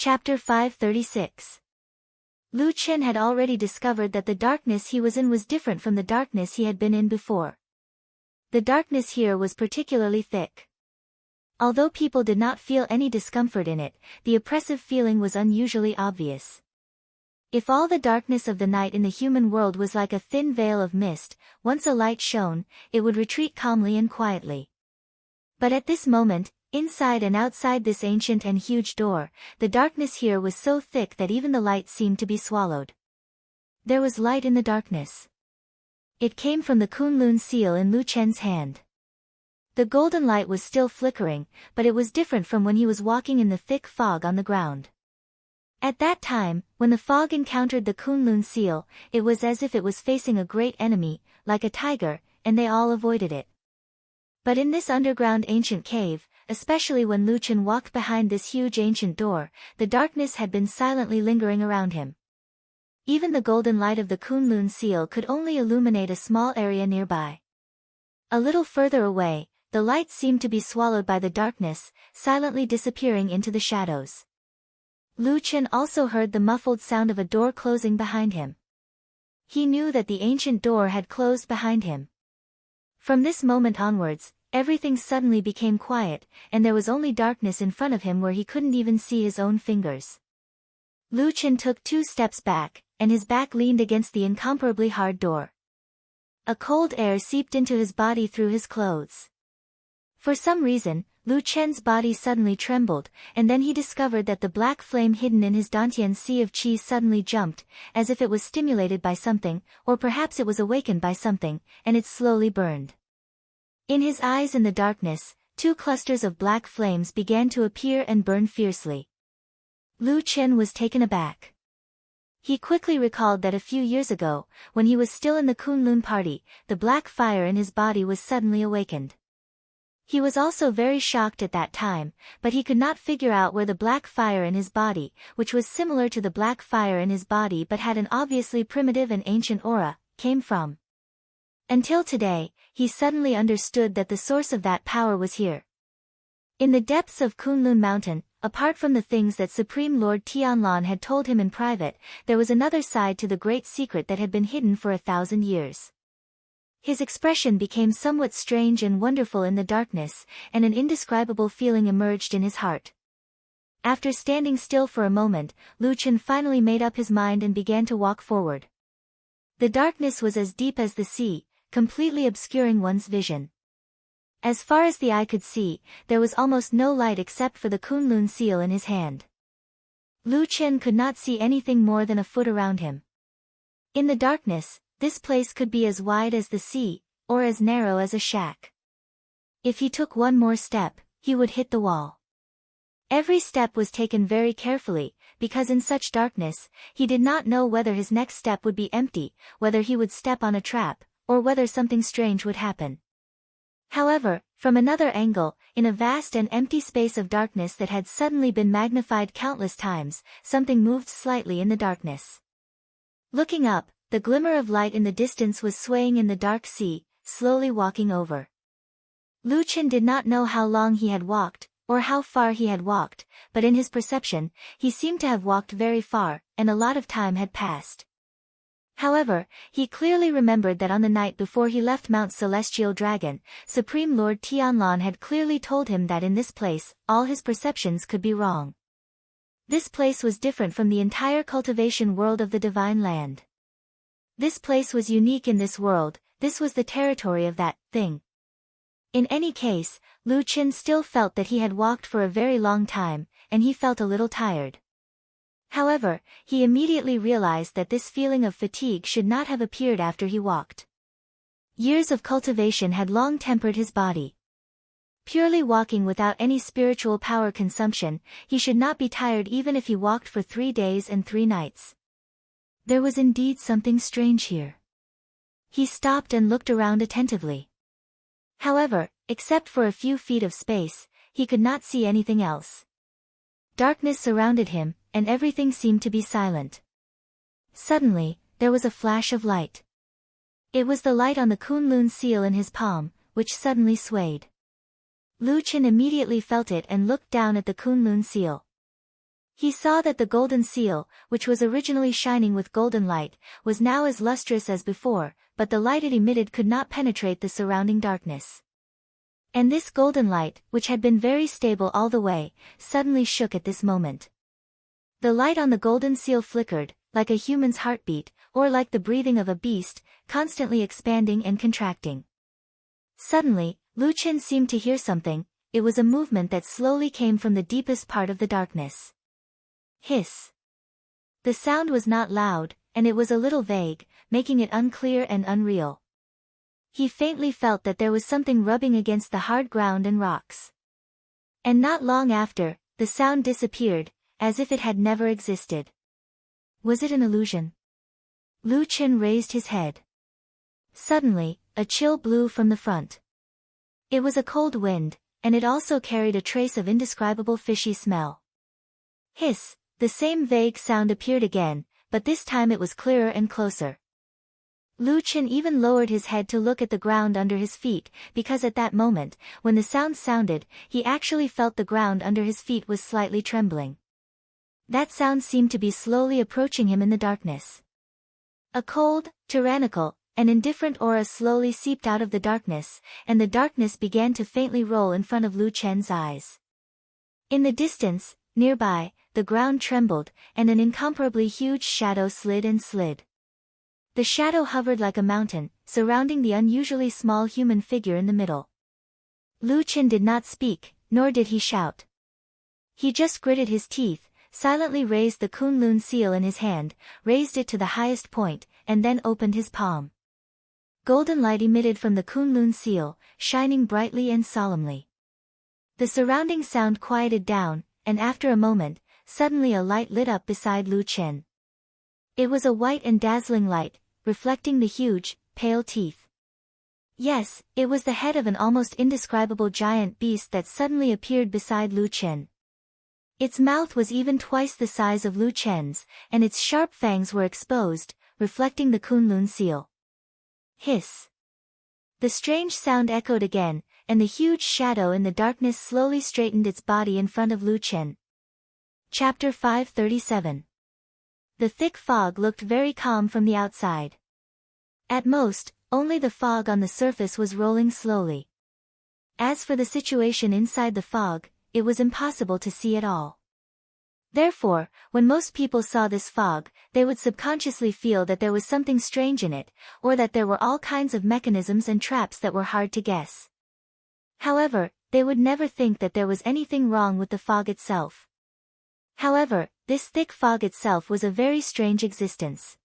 Chapter 536. Lu Chen had already discovered that the darkness he was in was different from the darkness he had been in before. The darkness here was particularly thick. Although people did not feel any discomfort in it, the oppressive feeling was unusually obvious. If all the darkness of the night in the human world was like a thin veil of mist, once a light shone, it would retreat calmly and quietly. But at this moment, inside and outside this ancient and huge door, the darkness here was so thick that even the light seemed to be swallowed. There was light in the darkness. It came from the Kunlun seal in Lu Chen's hand. The golden light was still flickering, but it was different from when he was walking in the thick fog on the ground. At that time, when the fog encountered the Kunlun seal, it was as if it was facing a great enemy, like a tiger, and they all avoided it. But in this underground ancient cave, especially when Lu Chen walked behind this huge ancient door, the darkness had been silently lingering around him. Even the golden light of the Kunlun seal could only illuminate a small area nearby. A little further away, the light seemed to be swallowed by the darkness, silently disappearing into the shadows. Lu Chen also heard the muffled sound of a door closing behind him. He knew that the ancient door had closed behind him. From this moment onwards, everything suddenly became quiet, and there was only darkness in front of him where he couldn't even see his own fingers. Lu Chen took 2 steps back, and his back leaned against the incomparably hard door. A cold air seeped into his body through his clothes. For some reason, Lu Chen's body suddenly trembled, and then he discovered that the black flame hidden in his Dantian sea of qi suddenly jumped, as if it was stimulated by something, or perhaps it was awakened by something, and it slowly burned. In his eyes in the darkness, 2 clusters of black flames began to appear and burn fiercely. Lu Chen was taken aback. He quickly recalled that a few years ago, when he was still in the Kunlun party, the black fire in his body was suddenly awakened. He was also very shocked at that time, but he could not figure out where the black fire in his body, which was similar to the black fire in his body but had an obviously primitive and ancient aura, came from. Until today, he suddenly understood that the source of that power was here. In the depths of Kunlun Mountain, apart from the things that Supreme Lord Tianlan had told him in private, there was another side to the great secret that had been hidden for 1,000 years. His expression became somewhat strange and wonderful in the darkness, and an indescribable feeling emerged in his heart. After standing still for a moment, Lu Chen finally made up his mind and began to walk forward. The darkness was as deep as the sea, completely obscuring one's vision. As far as the eye could see, there was almost no light except for the Kunlun seal in his hand. Lu Chen could not see anything more than a foot around him. In the darkness, this place could be as wide as the sea, or as narrow as a shack. If he took one more step, he would hit the wall. Every step was taken very carefully, because in such darkness, he did not know whether his next step would be empty, whether he would step on a trap, or whether something strange would happen. However, from another angle, in a vast and empty space of darkness that had suddenly been magnified countless times, something moved slightly in the darkness. Looking up, the glimmer of light in the distance was swaying in the dark sea, slowly walking over. Lu Chen did not know how long he had walked, or how far he had walked, but in his perception, he seemed to have walked very far, and a lot of time had passed. However, he clearly remembered that on the night before he left Mount Celestial Dragon, Supreme Lord Tianlan had clearly told him that in this place, all his perceptions could be wrong. This place was different from the entire cultivation world of the Divine Land. This place was unique in this world, this was the territory of that thing. In any case, Lu Chen still felt that he had walked for a very long time, and he felt a little tired. However, he immediately realized that this feeling of fatigue should not have appeared after he walked. Years of cultivation had long tempered his body. Purely walking without any spiritual power consumption, he should not be tired even if he walked for 3 days and 3 nights. There was indeed something strange here. He stopped and looked around attentively. However, except for a few feet of space, he could not see anything else. Darkness surrounded him, and everything seemed to be silent. Suddenly, there was a flash of light. It was the light on the Kunlun seal in his palm, which suddenly swayed. Lu Chen immediately felt it and looked down at the Kunlun seal. He saw that the golden seal, which was originally shining with golden light, was now as lustrous as before, but the light it emitted could not penetrate the surrounding darkness. And this golden light, which had been very stable all the way, suddenly shook at this moment. The light on the golden seal flickered, like a human's heartbeat, or like the breathing of a beast, constantly expanding and contracting. Suddenly, Lu Chen seemed to hear something. It was a movement that slowly came from the deepest part of the darkness. Hiss. The sound was not loud, and it was a little vague, making it unclear and unreal. He faintly felt that there was something rubbing against the hard ground and rocks. And not long after, the sound disappeared, as if it had never existed. Was it an illusion? Lu Chen raised his head. Suddenly, a chill blew from the front. It was a cold wind, and it also carried a trace of indescribable fishy smell. Hiss, the same vague sound appeared again, but this time it was clearer and closer. Lu Chen even lowered his head to look at the ground under his feet, because at that moment, when the sound sounded, he actually felt the ground under his feet was slightly trembling. That sound seemed to be slowly approaching him in the darkness. A cold, tyrannical, and indifferent aura slowly seeped out of the darkness, and the darkness began to faintly roll in front of Lu Chen's eyes. In the distance, nearby, the ground trembled, and an incomparably huge shadow slid and slid. The shadow hovered like a mountain, surrounding the unusually small human figure in the middle. Lu Chen did not speak, nor did he shout. He just gritted his teeth, silently raised the Kunlun seal in his hand, raised it to the highest point, and then opened his palm. Golden light emitted from the Kunlun seal, shining brightly and solemnly. The surrounding sound quieted down, and after a moment, suddenly a light lit up beside Lu Chen. It was a white and dazzling light, reflecting the huge, pale teeth. Yes, it was the head of an almost indescribable giant beast that suddenly appeared beside Lu Chen. Its mouth was even twice the size of Lu Chen's, and its sharp fangs were exposed, reflecting the Kunlun seal. Hiss. The strange sound echoed again, and the huge shadow in the darkness slowly straightened its body in front of Lu Chen. Chapter 537. The thick fog looked very calm from the outside. At most, only the fog on the surface was rolling slowly. As for the situation inside the fog, it was impossible to see at all. Therefore, when most people saw this fog, they would subconsciously feel that there was something strange in it, or that there were all kinds of mechanisms and traps that were hard to guess. However, they would never think that there was anything wrong with the fog itself. However, this thick fog itself was a very strange existence.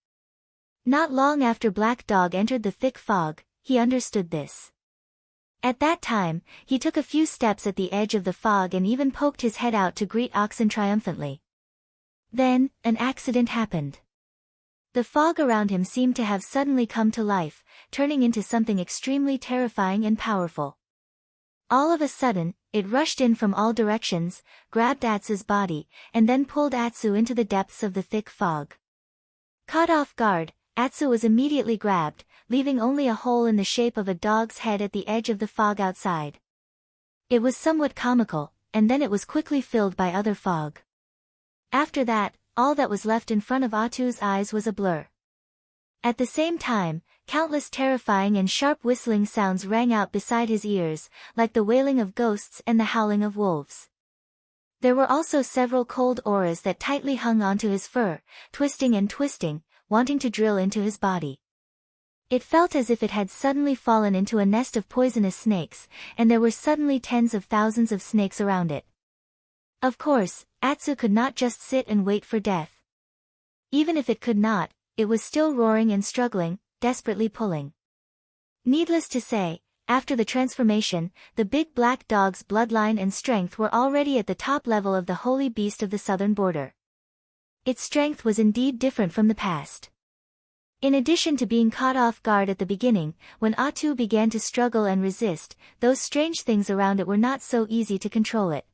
Not long after Black Dog entered the thick fog, he understood this. At that time, he took a few steps at the edge of the fog and even poked his head out to greet Oxen triumphantly. Then, an accident happened. The fog around him seemed to have suddenly come to life, turning into something extremely terrifying and powerful. All of a sudden, it rushed in from all directions, grabbed Atsu's body, and then pulled Atsu into the depths of the thick fog. Caught off guard, Atsu was immediately grabbed, leaving only a hole in the shape of a dog's head at the edge of the fog outside. It was somewhat comical, and then it was quickly filled by other fog. After that, all that was left in front of Atsu's eyes was a blur. At the same time, countless terrifying and sharp whistling sounds rang out beside his ears, like the wailing of ghosts and the howling of wolves. There were also several cold auras that tightly hung onto his fur, twisting and twisting, wanting to drill into his body. It felt as if it had suddenly fallen into a nest of poisonous snakes, and there were suddenly tens of thousands of snakes around it. Of course, Atsu could not just sit and wait for death. Even if it could not, it was still roaring and struggling, desperately pulling. Needless to say, after the transformation, the big black dog's bloodline and strength were already at the top level of the holy beast of the southern border. Its strength was indeed different from the past. In addition to being caught off guard at the beginning, when Atsu began to struggle and resist, those strange things around it were not so easy to control it.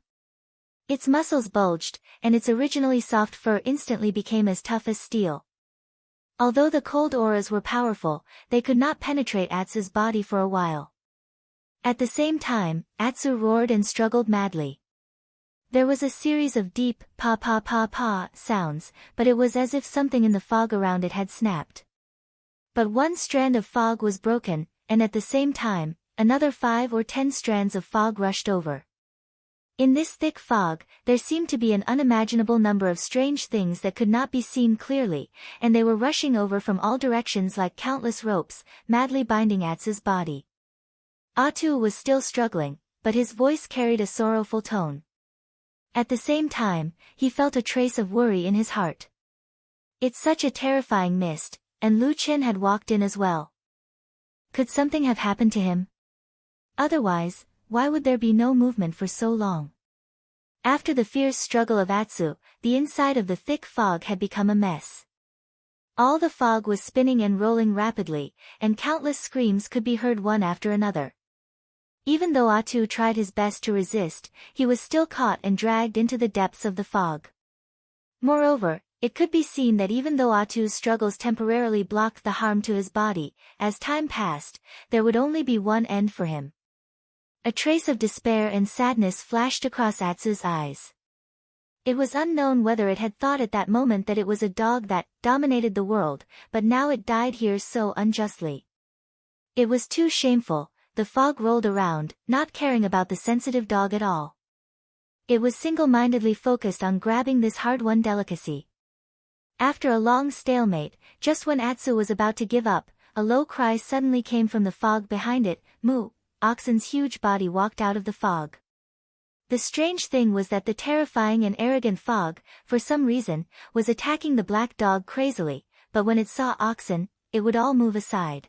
Its muscles bulged, and its originally soft fur instantly became as tough as steel. Although the cold auras were powerful, they could not penetrate Atsu's body for a while. At the same time, Atsu roared and struggled madly. There was a series of deep, pa sounds, but it was as if something in the fog around it had snapped. But one strand of fog was broken, and at the same time, another 5 or 10 strands of fog rushed over. In this thick fog, there seemed to be an unimaginable number of strange things that could not be seen clearly, and they were rushing over from all directions like countless ropes, madly binding Atsu's body. Atu was still struggling, but his voice carried a sorrowful tone. At the same time, he felt a trace of worry in his heart. It's such a terrifying mist, and Lu Qin had walked in as well. Could something have happened to him? Otherwise, why would there be no movement for so long? After the fierce struggle of Atsu, the inside of the thick fog had become a mess. All the fog was spinning and rolling rapidly, and countless screams could be heard one after another. Even though Atu tried his best to resist, he was still caught and dragged into the depths of the fog. Moreover, it could be seen that even though Atu's struggles temporarily blocked the harm to his body, as time passed, there would only be one end for him. A trace of despair and sadness flashed across Atsu's eyes. It was unknown whether it had thought at that moment that it was a dog that dominated the world, but now it died here so unjustly. It was too shameful. The fog rolled around, not caring about the sensitive dog at all. It was single-mindedly focused on grabbing this hard-won delicacy. After a long stalemate, just when Atsu was about to give up, a low cry suddenly came from the fog behind it. Moo! Oxen's huge body walked out of the fog. The strange thing was that the terrifying and arrogant fog, for some reason, was attacking the black dog crazily, but when it saw Oxen, it would all move aside.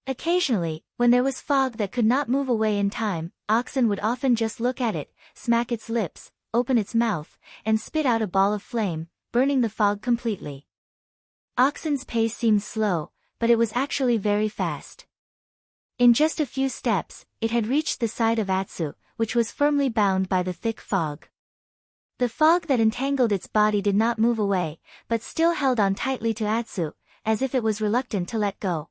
Occasionally, when there was fog that could not move away in time, Oxen would often just look at it, smack its lips, open its mouth, and spit out a ball of flame, burning the fog completely. Oxen's pace seemed slow, but it was actually very fast. In just a few steps, it had reached the side of Atsu, which was firmly bound by the thick fog. The fog that entangled its body did not move away, but still held on tightly to Atsu, as if it was reluctant to let go.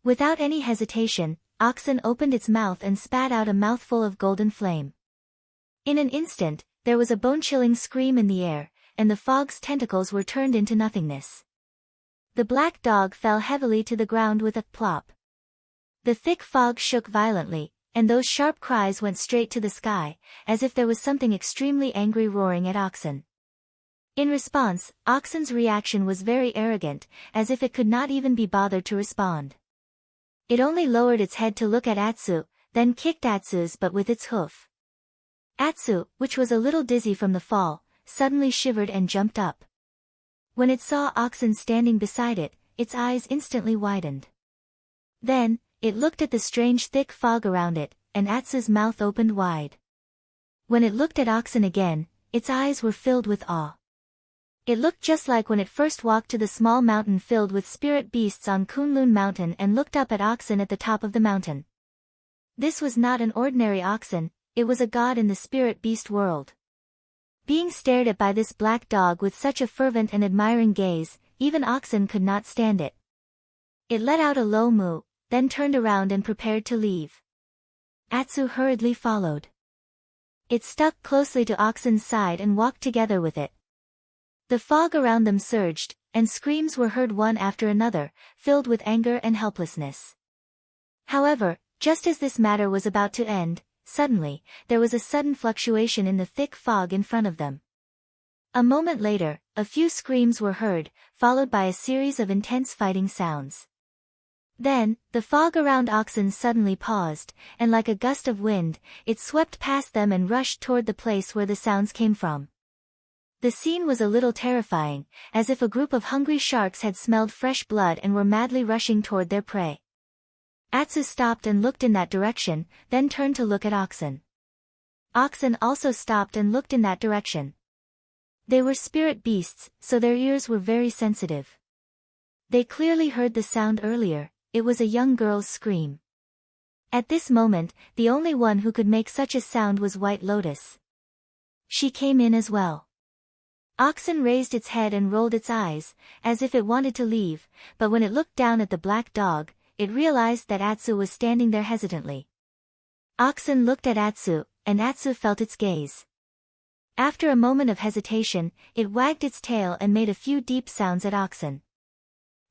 Without any hesitation, Oxen opened its mouth and spat out a mouthful of golden flame. In an instant, there was a bone-chilling scream in the air, and the fog's tentacles were turned into nothingness. The black dog fell heavily to the ground with a plop. The thick fog shook violently, and those sharp cries went straight to the sky, as if there was something extremely angry roaring at Oxen. In response, Oxen's reaction was very arrogant, as if it could not even be bothered to respond. It only lowered its head to look at Atsu, then kicked Atsu's butt with its hoof. Atsu, which was a little dizzy from the fall, suddenly shivered and jumped up. When it saw Oxen standing beside it, its eyes instantly widened. Then, it looked at the strange thick fog around it, and Atsu's mouth opened wide. When it looked at Oxen again, its eyes were filled with awe. It looked just like when it first walked to the small mountain filled with spirit beasts on Kunlun Mountain and looked up at Oxen at the top of the mountain. This was not an ordinary Oxen, it was a god in the spirit beast world. Being stared at by this black dog with such a fervent and admiring gaze, even Oxen could not stand it. It let out a low moo, then turned around and prepared to leave. Atsu hurriedly followed. It stuck closely to Oxen's side and walked together with it. The fog around them surged, and screams were heard one after another, filled with anger and helplessness. However, just as this matter was about to end, suddenly, there was a sudden fluctuation in the thick fog in front of them. A moment later, a few screams were heard, followed by a series of intense fighting sounds. Then, the fog around Oxen suddenly paused, and like a gust of wind, it swept past them and rushed toward the place where the sounds came from. The scene was a little terrifying, as if a group of hungry sharks had smelled fresh blood and were madly rushing toward their prey. Atsu stopped and looked in that direction, then turned to look at Oxen. Oxen also stopped and looked in that direction. They were spirit beasts, so their ears were very sensitive. They clearly heard the sound earlier, it was a young girl's scream. At this moment, the only one who could make such a sound was White Lotus. She came in as well. Oxen raised its head and rolled its eyes, as if it wanted to leave, but when it looked down at the black dog, it realized that Atsu was standing there hesitantly. Oxen looked at Atsu, and Atsu felt its gaze. After a moment of hesitation, it wagged its tail and made a few deep sounds at Oxen.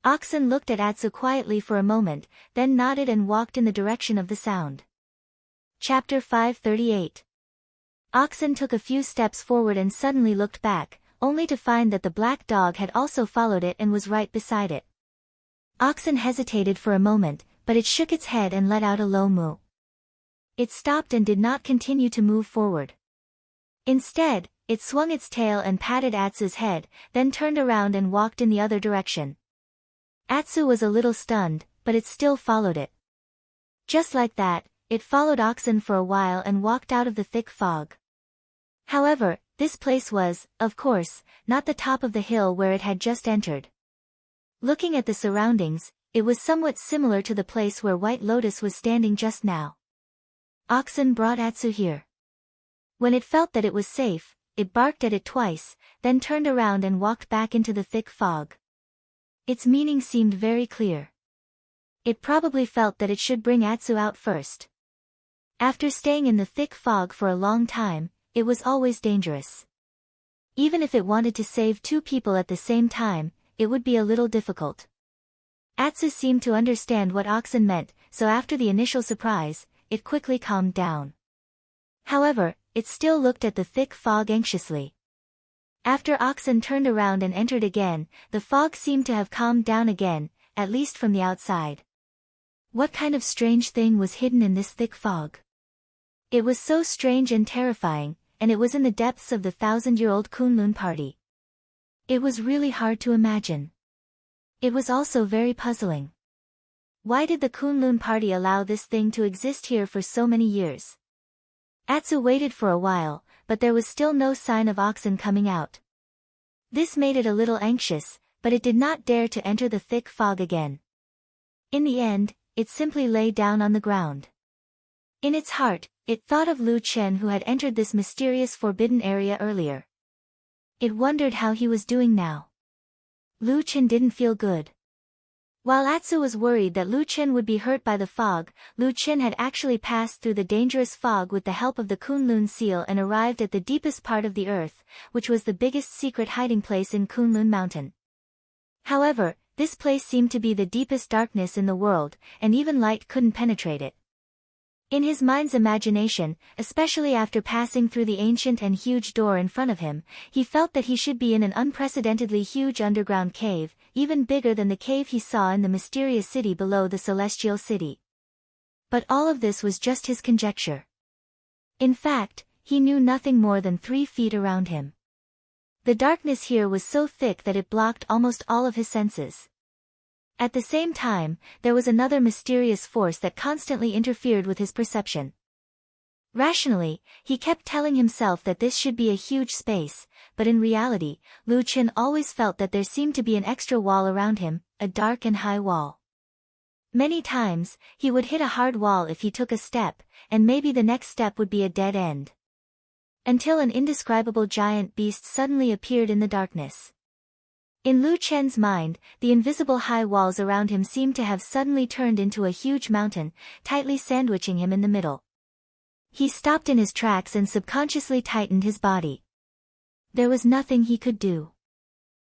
Oxen looked at Atsu quietly for a moment, then nodded and walked in the direction of the sound. Chapter 538. Oxen took a few steps forward and suddenly looked back, only to find that the black dog had also followed it and was right beside it. Oxen hesitated for a moment, but it shook its head and let out a low moo. It stopped and did not continue to move forward. Instead, it swung its tail and patted Atsu's head, then turned around and walked in the other direction. Atsu was a little stunned, but it still followed it. Just like that, it followed Oxen for a while and walked out of the thick fog. However, this place was, of course, not the top of the hill where it had just entered. Looking at the surroundings, it was somewhat similar to the place where White Lotus was standing just now. Oxen brought Atsu here. When it felt that it was safe, it barked at it twice, then turned around and walked back into the thick fog. Its meaning seemed very clear. It probably felt that it should bring Atsu out first. After staying in the thick fog for a long time, it was always dangerous. Even if it wanted to save two people at the same time, it would be a little difficult. Atsu seemed to understand what Oxen meant, so after the initial surprise, it quickly calmed down. However, it still looked at the thick fog anxiously. After Oxen turned around and entered again, the fog seemed to have calmed down again, at least from the outside. What kind of strange thing was hidden in this thick fog? It was so strange and terrifying, and it was in the depths of the 1,000-year-old Kunlun party. It was really hard to imagine. It was also very puzzling. Why did the Kunlun party allow this thing to exist here for so many years? Atsu waited for a while, but there was still no sign of Oxen coming out. This made it a little anxious, but it did not dare to enter the thick fog again. In the end, it simply lay down on the ground. In its heart, it thought of Lu Chen who had entered this mysterious forbidden area earlier. It wondered how he was doing now. Lu Chen didn't feel good. While Atsu was worried that Lu Chen would be hurt by the fog, Lu Chen had actually passed through the dangerous fog with the help of the Kunlun seal and arrived at the deepest part of the earth, which was the biggest secret hiding place in Kunlun Mountain. However, this place seemed to be the deepest darkness in the world, and even light couldn't penetrate it. In his mind's imagination, especially after passing through the ancient and huge door in front of him, he felt that he should be in an unprecedentedly huge underground cave, even bigger than the cave he saw in the mysterious city below the celestial city. But all of this was just his conjecture. In fact, he knew nothing more than 3 feet around him. The darkness here was so thick that it blocked almost all of his senses. At the same time, there was another mysterious force that constantly interfered with his perception. Rationally, he kept telling himself that this should be a huge space, but in reality, Lu Chen always felt that there seemed to be an extra wall around him, a dark and high wall. Many times, he would hit a hard wall if he took a step, and maybe the next step would be a dead end. Until an indescribable giant beast suddenly appeared in the darkness. In Lu Chen's mind, the invisible high walls around him seemed to have suddenly turned into a huge mountain, tightly sandwiching him in the middle. He stopped in his tracks and subconsciously tightened his body. There was nothing he could do.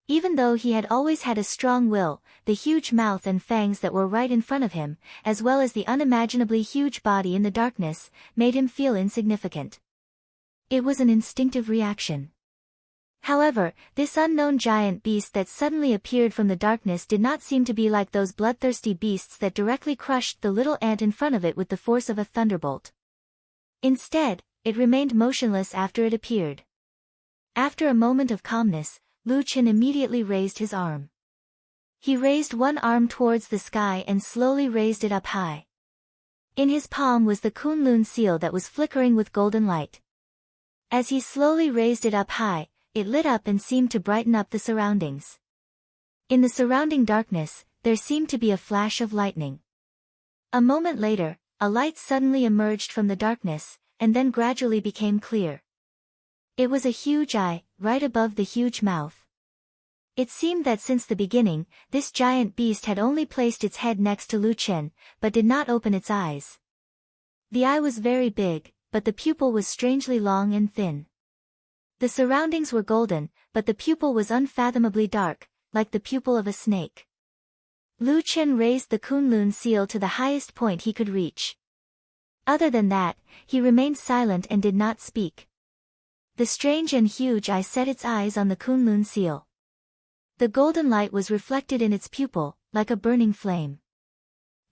Even though he had always had a strong will, the huge mouth and fangs that were right in front of him, as well as the unimaginably huge body in the darkness, made him feel insignificant. It was an instinctive reaction. However, this unknown giant beast that suddenly appeared from the darkness did not seem to be like those bloodthirsty beasts that directly crushed the little ant in front of it with the force of a thunderbolt. Instead, it remained motionless after it appeared. After a moment of calmness, Lu Chen immediately raised his arm. He raised one arm towards the sky and slowly raised it up high. In his palm was the Kunlun seal that was flickering with golden light. As he slowly raised it up high, it lit up and seemed to brighten up the surroundings. In the surrounding darkness, there seemed to be a flash of lightning. A moment later, a light suddenly emerged from the darkness, and then gradually became clear. It was a huge eye, right above the huge mouth. It seemed that since the beginning, this giant beast had only placed its head next to Lu Chen, but did not open its eyes. The eye was very big, but the pupil was strangely long and thin. The surroundings were golden, but the pupil was unfathomably dark, like the pupil of a snake. Lu Chen raised the Kunlun seal to the highest point he could reach. Other than that, he remained silent and did not speak. The strange and huge eye set its eyes on the Kunlun seal. The golden light was reflected in its pupil, like a burning flame.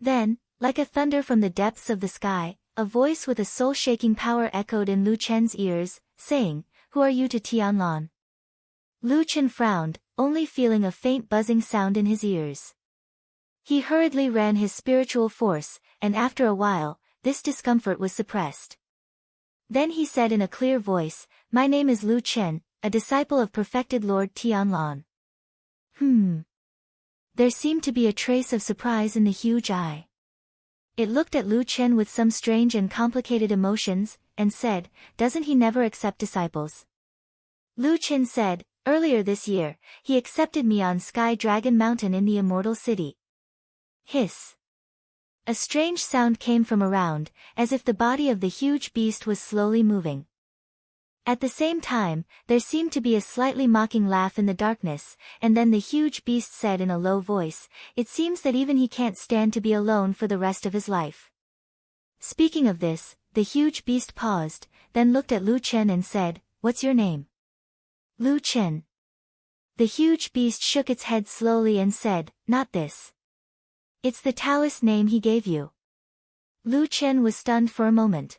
Then, like a thunder from the depths of the sky, a voice with a soul-shaking power echoed in Lu Chen's ears, saying, "Who are you to Tianlan?" Lu Chen frowned, only feeling a faint buzzing sound in his ears. He hurriedly ran his spiritual force, and after a while, this discomfort was suppressed. Then he said in a clear voice, "My name is Lu Chen, a disciple of perfected Lord Tianlan." There seemed to be a trace of surprise in the huge eye. It looked at Lu Chen with some strange and complicated emotions, and said, "Doesn't he never accept disciples?" Lu Chen said, "Earlier this year, he accepted me on Sky Dragon Mountain in the Immortal City." Hiss. A strange sound came from around, as if the body of the huge beast was slowly moving. At the same time, there seemed to be a slightly mocking laugh in the darkness, and then the huge beast said in a low voice, "It seems that even he can't stand to be alone for the rest of his life." Speaking of this, the huge beast paused, then looked at Lu Chen and said, "What's your name?" "Lu Chen." The huge beast shook its head slowly and said, "Not this. It's the Taoist name he gave you." Lu Chen was stunned for a moment.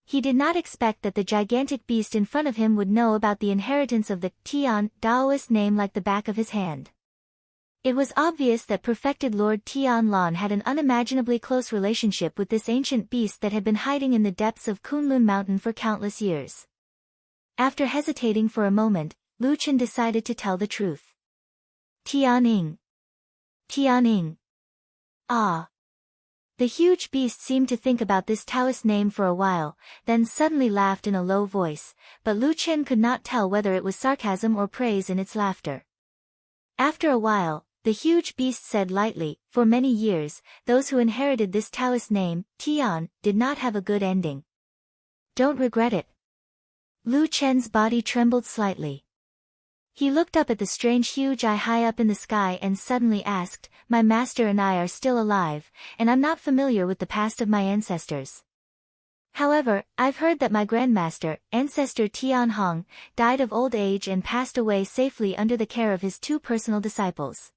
He did not expect that the gigantic beast in front of him would know about the inheritance of the Tian Taoist name like the back of his hand. It was obvious that perfected Lord Tianlan had an unimaginably close relationship with this ancient beast that had been hiding in the depths of Kunlun Mountain for countless years. After hesitating for a moment, Lu Chen decided to tell the truth. "Tianing. Tianing." Ah. The huge beast seemed to think about this Taoist name for a while, then suddenly laughed in a low voice, but Lu Chen could not tell whether it was sarcasm or praise in its laughter. After a while, the huge beast said lightly, "For many years, those who inherited this Taoist name, Tian, did not have a good ending. Don't regret it." Lu Chen's body trembled slightly. He looked up at the strange huge eye high up in the sky and suddenly asked, "My master and I are still alive, and I'm not familiar with the past of my ancestors. However, I've heard that my grandmaster, ancestor Tian Hong, died of old age and passed away safely under the care of his two personal disciples."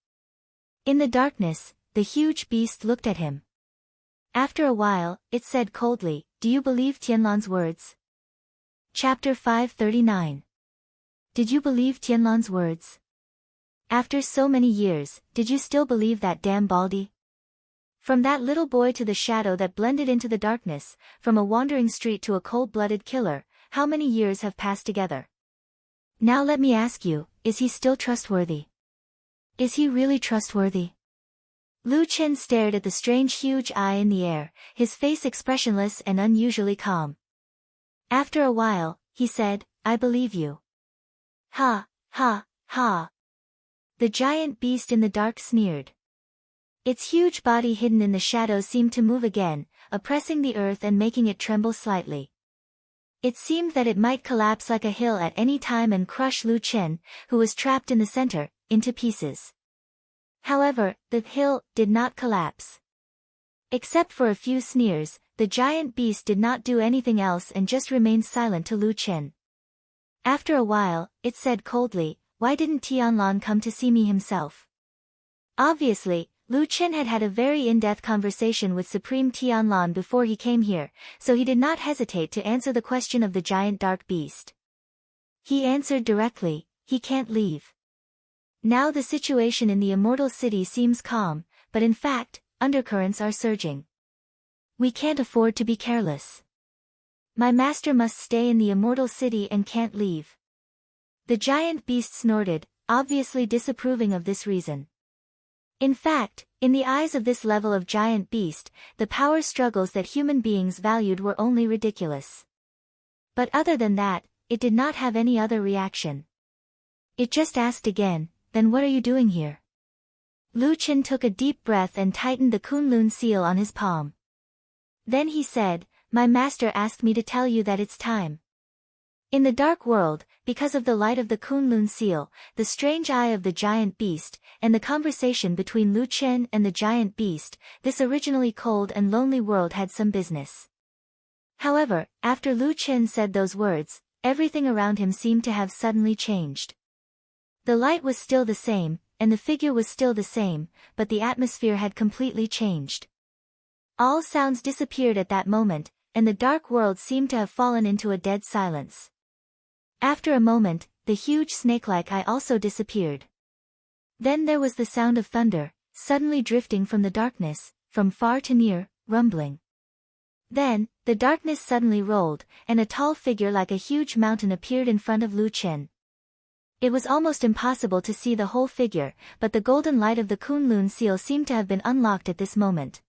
In the darkness, the huge beast looked at him. After a while, it said coldly, "Do you believe Tianlan's words?" Chapter 539. Did you believe Tianlan's words? After so many years, did you still believe that damn Baldy? From that little boy to the shadow that blended into the darkness, from a wandering street to a cold-blooded killer, how many years have passed together? Now let me ask you, is he still trustworthy? Is he really trustworthy? Lu Chen stared at the strange huge eye in the air, his face expressionless and unusually calm. After a while, he said, "I believe you." "Ha, ha, ha." The giant beast in the dark sneered. Its huge body hidden in the shadows seemed to move again, oppressing the earth and making it tremble slightly. It seemed that it might collapse like a hill at any time and crush Lu Chen, who was trapped in the center, into pieces. However, the hill did not collapse. Except for a few sneers, the giant beast did not do anything else and just remained silent to Lu Chen. After a while, it said coldly, "Why didn't Tianlan come to see me himself?" Obviously, Lu Chen had had a very in-depth conversation with Supreme Tianlan before he came here, so he did not hesitate to answer the question of the giant dark beast. He answered directly, "He can't leave." Now the situation in the Immortal City seems calm, but in fact, undercurrents are surging. We can't afford to be careless. My master must stay in the Immortal City and can't leave. The giant beast snorted, obviously disapproving of this reason. In fact, in the eyes of this level of giant beast, the power struggles that human beings valued were only ridiculous. But other than that, it did not have any other reaction. It just asked again, "Then what are you doing here?" Lu Chen took a deep breath and tightened the Kunlun seal on his palm. Then he said, "My master asked me to tell you that it's time." In the dark world, because of the light of the Kunlun seal, the strange eye of the giant beast, and the conversation between Lu Chen and the giant beast, this originally cold and lonely world had some business. However, after Lu Chen said those words, everything around him seemed to have suddenly changed. The light was still the same, and the figure was still the same, but the atmosphere had completely changed. All sounds disappeared at that moment, and the dark world seemed to have fallen into a dead silence. After a moment, the huge snake-like eye also disappeared. Then there was the sound of thunder, suddenly drifting from the darkness, from far to near, rumbling. Then, the darkness suddenly rolled, and a tall figure like a huge mountain appeared in front of Lu Chen. It was almost impossible to see the whole figure, but the golden light of the Kunlun seal seemed to have been unlocked at this moment.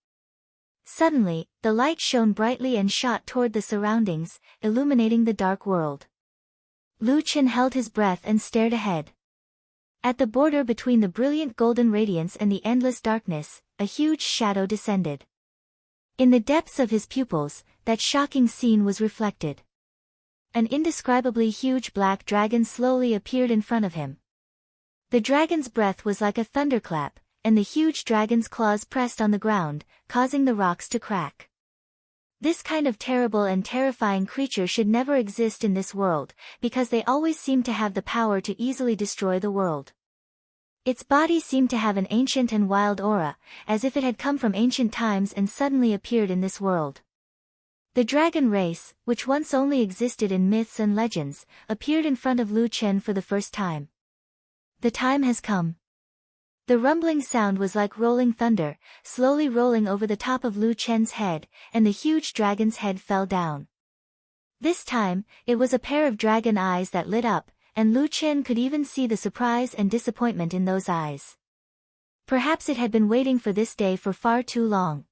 Suddenly, the light shone brightly and shot toward the surroundings, illuminating the dark world. Lu Chen held his breath and stared ahead. At the border between the brilliant golden radiance and the endless darkness, a huge shadow descended. In the depths of his pupils, that shocking scene was reflected. An indescribably huge black dragon slowly appeared in front of him. The dragon's breath was like a thunderclap, and the huge dragon's claws pressed on the ground, causing the rocks to crack. This kind of terrible and terrifying creature should never exist in this world, because they always seem to have the power to easily destroy the world. Its body seemed to have an ancient and wild aura, as if it had come from ancient times and suddenly appeared in this world. The dragon race, which once only existed in myths and legends, appeared in front of Lu Chen for the first time. The time has come. The rumbling sound was like rolling thunder, slowly rolling over the top of Lu Chen's head, and the huge dragon's head fell down. This time, it was a pair of dragon eyes that lit up, and Lu Chen could even see the surprise and disappointment in those eyes. Perhaps it had been waiting for this day for far too long.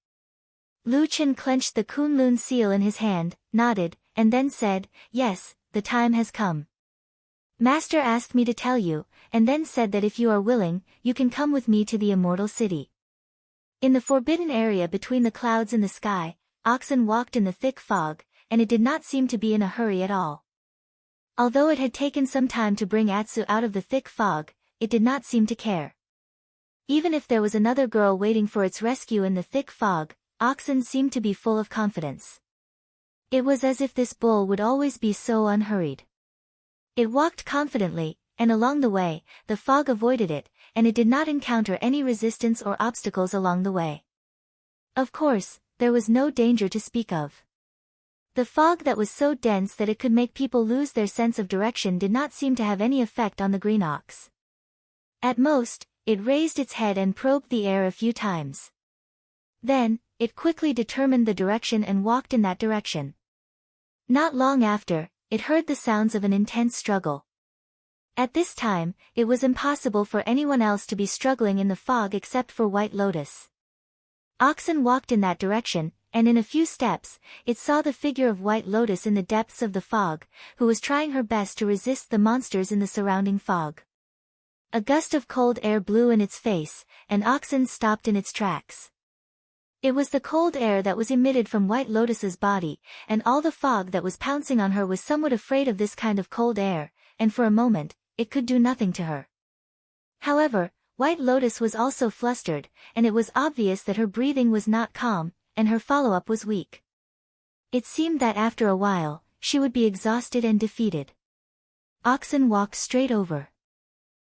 Lu Chen clenched the Kunlun seal in his hand, nodded, and then said, "Yes, the time has come. Master asked me to tell you, and then said that if you are willing, you can come with me to the immortal city." In the forbidden area between the clouds and the sky, oxen walked in the thick fog, and it did not seem to be in a hurry at all. Although it had taken some time to bring Atsu out of the thick fog, it did not seem to care. Even if there was another girl waiting for its rescue in the thick fog, oxen seemed to be full of confidence. It was as if this bull would always be so unhurried. It walked confidently, and along the way, the fog avoided it, and it did not encounter any resistance or obstacles along the way. Of course, there was no danger to speak of. The fog that was so dense that it could make people lose their sense of direction did not seem to have any effect on the green ox. At most, it raised its head and probed the air a few times. Then, it quickly determined the direction and walked in that direction. Not long after, it heard the sounds of an intense struggle. At this time, it was impossible for anyone else to be struggling in the fog except for White Lotus. Oxen walked in that direction, and in a few steps, it saw the figure of White Lotus in the depths of the fog, who was trying her best to resist the monsters in the surrounding fog. A gust of cold air blew in its face, and Oxen stopped in its tracks. It was the cold air that was emitted from White Lotus's body, and all the fog that was pouncing on her was somewhat afraid of this kind of cold air, and for a moment, it could do nothing to her. However, White Lotus was also flustered, and it was obvious that her breathing was not calm, and her follow-up was weak. It seemed that after a while, she would be exhausted and defeated. Oxen walked straight over.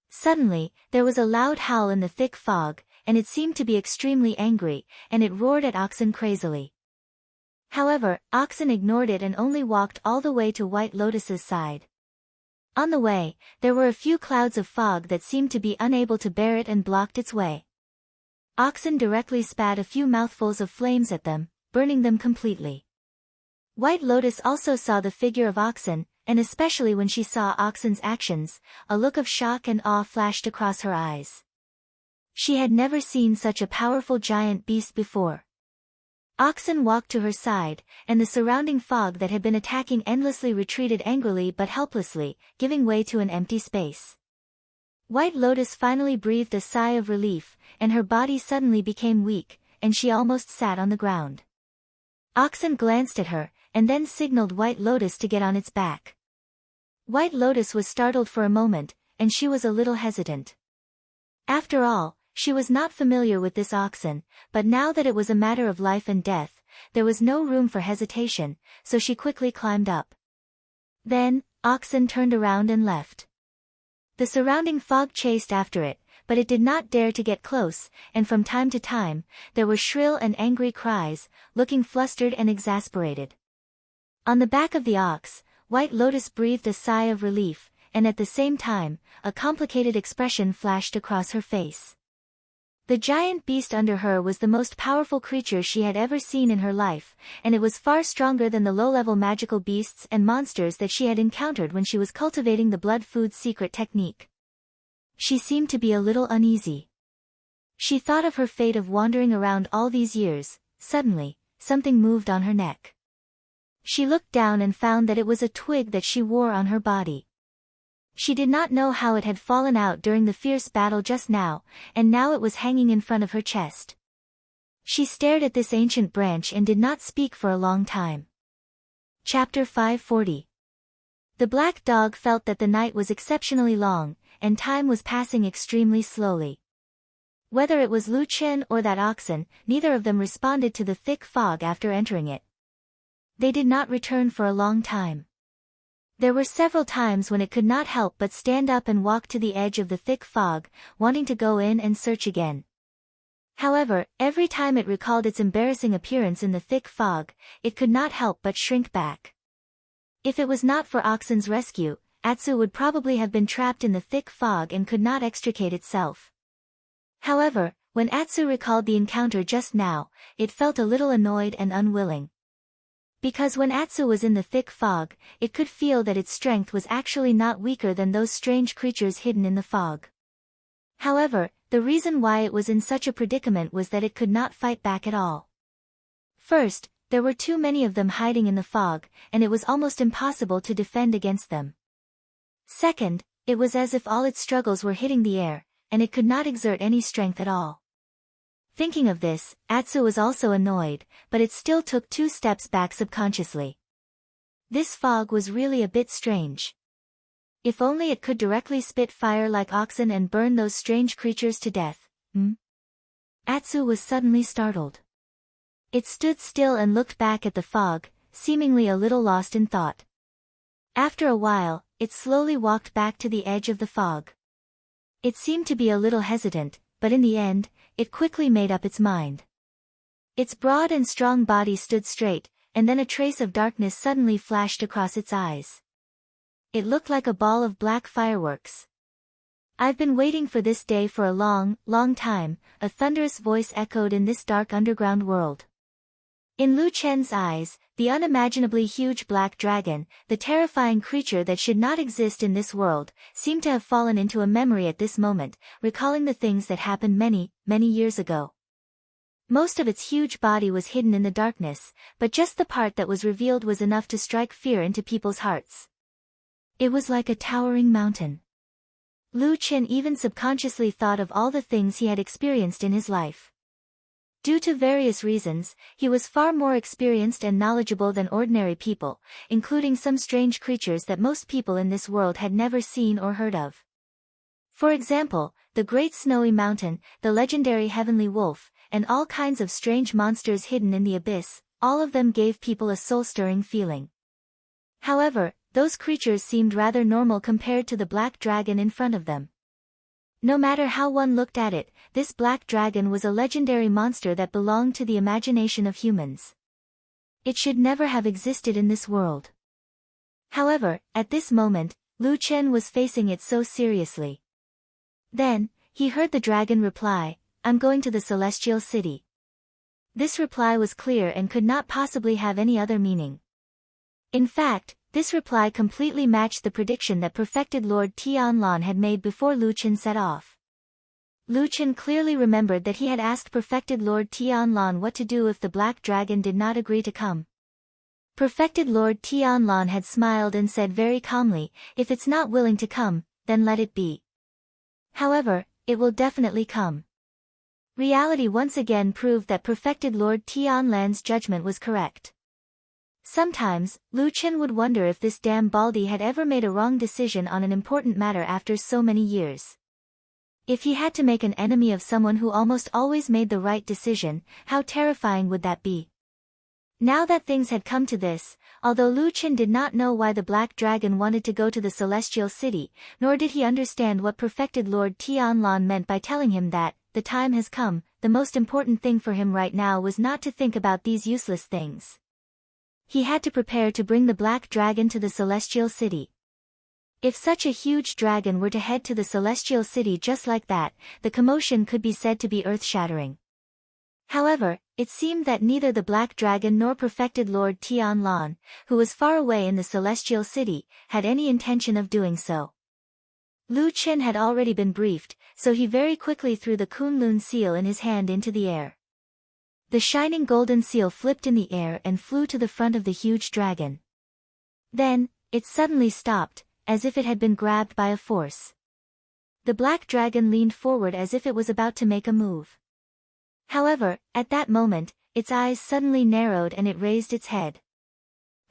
Suddenly, there was a loud howl in the thick fog, and it seemed to be extremely angry, and it roared at Oxen crazily. However, Oxen ignored it and only walked all the way to White Lotus's side. On the way, there were a few clouds of fog that seemed to be unable to bear it and blocked its way. Oxen directly spat a few mouthfuls of flames at them, burning them completely. White Lotus also saw the figure of Oxen, and especially when she saw Oxen's actions, a look of shock and awe flashed across her eyes. She had never seen such a powerful giant beast before. Oxen walked to her side, and the surrounding fog that had been attacking endlessly retreated angrily but helplessly, giving way to an empty space. White Lotus finally breathed a sigh of relief, and her body suddenly became weak, and she almost sat on the ground. Oxen glanced at her, and then signaled White Lotus to get on its back. White Lotus was startled for a moment, and she was a little hesitant. After all, she was not familiar with this oxen, but now that it was a matter of life and death, there was no room for hesitation, so she quickly climbed up. Then, oxen turned around and left. The surrounding fog chased after it, but it did not dare to get close, and from time to time, there were shrill and angry cries, looking flustered and exasperated. On the back of the ox, White Lotus breathed a sigh of relief, and at the same time, a complicated expression flashed across her face. The giant beast under her was the most powerful creature she had ever seen in her life, and it was far stronger than the low-level magical beasts and monsters that she had encountered when she was cultivating the blood food's secret technique. She seemed to be a little uneasy. She thought of her fate of wandering around all these years. Suddenly, something moved on her neck. She looked down and found that it was a twig that she wore on her body. She did not know how it had fallen out during the fierce battle just now, and now it was hanging in front of her chest. She stared at this ancient branch and did not speak for a long time. Chapter 540. The black dog felt that the night was exceptionally long, and time was passing extremely slowly. Whether it was Lu Chen or that oxen, neither of them responded to the thick fog after entering it. They did not return for a long time. There were several times when it could not help but stand up and walk to the edge of the thick fog, wanting to go in and search again. However, every time it recalled its embarrassing appearance in the thick fog, it could not help but shrink back. If it was not for Oxen's rescue, Atsu would probably have been trapped in the thick fog and could not extricate itself. However, when Atsu recalled the encounter just now, it felt a little annoyed and unwilling. Because when Atsu was in the thick fog, it could feel that its strength was actually not weaker than those strange creatures hidden in the fog. However, the reason why it was in such a predicament was that it could not fight back at all. First, there were too many of them hiding in the fog, and it was almost impossible to defend against them. Second, it was as if all its struggles were hitting the air, and it could not exert any strength at all. Thinking of this, Atsu was also annoyed, but it still took 2 steps back subconsciously. This fog was really a bit strange. If only it could directly spit fire like oxen and burn those strange creatures to death. Atsu was suddenly startled. It stood still and looked back at the fog, seemingly a little lost in thought. After a while, it slowly walked back to the edge of the fog. It seemed to be a little hesitant, but in the end, it quickly made up its mind. Its broad and strong body stood straight, and then a trace of darkness suddenly flashed across its eyes. It looked like a ball of black fireworks. "I've been waiting for this day for a long, long time," a thunderous voice echoed in this dark underground world. In Lu Chen's eyes, the unimaginably huge black dragon, the terrifying creature that should not exist in this world, seemed to have fallen into a memory at this moment, recalling the things that happened many, many years ago. Most of its huge body was hidden in the darkness, but just the part that was revealed was enough to strike fear into people's hearts. It was like a towering mountain. Lu Chen even subconsciously thought of all the things he had experienced in his life. Due to various reasons, he was far more experienced and knowledgeable than ordinary people, including some strange creatures that most people in this world had never seen or heard of. For example, the Great Snowy Mountain, the legendary Heavenly Wolf, and all kinds of strange monsters hidden in the abyss, all of them gave people a soul-stirring feeling. However, those creatures seemed rather normal compared to the black dragon in front of them. No matter how one looked at it, this black dragon was a legendary monster that belonged to the imagination of humans. It should never have existed in this world. However, at this moment, Lu Chen was facing it so seriously. Then, he heard the dragon reply, "I'm going to the Celestial City." This reply was clear and could not possibly have any other meaning. In fact, this reply completely matched the prediction that perfected Lord Tianlan had made before Lu Chen set off. Lu Chen clearly remembered that he had asked perfected Lord Tianlan what to do if the black dragon did not agree to come. Perfected Lord Tianlan had smiled and said very calmly, "If it's not willing to come, then let it be. However, it will definitely come." Reality once again proved that perfected Lord Tianlan's judgment was correct. Sometimes, Lu Chen would wonder if this damn Baldy had ever made a wrong decision on an important matter after so many years. If he had to make an enemy of someone who almost always made the right decision, how terrifying would that be? Now that things had come to this, although Lu Chen did not know why the Black Dragon wanted to go to the Celestial City, nor did he understand what perfected Lord Tianlan meant by telling him that, the time has come, the most important thing for him right now was not to think about these useless things. He had to prepare to bring the Black Dragon to the Celestial City. If such a huge dragon were to head to the Celestial City just like that, the commotion could be said to be earth-shattering. However, it seemed that neither the Black Dragon nor perfected Lord Tianlan, who was far away in the Celestial City, had any intention of doing so. Lu Chen had already been briefed, so he very quickly threw the Kunlun seal in his hand into the air. The shining golden seal flipped in the air and flew to the front of the huge dragon. Then, it suddenly stopped, as if it had been grabbed by a force. The Black Dragon leaned forward as if it was about to make a move. However, at that moment, its eyes suddenly narrowed and it raised its head.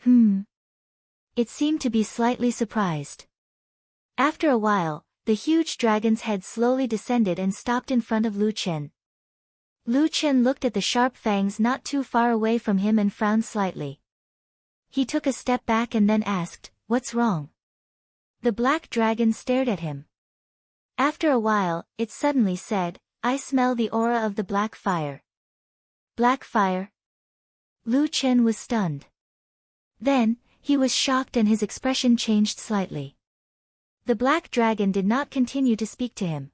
It seemed to be slightly surprised. After a while, the huge dragon's head slowly descended and stopped in front of Lu Chen. Lu Chen looked at the sharp fangs not too far away from him and frowned slightly. He took a step back and then asked, "What's wrong?" The Black Dragon stared at him. After a while, it suddenly said, "I smell the aura of the black fire." Black fire? Lu Chen was stunned. Then, he was shocked and his expression changed slightly. The Black Dragon did not continue to speak to him.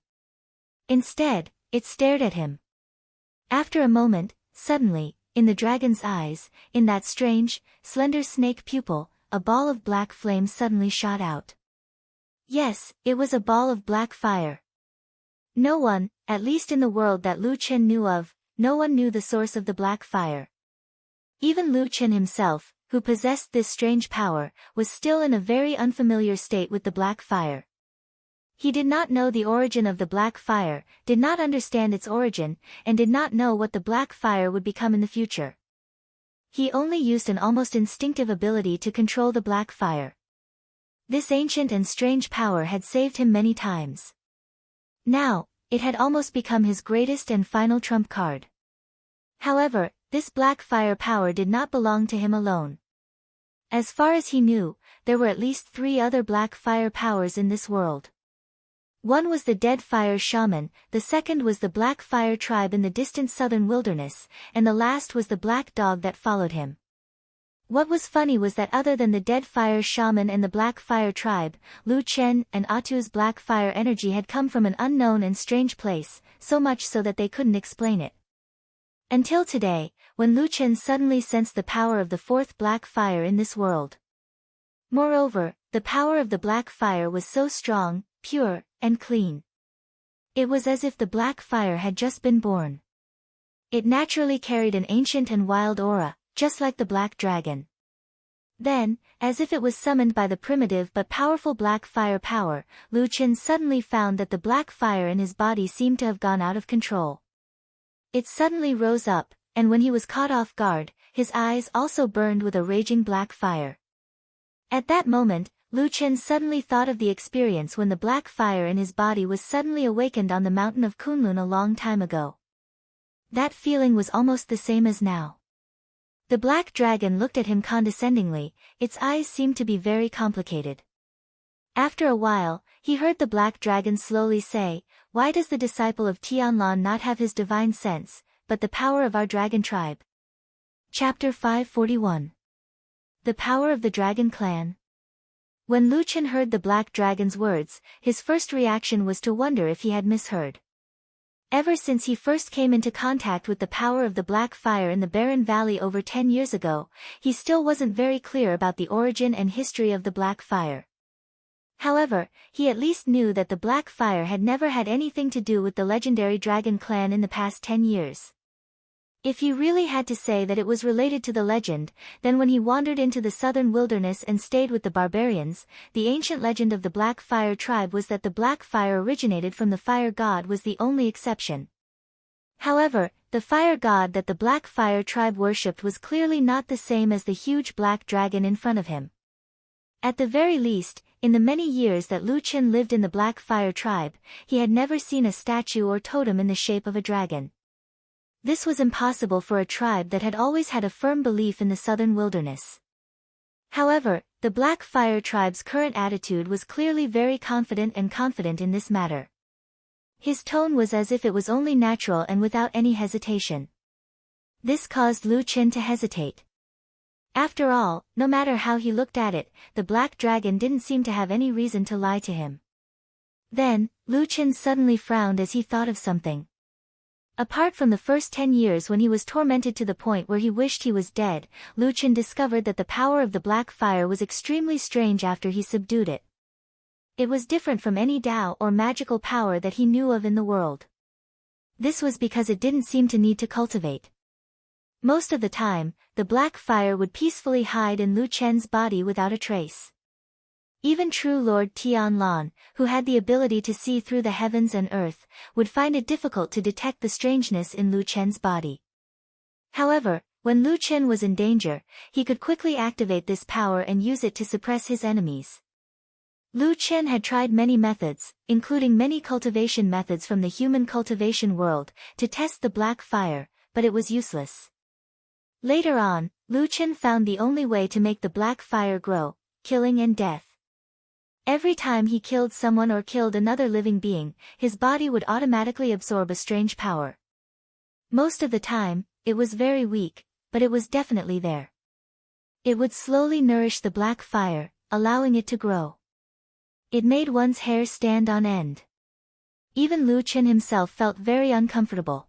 Instead, it stared at him. After a moment, suddenly, in the dragon's eyes, in that strange, slender snake pupil, a ball of black flame suddenly shot out. Yes, it was a ball of black fire. No one, at least in the world that Lu Chen knew of, no one knew the source of the black fire. Even Lu Chen himself, who possessed this strange power, was still in a very unfamiliar state with the black fire. He did not know the origin of the black fire, did not understand its origin, and did not know what the black fire would become in the future. He only used an almost instinctive ability to control the black fire. This ancient and strange power had saved him many times. Now, it had almost become his greatest and final trump card. However, this black fire power did not belong to him alone. As far as he knew, there were at least 3 other black fire powers in this world. One was the Dead Fire Shaman, the second was the Black Fire Tribe in the distant southern wilderness, and the last was the Black Dog that followed him. What was funny was that other than the Dead Fire Shaman and the Black Fire Tribe, Lu Chen and Atu's black fire energy had come from an unknown and strange place, so much so that they couldn't explain it. Until today, when Lu Chen suddenly sensed the power of the 4th black fire in this world. Moreover, the power of the black fire was so strong, pure, and clean. It was as if the black fire had just been born. It naturally carried an ancient and wild aura, just like the Black Dragon. Then, as if it was summoned by the primitive but powerful black fire power, Lu Chen suddenly found that the black fire in his body seemed to have gone out of control. It suddenly rose up, and when he was caught off guard, his eyes also burned with a raging black fire. At that moment, Lu Chen suddenly thought of the experience when the black fire in his body was suddenly awakened on the mountain of Kunlun a long time ago. That feeling was almost the same as now. The Black Dragon looked at him condescendingly, its eyes seemed to be very complicated. After a while, he heard the Black Dragon slowly say, "Why does the disciple of Tianlan not have his divine sense, but the power of our dragon tribe?" Chapter 541. The Power of the Dragon Clan. When Lu Chen heard the Black Dragon's words, his first reaction was to wonder if he had misheard. Ever since he first came into contact with the power of the black fire in the Barren Valley over 10 years ago, he still wasn't very clear about the origin and history of the black fire. However, he at least knew that the black fire had never had anything to do with the legendary dragon clan in the past 10 years. If he really had to say that it was related to the legend, then when he wandered into the southern wilderness and stayed with the barbarians, the ancient legend of the Black Fire tribe was that the black fire originated from the fire god was the only exception. However, The fire god that the Black Fire tribe worshipped was clearly not the same as the huge black dragon in front of him. At the very least, in the many years that Lu Qin lived in the Black Fire tribe, he had never seen a statue or totem in the shape of a dragon. This was impossible for a tribe that had always had a firm belief in the southern wilderness. However, the Black Fire tribe's current attitude was clearly very confident in this matter. His tone was as if it was only natural and without any hesitation. This caused Lu Qin to hesitate. After all, no matter how he looked at it, the black dragon didn't seem to have any reason to lie to him. Then, Lu Qin suddenly frowned as he thought of something. Apart from the first 10 years when he was tormented to the point where he wished he was dead, Lu Qin discovered that the power of the Black Fire was extremely strange after he subdued it. It was different from any Tao or magical power that he knew of in the world. This was because it didn't seem to need to cultivate. Most of the time, the Black Fire would peacefully hide in Lu Chen's body without a trace. Even true Lord Tianlan, who had the ability to see through the heavens and earth, would find it difficult to detect the strangeness in Lu Chen's body. However, when Lu Chen was in danger, he could quickly activate this power and use it to suppress his enemies. Lu Chen had tried many methods, including many cultivation methods from the human cultivation world, to test the Black Fire, but it was useless. Later on, Lu Chen found the only way to make the Black Fire grow: killing and death. Every time he killed someone or killed another living being, his body would automatically absorb a strange power. Most of the time, it was very weak, but it was definitely there. It would slowly nourish the Black Fire, allowing it to grow. It made one's hair stand on end. Even Lu Chen himself felt very uncomfortable.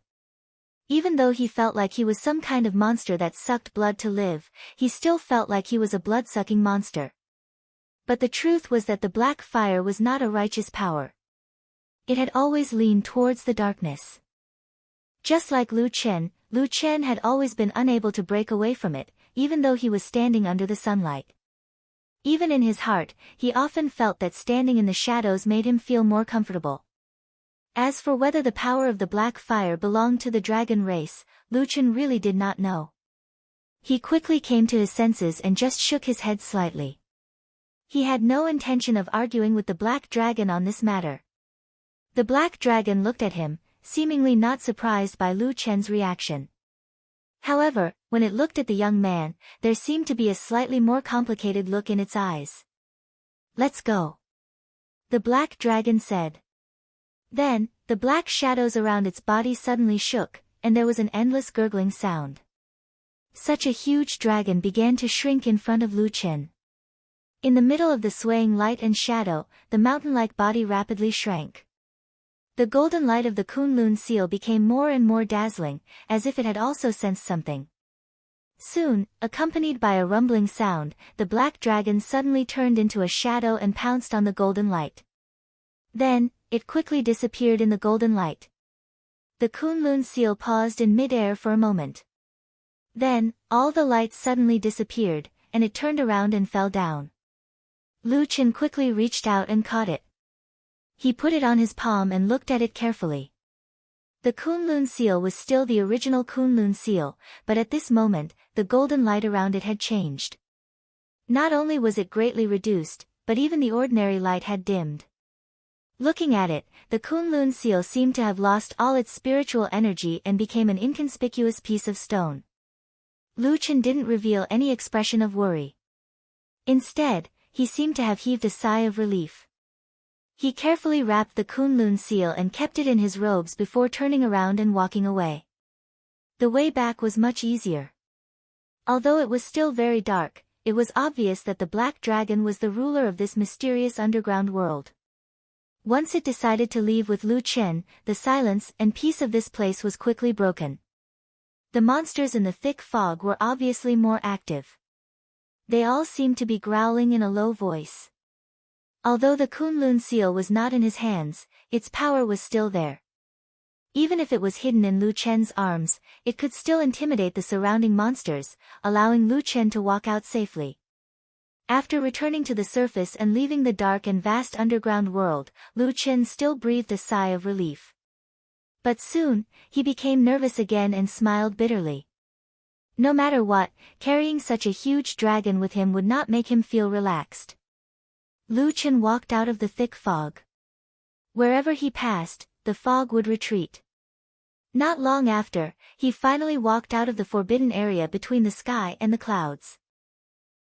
Even though he felt like he was some kind of monster that sucked blood to live, he still felt like he was a blood-sucking monster. But the truth was that the Black Fire was not a righteous power. It had always leaned towards the darkness. Just like Lu Chen had always been unable to break away from it, even though he was standing under the sunlight. Even in his heart, he often felt that standing in the shadows made him feel more comfortable. As for whether the power of the Black Fire belonged to the dragon race, Lu Chen really did not know. He quickly came to his senses and just shook his head slightly. He had no intention of arguing with the Black Dragon on this matter. The Black Dragon looked at him, seemingly not surprised by Lu Chen's reaction. However, when it looked at the young man, there seemed to be a slightly more complicated look in its eyes. "Let's go," the Black Dragon said. Then, the black shadows around its body suddenly shook, and there was an endless gurgling sound. Such a huge dragon began to shrink in front of Lu Chen. In the middle of the swaying light and shadow, the mountain-like body rapidly shrank. The golden light of the Kunlun seal became more and more dazzling, as if it had also sensed something. Soon, accompanied by a rumbling sound, the black dragon suddenly turned into a shadow and pounced on the golden light. Then, it quickly disappeared in the golden light. The Kunlun seal paused in mid-air for a moment. Then, all the lights suddenly disappeared, and it turned around and fell down. Lu Chen quickly reached out and caught it. He put it on his palm and looked at it carefully. The Kunlun seal was still the original Kunlun seal, but at this moment, the golden light around it had changed. Not only was it greatly reduced, but even the ordinary light had dimmed. Looking at it, the Kunlun seal seemed to have lost all its spiritual energy and became an inconspicuous piece of stone. Lu Chen didn't reveal any expression of worry. Instead, he seemed to have heaved a sigh of relief. He carefully wrapped the Kunlun seal and kept it in his robes before turning around and walking away. The way back was much easier. Although it was still very dark, it was obvious that the Black Dragon was the ruler of this mysterious underground world. Once it decided to leave with Lu Chen, the silence and peace of this place was quickly broken. The monsters in the thick fog were obviously more active. They all seemed to be growling in a low voice. Although the Kunlun seal was not in his hands, its power was still there. Even if it was hidden in Lu Chen's arms, it could still intimidate the surrounding monsters, allowing Lu Chen to walk out safely. After returning to the surface and leaving the dark and vast underground world, Lu Chen still breathed a sigh of relief. But soon, he became nervous again and smiled bitterly. No matter what, carrying such a huge dragon with him would not make him feel relaxed. Lu Chen walked out of the thick fog. Wherever he passed, the fog would retreat. Not long after, he finally walked out of the forbidden area between the sky and the clouds.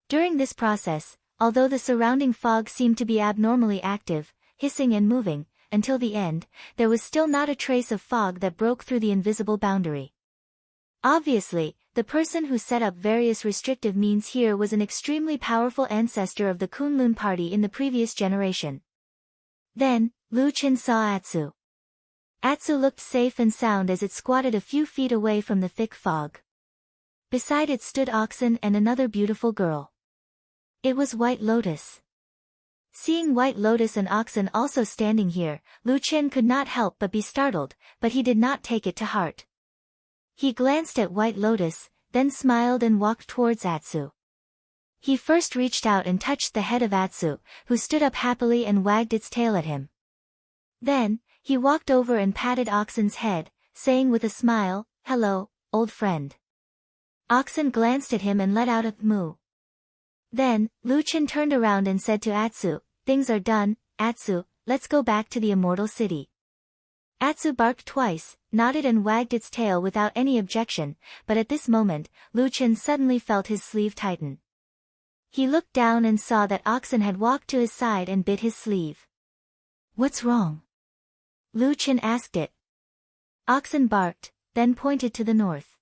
During this process, although the surrounding fog seemed to be abnormally active, hissing and moving, until the end, there was still not a trace of fog that broke through the invisible boundary. Obviously, the person who set up various restrictive means here was an extremely powerful ancestor of the Kunlun party in the previous generation. Then, Lu Chen saw Atsu. Atsu looked safe and sound as it squatted a few feet away from the thick fog. Beside it stood oxen and another beautiful girl. It was White Lotus. Seeing White Lotus and oxen also standing here, Lu Chen could not help but be startled, but he did not take it to heart. He glanced at White Lotus, then smiled and walked towards Atsu. He first reached out and touched the head of Atsu, who stood up happily and wagged its tail at him. Then, he walked over and patted Oxen's head, saying with a smile, "Hello, old friend." Oxen glanced at him and let out a moo. Then, Lu Chen turned around and said to Atsu, "Things are done, Atsu, let's go back to the Immortal City." Atsu barked twice, nodded and wagged its tail without any objection, but at this moment, Lu Chen suddenly felt his sleeve tighten. He looked down and saw that Oxen had walked to his side and bit his sleeve. "What's wrong?" Lu Chen asked it. Oxen barked, then pointed to the north.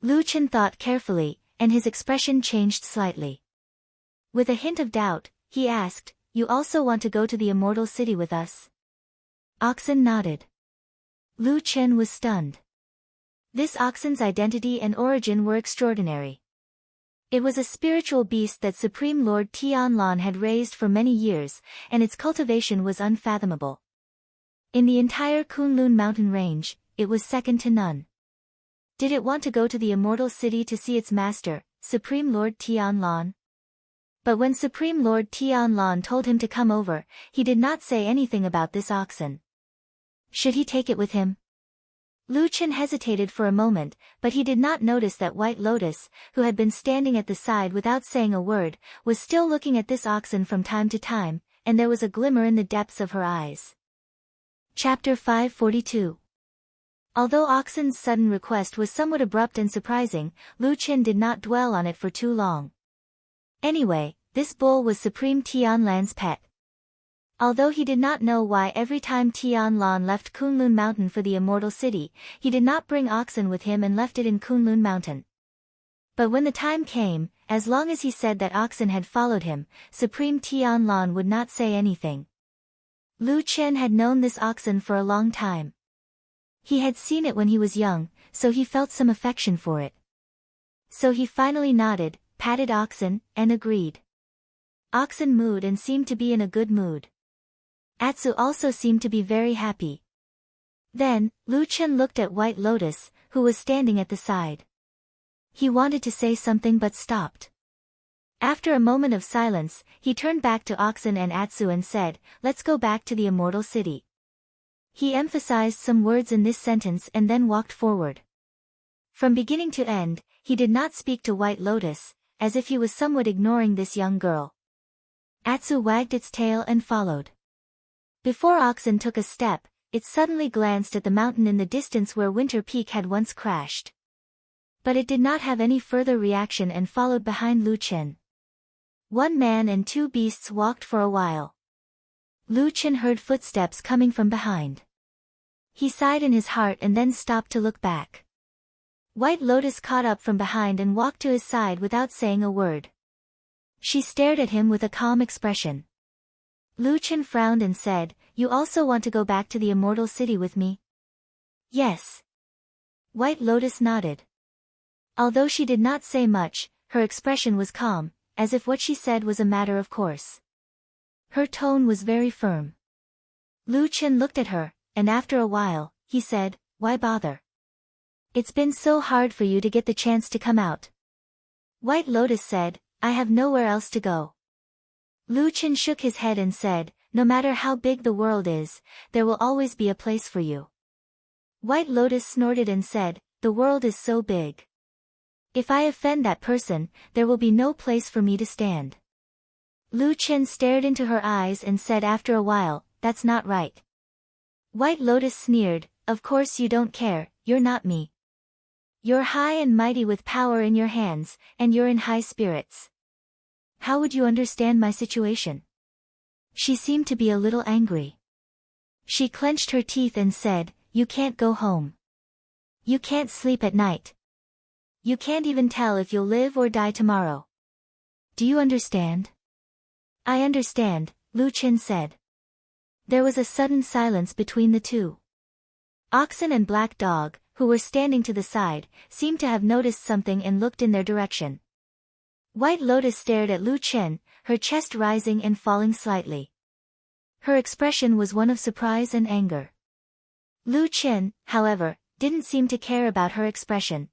Lu Chen thought carefully, and his expression changed slightly. With a hint of doubt, he asked, "You also want to go to the Immortal City with us?" Oxen nodded. Lu Chen was stunned. This oxen's identity and origin were extraordinary. It was a spiritual beast that Supreme Lord Tianlan had raised for many years, and its cultivation was unfathomable. In the entire Kunlun mountain range, it was second to none. Did it want to go to the Immortal City to see its master, Supreme Lord Tianlan? But when Supreme Lord Tianlan told him to come over, he did not say anything about this oxen. Should he take it with him? Lu Chen hesitated for a moment, but he did not notice that White Lotus, who had been standing at the side without saying a word, was still looking at this oxen from time to time, and there was a glimmer in the depths of her eyes. Chapter 542. Although Oxen's sudden request was somewhat abrupt and surprising, Lu Chen did not dwell on it for too long. Anyway, this bull was Supreme Tianlan's pet. Although he did not know why every time Tianlan left Kunlun Mountain for the Immortal City, he did not bring oxen with him and left it in Kunlun Mountain. But when the time came, as long as he said that oxen had followed him, Supreme Tianlan would not say anything. Lu Chen had known this oxen for a long time. He had seen it when he was young, so he felt some affection for it. So he finally nodded, patted Oxen, and agreed. Oxen mooed and seemed to be in a good mood. Atsu also seemed to be very happy. Then, Lu Chen looked at White Lotus, who was standing at the side. He wanted to say something but stopped. After a moment of silence, he turned back to Oxen and Atsu and said, "Let's go back to the Immortal City." He emphasized some words in this sentence and then walked forward. From beginning to end, he did not speak to White Lotus, as if he was somewhat ignoring this young girl. Atsu wagged its tail and followed. Before Oxen took a step, it suddenly glanced at the mountain in the distance where Winter Peak had once crashed. But it did not have any further reaction and followed behind Lu Chen. One man and two beasts walked for a while. Lu Chen heard footsteps coming from behind. He sighed in his heart and then stopped to look back. White Lotus caught up from behind and walked to his side without saying a word. She stared at him with a calm expression. Lu Chen frowned and said, "You also want to go back to the Immortal City with me?" "Yes." White Lotus nodded. Although she did not say much, her expression was calm, as if what she said was a matter of course. Her tone was very firm. Lu Chen looked at her, and after a while, he said, "Why bother? It's been so hard for you to get the chance to come out." White Lotus said, "I have nowhere else to go." Lu Chen shook his head and said, "No matter how big the world is, there will always be a place for you." White Lotus snorted and said, "The world is so big. If I offend that person, there will be no place for me to stand." Lu Chen stared into her eyes and said after a while, "That's not right." White Lotus sneered, "Of course you don't care, you're not me. You're high and mighty with power in your hands, and you're in high spirits. How would you understand my situation?" She seemed to be a little angry. She clenched her teeth and said, "You can't go home. You can't sleep at night. You can't even tell if you'll live or die tomorrow. Do you understand?" "I understand," Lu Chen said. There was a sudden silence between the two. Oxen and Black Dog, who were standing to the side, seemed to have noticed something and looked in their direction. White Lotus stared at Lu Chen, her chest rising and falling slightly. Her expression was one of surprise and anger. Lu Chen, however, didn't seem to care about her expression.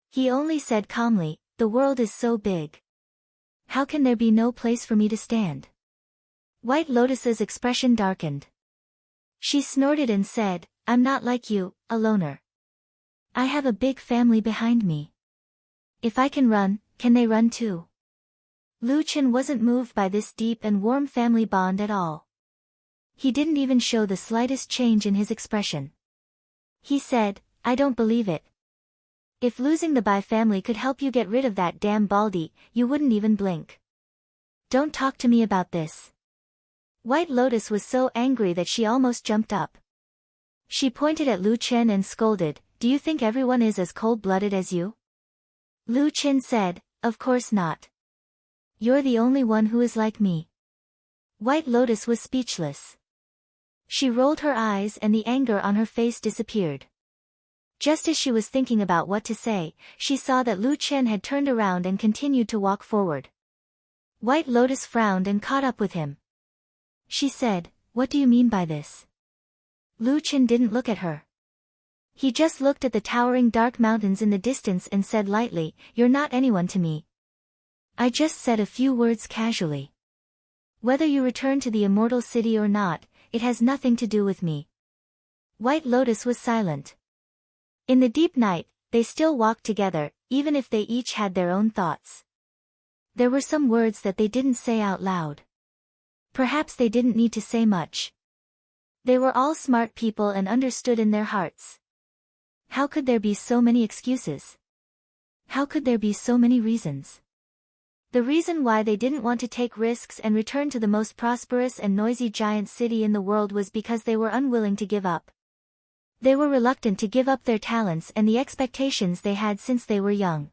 He only said calmly, "The world is so big. How can there be no place for me to stand?" White Lotus's expression darkened. She snorted and said, "I'm not like you, a loner. I have a big family behind me. If I can run, can they run too?" Lu Chen wasn't moved by this deep and warm family bond at all. He didn't even show the slightest change in his expression. He said, "I don't believe it. If losing the Bai family could help you get rid of that damn Baldy, you wouldn't even blink. Don't talk to me about this." White Lotus was so angry that she almost jumped up. She pointed at Lu Chen and scolded, "Do you think everyone is as cold-blooded as you?" Lu Chen said, "Of course not. You're the only one who is like me." White Lotus was speechless. She rolled her eyes and the anger on her face disappeared. Just as she was thinking about what to say, she saw that Lu Chen had turned around and continued to walk forward. White Lotus frowned and caught up with him. She said, "What do you mean by this?" Lu Chen didn't look at her. He just looked at the towering dark mountains in the distance and said lightly, "You're not anyone to me. I just said a few words casually. Whether you return to the immortal city or not, it has nothing to do with me." White Lotus was silent. In the deep night, they still walked together, even if they each had their own thoughts. There were some words that they didn't say out loud. Perhaps they didn't need to say much. They were all smart people and understood in their hearts. How could there be so many excuses? How could there be so many reasons? The reason why they didn't want to take risks and return to the most prosperous and noisy giant city in the world was because they were unwilling to give up. They were reluctant to give up their talents and the expectations they had since they were young.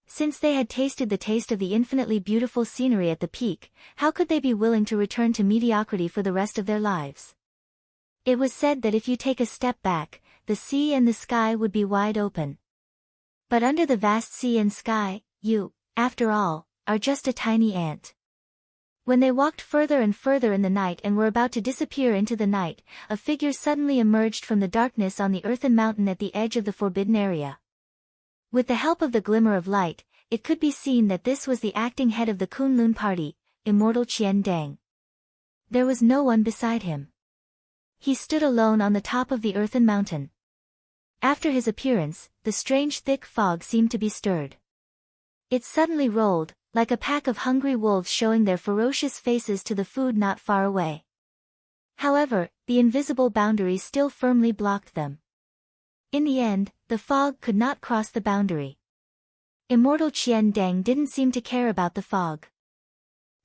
Since they had tasted the taste of the infinitely beautiful scenery at the peak, how could they be willing to return to mediocrity for the rest of their lives? It was said that if you take a step back, the sea and the sky would be wide open. But under the vast sea and sky, you, after all, are just a tiny ant. When they walked further and further in the night and were about to disappear into the night, a figure suddenly emerged from the darkness on the earthen mountain at the edge of the forbidden area. With the help of the glimmer of light, it could be seen that this was the acting head of the Kunlun party, Immortal Qian Dang. There was no one beside him. He stood alone on the top of the earthen mountain. After his appearance, the strange thick fog seemed to be stirred. It suddenly rolled, like a pack of hungry wolves showing their ferocious faces to the food not far away. However, the invisible boundary still firmly blocked them. In the end, the fog could not cross the boundary. Immortal Qian Dang didn't seem to care about the fog.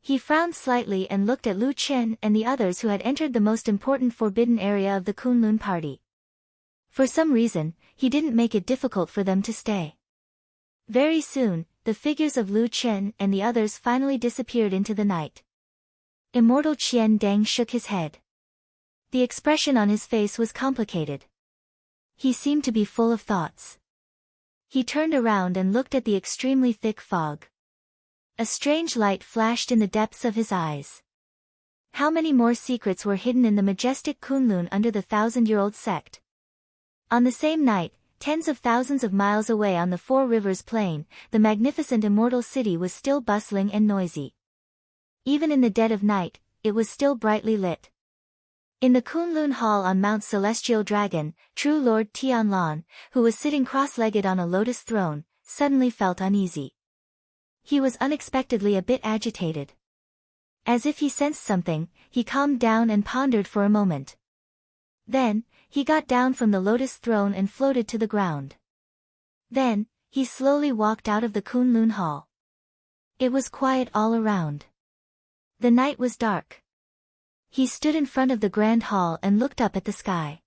He frowned slightly and looked at Lu Chen and the others who had entered the most important forbidden area of the Kunlun party. For some reason, he didn't make it difficult for them to stay. Very soon, the figures of Lu Chen and the others finally disappeared into the night. Immortal Qian Dang shook his head. The expression on his face was complicated. He seemed to be full of thoughts. He turned around and looked at the extremely thick fog. A strange light flashed in the depths of his eyes. How many more secrets were hidden in the majestic Kunlun under the 1,000-year-old sect? On the same night, tens of thousands of miles away on the Four Rivers Plain, the magnificent immortal city was still bustling and noisy. Even in the dead of night, it was still brightly lit. In the Kunlun Hall on Mount Celestial Dragon, true Lord Tianlan, who was sitting cross-legged on a lotus throne, suddenly felt uneasy. He was unexpectedly a bit agitated. As if he sensed something, he calmed down and pondered for a moment. Then, he got down from the lotus throne and floated to the ground. Then, he slowly walked out of the Kunlun Hall. It was quiet all around. The night was dark. He stood in front of the grand hall and looked up at the sky.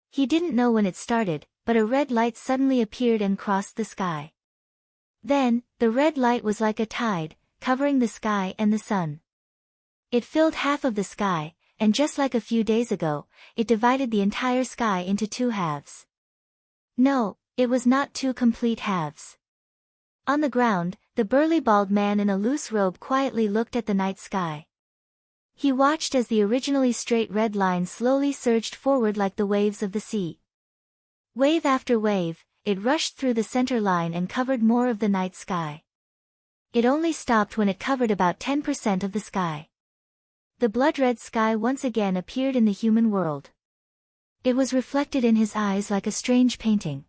He didn't know when it started, but a red light suddenly appeared and crossed the sky. Then, the red light was like a tide, covering the sky and the sun. It filled half of the sky, and just like a few days ago, it divided the entire sky into two halves. No, it was not two complete halves. On the ground, the burly bald man in a loose robe quietly looked at the night sky. He watched as the originally straight red line slowly surged forward like the waves of the sea. Wave after wave, it rushed through the center line and covered more of the night sky. It only stopped when it covered about 10% of the sky. The blood-red sky once again appeared in the human world. It was reflected in his eyes like a strange painting.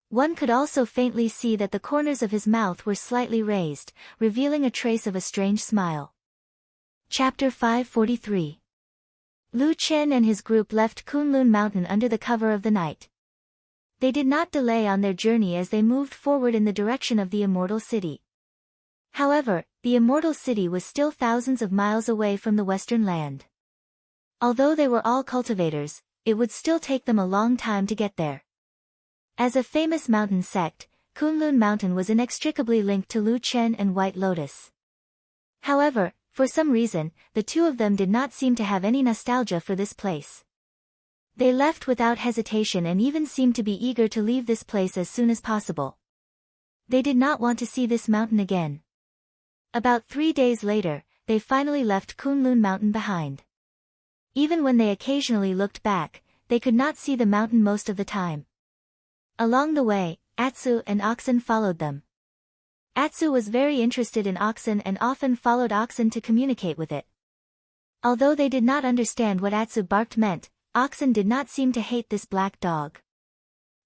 One could also faintly see that the corners of his mouth were slightly raised, revealing a trace of a strange smile. Chapter 543. Lu Chen and his group left Kunlun Mountain under the cover of the night. They did not delay on their journey as they moved forward in the direction of the Immortal City. However, the Immortal City was still thousands of miles away from the Western Land. Although they were all cultivators, it would still take them a long time to get there. As a famous mountain sect, Kunlun Mountain was inextricably linked to Lu Chen and White Lotus. However, for some reason, the two of them did not seem to have any nostalgia for this place. They left without hesitation and even seemed to be eager to leave this place as soon as possible. They did not want to see this mountain again. About 3 days later, they finally left Kunlun Mountain behind. Even when they occasionally looked back, they could not see the mountain most of the time. Along the way, Atsu and oxen followed them. Atsu was very interested in oxen and often followed oxen to communicate with it. Although they did not understand what Atsu barked meant, oxen did not seem to hate this black dog.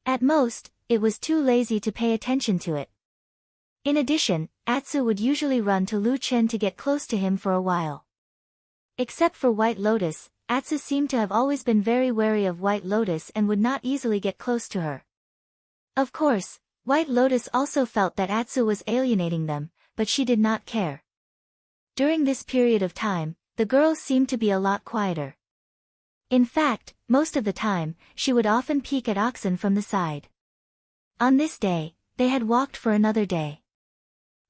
At most, it was too lazy to pay attention to it. In addition, Atsu would usually run to Lu Chen to get close to him for a while. Except for White Lotus, Atsu seemed to have always been very wary of White Lotus and would not easily get close to her. Of course, White Lotus also felt that Atsu was alienating them, but she did not care. During this period of time, the girl seemed to be a lot quieter. In fact, most of the time, she would often peek at oxen from the side. On this day, they had walked for another day.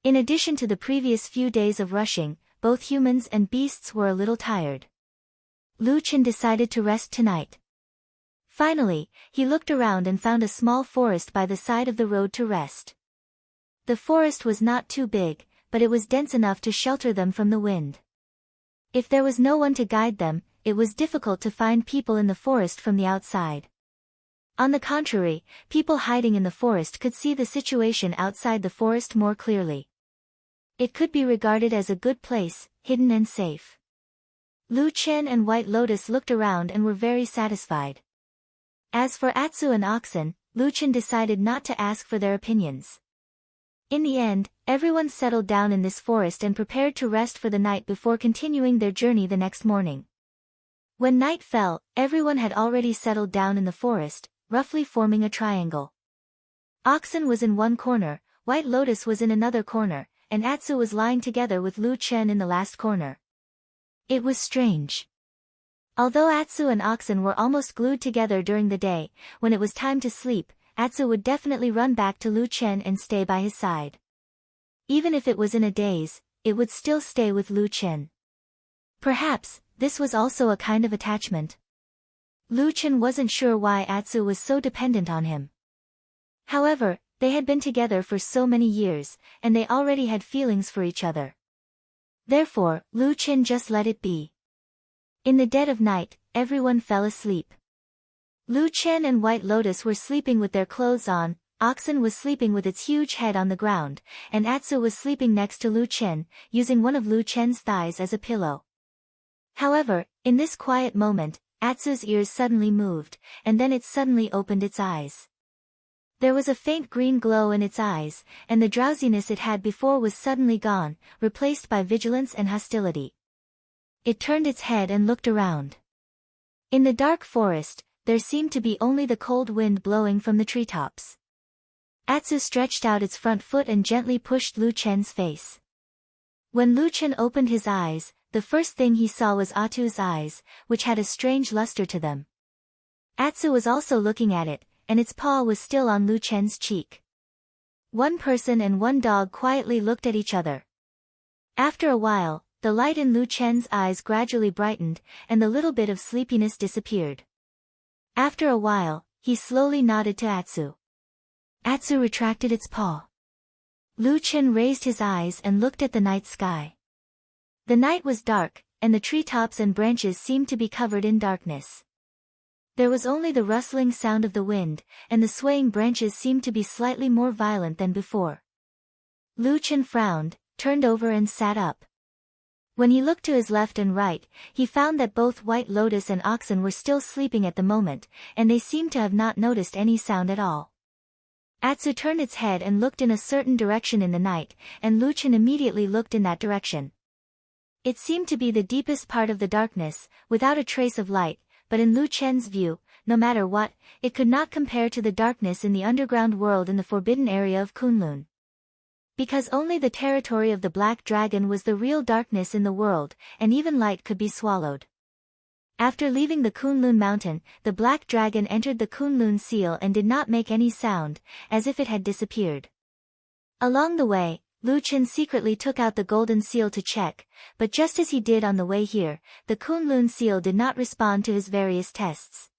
In addition to the previous few days of rushing, both humans and beasts were a little tired. Lu Chen decided to rest tonight. Finally, he looked around and found a small forest by the side of the road to rest. The forest was not too big, but it was dense enough to shelter them from the wind. If there was no one to guide them, it was difficult to find people in the forest from the outside. On the contrary, people hiding in the forest could see the situation outside the forest more clearly. It could be regarded as a good place, hidden and safe. Lu Chen and White Lotus looked around and were very satisfied. As for Atsu and oxen, Lu Chen decided not to ask for their opinions. In the end, everyone settled down in this forest and prepared to rest for the night before continuing their journey the next morning. When night fell, everyone had already settled down in the forest, roughly forming a triangle. Oxen was in one corner, White Lotus was in another corner, and Atsu was lying together with Lu Chen in the last corner. It was strange. Although Atsu and oxen were almost glued together during the day, when it was time to sleep, Atsu would definitely run back to Lu Chen and stay by his side. Even if it was in a daze, it would still stay with Lu Chen. Perhaps, this was also a kind of attachment. Lu Chen wasn't sure why Atsu was so dependent on him. However, they had been together for so many years, and they already had feelings for each other. Therefore, Lu Chen just let it be. In the dead of night, everyone fell asleep. Lu Chen and White Lotus were sleeping with their clothes on, oxen was sleeping with its huge head on the ground, and Atsu was sleeping next to Lu Chen, using one of Lu Chen's thighs as a pillow. However, in this quiet moment, Atsu's ears suddenly moved, and then it suddenly opened its eyes. There was a faint green glow in its eyes, and the drowsiness it had before was suddenly gone, replaced by vigilance and hostility. It turned its head and looked around. In the dark forest, there seemed to be only the cold wind blowing from the treetops. Atsu stretched out its front foot and gently pushed Lu Chen's face. When Lu Chen opened his eyes, the first thing he saw was Atsu's eyes, which had a strange luster to them. Atsu was also looking at it, and its paw was still on Lu Chen's cheek. One person and one dog quietly looked at each other. After a while, the light in Lu Chen's eyes gradually brightened, and the little bit of sleepiness disappeared. After a while, he slowly nodded to Atsu. Atsu retracted its paw. Lu Chen raised his eyes and looked at the night sky. The night was dark, and the treetops and branches seemed to be covered in darkness. There was only the rustling sound of the wind, and the swaying branches seemed to be slightly more violent than before. Lu Chen frowned, turned over and sat up. When he looked to his left and right, he found that both White Lotus and Oxen were still sleeping at the moment, and they seemed to have not noticed any sound at all. Atsu turned its head and looked in a certain direction in the night, and Lu Chen immediately looked in that direction. It seemed to be the deepest part of the darkness, without a trace of light, but in Lu Chen's view, no matter what, it could not compare to the darkness in the underground world in the forbidden area of Kunlun. Because only the territory of the Black Dragon was the real darkness in the world, and even light could be swallowed. After leaving the Kunlun mountain, the Black Dragon entered the Kunlun seal and did not make any sound, as if it had disappeared. Along the way, Lu Chen secretly took out the golden seal to check, but just as he did on the way here, the Kunlun seal did not respond to his various tests.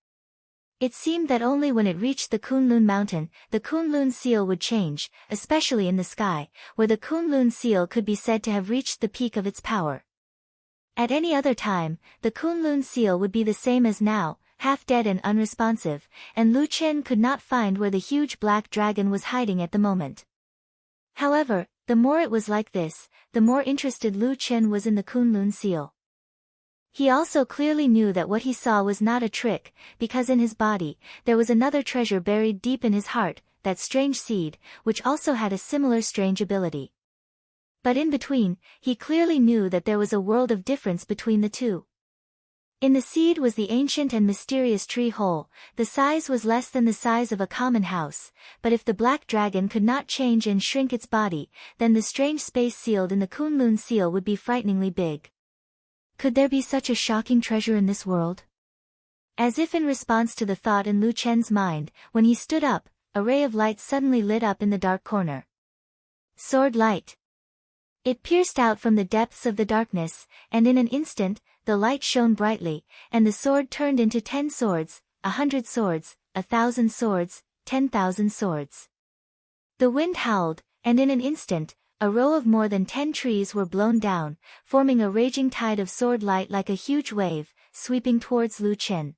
It seemed that only when it reached the Kunlun mountain, the Kunlun seal would change, especially in the sky, where the Kunlun seal could be said to have reached the peak of its power. At any other time, the Kunlun seal would be the same as now, half dead and unresponsive, and Lu Chen could not find where the huge black dragon was hiding at the moment. However, the more it was like this, the more interested Lu Chen was in the Kunlun seal. He also clearly knew that what he saw was not a trick, because in his body, there was another treasure buried deep in his heart, that strange seed, which also had a similar strange ability. But in between, he clearly knew that there was a world of difference between the two. In the seed was the ancient and mysterious tree hole. The size was less than the size of a common house, but if the black dragon could not change and shrink its body, then the strange space sealed in the Kunlun seal would be frighteningly big. Could there be such a shocking treasure in this world? As if in response to the thought in Lu Chen's mind, when he stood up, a ray of light suddenly lit up in the dark corner. Sword light. It pierced out from the depths of the darkness, and in an instant, the light shone brightly, and the sword turned into 10 swords, 100 swords, 1,000 swords, 10,000 swords. The wind howled, and in an instant, a row of more than 10 trees were blown down, forming a raging tide of sword light like a huge wave, sweeping towards Lu Chen.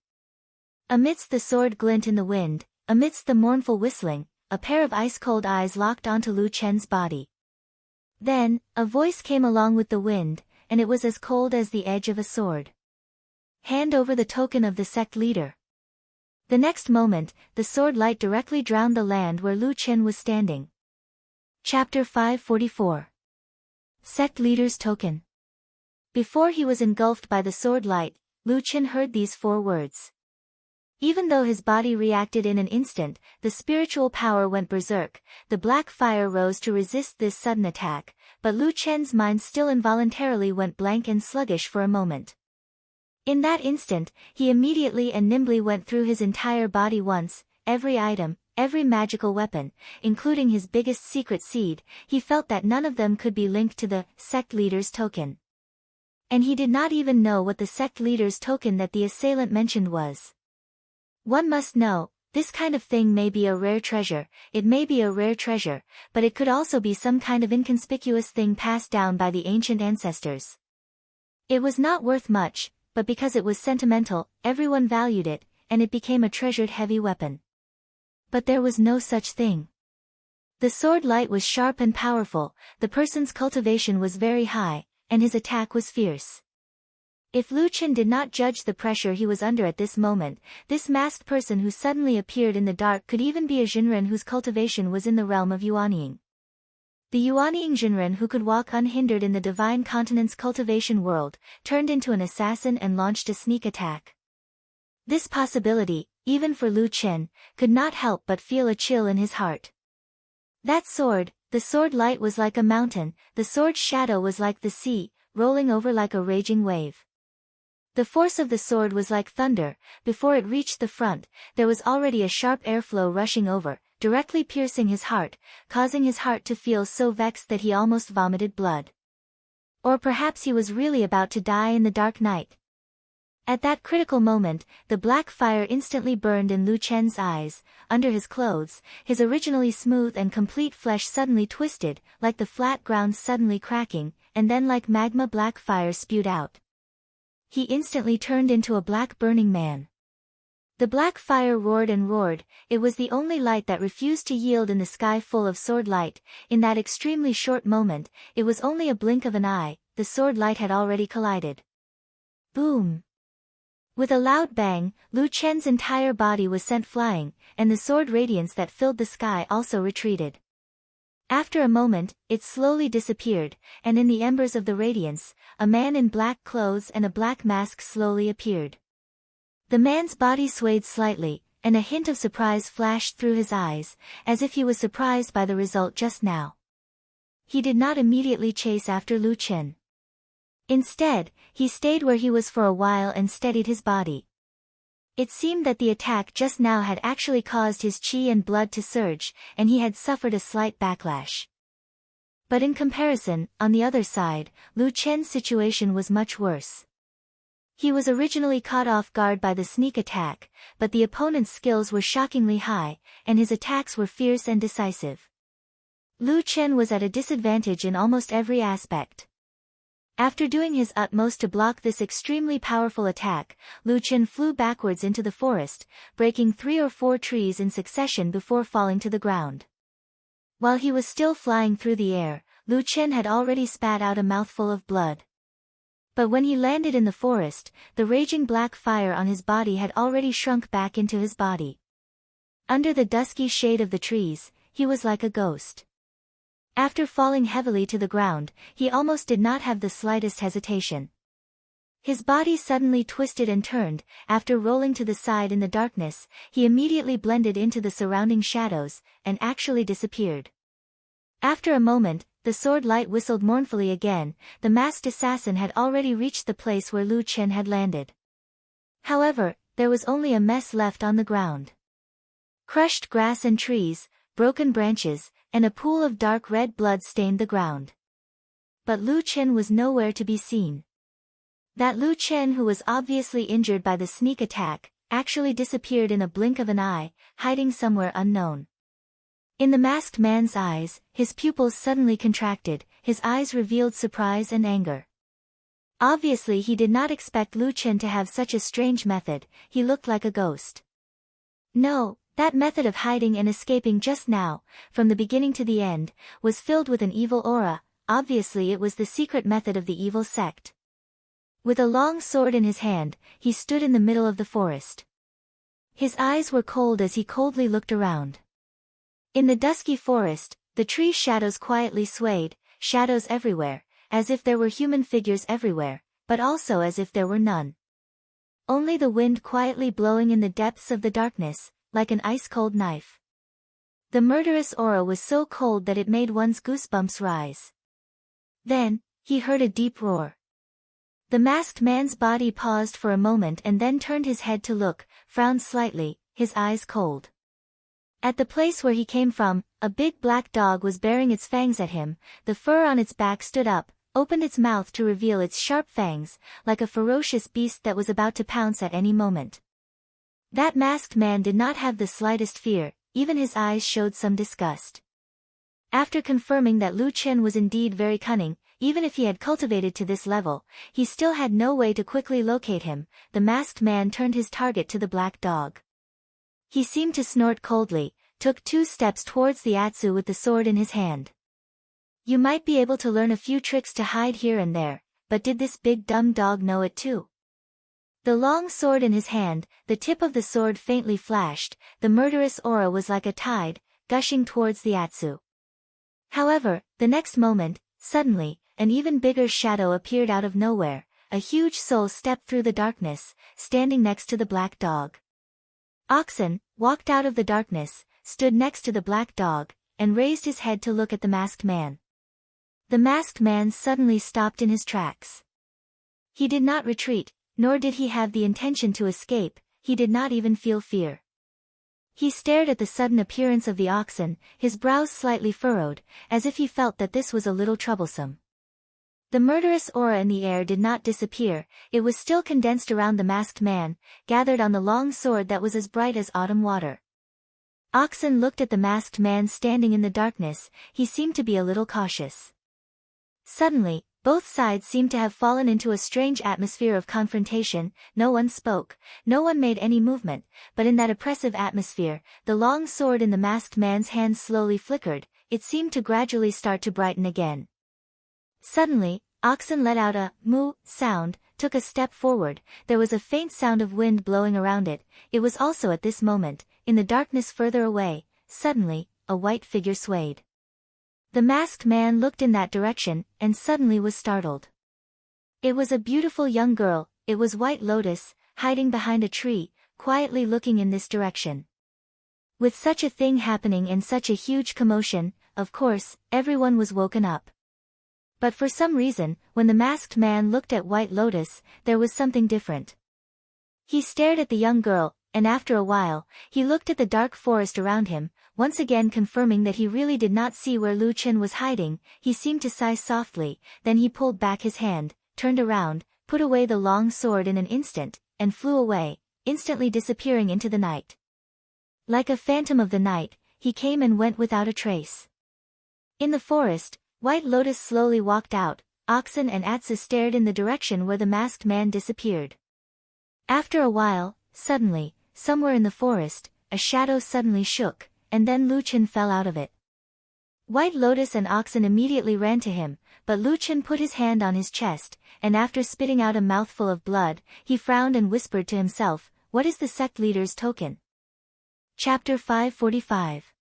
Amidst the sword glint in the wind, amidst the mournful whistling, a pair of ice-cold eyes locked onto Lu Chen's body. Then, a voice came along with the wind, and it was as cold as the edge of a sword. Hand over the token of the sect leader. The next moment, the sword light directly drowned the land where Lu Chen was standing. Chapter 544. Sect Leader's Token. Before he was engulfed by the sword light, Lu Chen heard these 4 words. Even though his body reacted in an instant, the spiritual power went berserk, the black fire rose to resist this sudden attack, but Lu Chen's mind still involuntarily went blank and sluggish for a moment. In that instant, he immediately and nimbly went through his entire body once, every item, every magical weapon, including his biggest secret seed. He felt that none of them could be linked to the sect leader's token. And he did not even know what the sect leader's token that the assailant mentioned was. One must know, this kind of thing may be a rare treasure, it may be a rare treasure, but it could also be some kind of inconspicuous thing passed down by the ancient ancestors. It was not worth much, but because it was sentimental, everyone valued it, and it became a treasured heavy weapon. But there was no such thing. The sword light was sharp and powerful, the person's cultivation was very high, and his attack was fierce. If Lu Chen did not judge the pressure he was under at this moment, this masked person who suddenly appeared in the dark could even be a Jinren whose cultivation was in the realm of Yuanying. The Yuanying Jinren who could walk unhindered in the Divine Continent's cultivation world, turned into an assassin and launched a sneak attack. This possibility, even for Lu Chen, could not help but feel a chill in his heart. That sword, the sword light was like a mountain, the sword's shadow was like the sea, rolling over like a raging wave. The force of the sword was like thunder. Before it reached the front, there was already a sharp airflow rushing over, directly piercing his heart, causing his heart to feel so vexed that he almost vomited blood. Or perhaps he was really about to die in the dark night. At that critical moment, the black fire instantly burned in Lu Chen's eyes. Under his clothes, his originally smooth and complete flesh suddenly twisted, like the flat ground suddenly cracking, and then like magma black fire spewed out. He instantly turned into a black burning man. The black fire roared and roared. It was the only light that refused to yield in the sky full of sword light. In that extremely short moment, it was only a blink of an eye, the sword light had already collided. Boom! With a loud bang, Lu Chen's entire body was sent flying, and the sword radiance that filled the sky also retreated. After a moment, it slowly disappeared, and in the embers of the radiance, a man in black clothes and a black mask slowly appeared. The man's body swayed slightly, and a hint of surprise flashed through his eyes, as if he was surprised by the result just now. He did not immediately chase after Lu Chen. Instead, he stayed where he was for a while and steadied his body. It seemed that the attack just now had actually caused his qi and blood to surge, and he had suffered a slight backlash. But in comparison, on the other side, Lu Chen's situation was much worse. He was originally caught off guard by the sneak attack, but the opponent's skills were shockingly high, and his attacks were fierce and decisive. Lu Chen was at a disadvantage in almost every aspect. After doing his utmost to block this extremely powerful attack, Lu Chen flew backwards into the forest, breaking 3 or 4 trees in succession before falling to the ground. While he was still flying through the air, Lu Chen had already spat out a mouthful of blood. But when he landed in the forest, the raging black fire on his body had already shrunk back into his body. Under the dusky shade of the trees, he was like a ghost. After falling heavily to the ground, he almost did not have the slightest hesitation. His body suddenly twisted and turned. After rolling to the side in the darkness, he immediately blended into the surrounding shadows, and actually disappeared. After a moment, the sword light whistled mournfully again. The masked assassin had already reached the place where Lu Chen had landed. However, there was only a mess left on the ground. Crushed grass and trees, broken branches, and a pool of dark red blood stained the ground. But Lu Chen was nowhere to be seen. That Lu Chen who was obviously injured by the sneak attack, actually disappeared in a blink of an eye, hiding somewhere unknown. In the masked man's eyes, his pupils suddenly contracted, his eyes revealed surprise and anger. Obviously he did not expect Lu Chen to have such a strange method. He looked like a ghost. No. That method of hiding and escaping just now, from the beginning to the end, was filled with an evil aura. Obviously it was the secret method of the evil sect. With a long sword in his hand, he stood in the middle of the forest. His eyes were cold as he coldly looked around. In the dusky forest, the tree shadows quietly swayed, shadows everywhere, as if there were human figures everywhere, but also as if there were none. Only the wind quietly blowing in the depths of the darkness, like an ice-cold knife. The murderous aura was so cold that it made one's goosebumps rise. Then, he heard a deep roar. The masked man's body paused for a moment and then turned his head to look, frowned slightly, his eyes cold. At the place where he came from, a big black dog was baring its fangs at him. The fur on its back stood up, opened its mouth to reveal its sharp fangs, like a ferocious beast that was about to pounce at any moment. That masked man did not have the slightest fear, even his eyes showed some disgust. After confirming that Lu Chen was indeed very cunning, even if he had cultivated to this level, he still had no way to quickly locate him. The masked man turned his target to the black dog. He seemed to snort coldly, took 2 steps towards the Atsu with the sword in his hand. You might be able to learn a few tricks to hide here and there, but did this big dumb dog know it too? The long sword in his hand, the tip of the sword faintly flashed, the murderous aura was like a tide, gushing towards the Atsu. However, the next moment, suddenly, an even bigger shadow appeared out of nowhere. A huge soul stepped through the darkness, standing next to the black dog. Oxen walked out of the darkness, stood next to the black dog, and raised his head to look at the masked man. The masked man suddenly stopped in his tracks. He did not retreat, nor did he have the intention to escape, he did not even feel fear. He stared at the sudden appearance of the oxen, his brows slightly furrowed, as if he felt that this was a little troublesome. The murderous aura in the air did not disappear, it was still condensed around the masked man, gathered on the long sword that was as bright as autumn water. Oxen looked at the masked man standing in the darkness, he seemed to be a little cautious. Suddenly, both sides seemed to have fallen into a strange atmosphere of confrontation, no one spoke, no one made any movement, but in that oppressive atmosphere, the long sword in the masked man's hand slowly flickered, it seemed to gradually start to brighten again. Suddenly, Oxen let out a moo sound, took a step forward, there was a faint sound of wind blowing around it, it was also at this moment, in the darkness further away, suddenly, a white figure swayed. The masked man looked in that direction, and suddenly was startled. It was a beautiful young girl, it was White Lotus, hiding behind a tree, quietly looking in this direction. With such a thing happening and such a huge commotion, of course, everyone was woken up. But for some reason, when the masked man looked at White Lotus, there was something different. He stared at the young girl, and after a while, he looked at the dark forest around him, once again confirming that he really did not see where Lu Chen was hiding, he seemed to sigh softly, then he pulled back his hand, turned around, put away the long sword in an instant, and flew away, instantly disappearing into the night. Like a phantom of the night, he came and went without a trace. In the forest, White Lotus slowly walked out, Oxen and Atsu stared in the direction where the masked man disappeared. After a while, suddenly, somewhere in the forest, a shadow suddenly shook, and then Lu Chen fell out of it. White Lotus and Oxen immediately ran to him, but Lu Chen put his hand on his chest, and after spitting out a mouthful of blood, he frowned and whispered to himself, "What is the sect leader's token?" Chapter 545.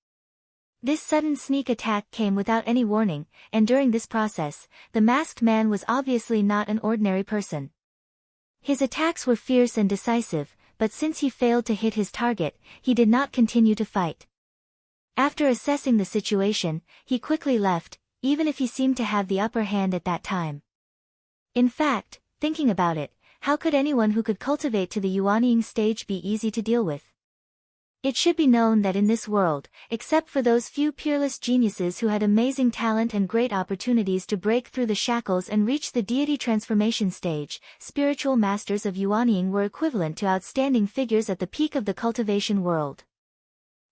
This sudden sneak attack came without any warning, and during this process, the masked man was obviously not an ordinary person. His attacks were fierce and decisive, but since he failed to hit his target, he did not continue to fight. After assessing the situation, he quickly left, even if he seemed to have the upper hand at that time. In fact, thinking about it, how could anyone who could cultivate to the Yuanying stage be easy to deal with? It should be known that in this world, except for those few peerless geniuses who had amazing talent and great opportunities to break through the shackles and reach the deity transformation stage, spiritual masters of Yuanying were equivalent to outstanding figures at the peak of the cultivation world.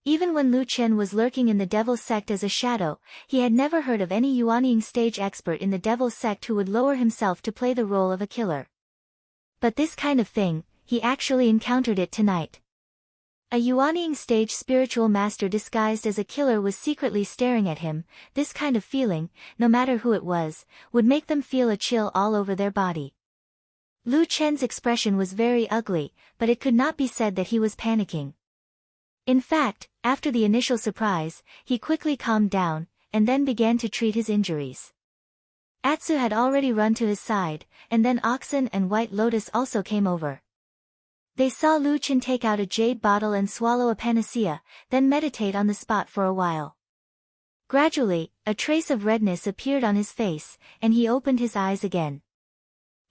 Even when Lu Chen was lurking in the Devil sect as a shadow, he had never heard of any Yuanying stage expert in the Devil sect who would lower himself to play the role of a killer. But this kind of thing, he actually encountered it tonight. A Yuanying stage spiritual master disguised as a killer was secretly staring at him. This kind of feeling, no matter who it was, would make them feel a chill all over their body. Lu Chen's expression was very ugly, but it could not be said that he was panicking. In fact, after the initial surprise, he quickly calmed down, and then began to treat his injuries. Atsu had already run to his side, and then Oxen and White Lotus also came over. They saw Lu Chen take out a jade bottle and swallow a panacea, then meditate on the spot for a while. Gradually, a trace of redness appeared on his face, and he opened his eyes again.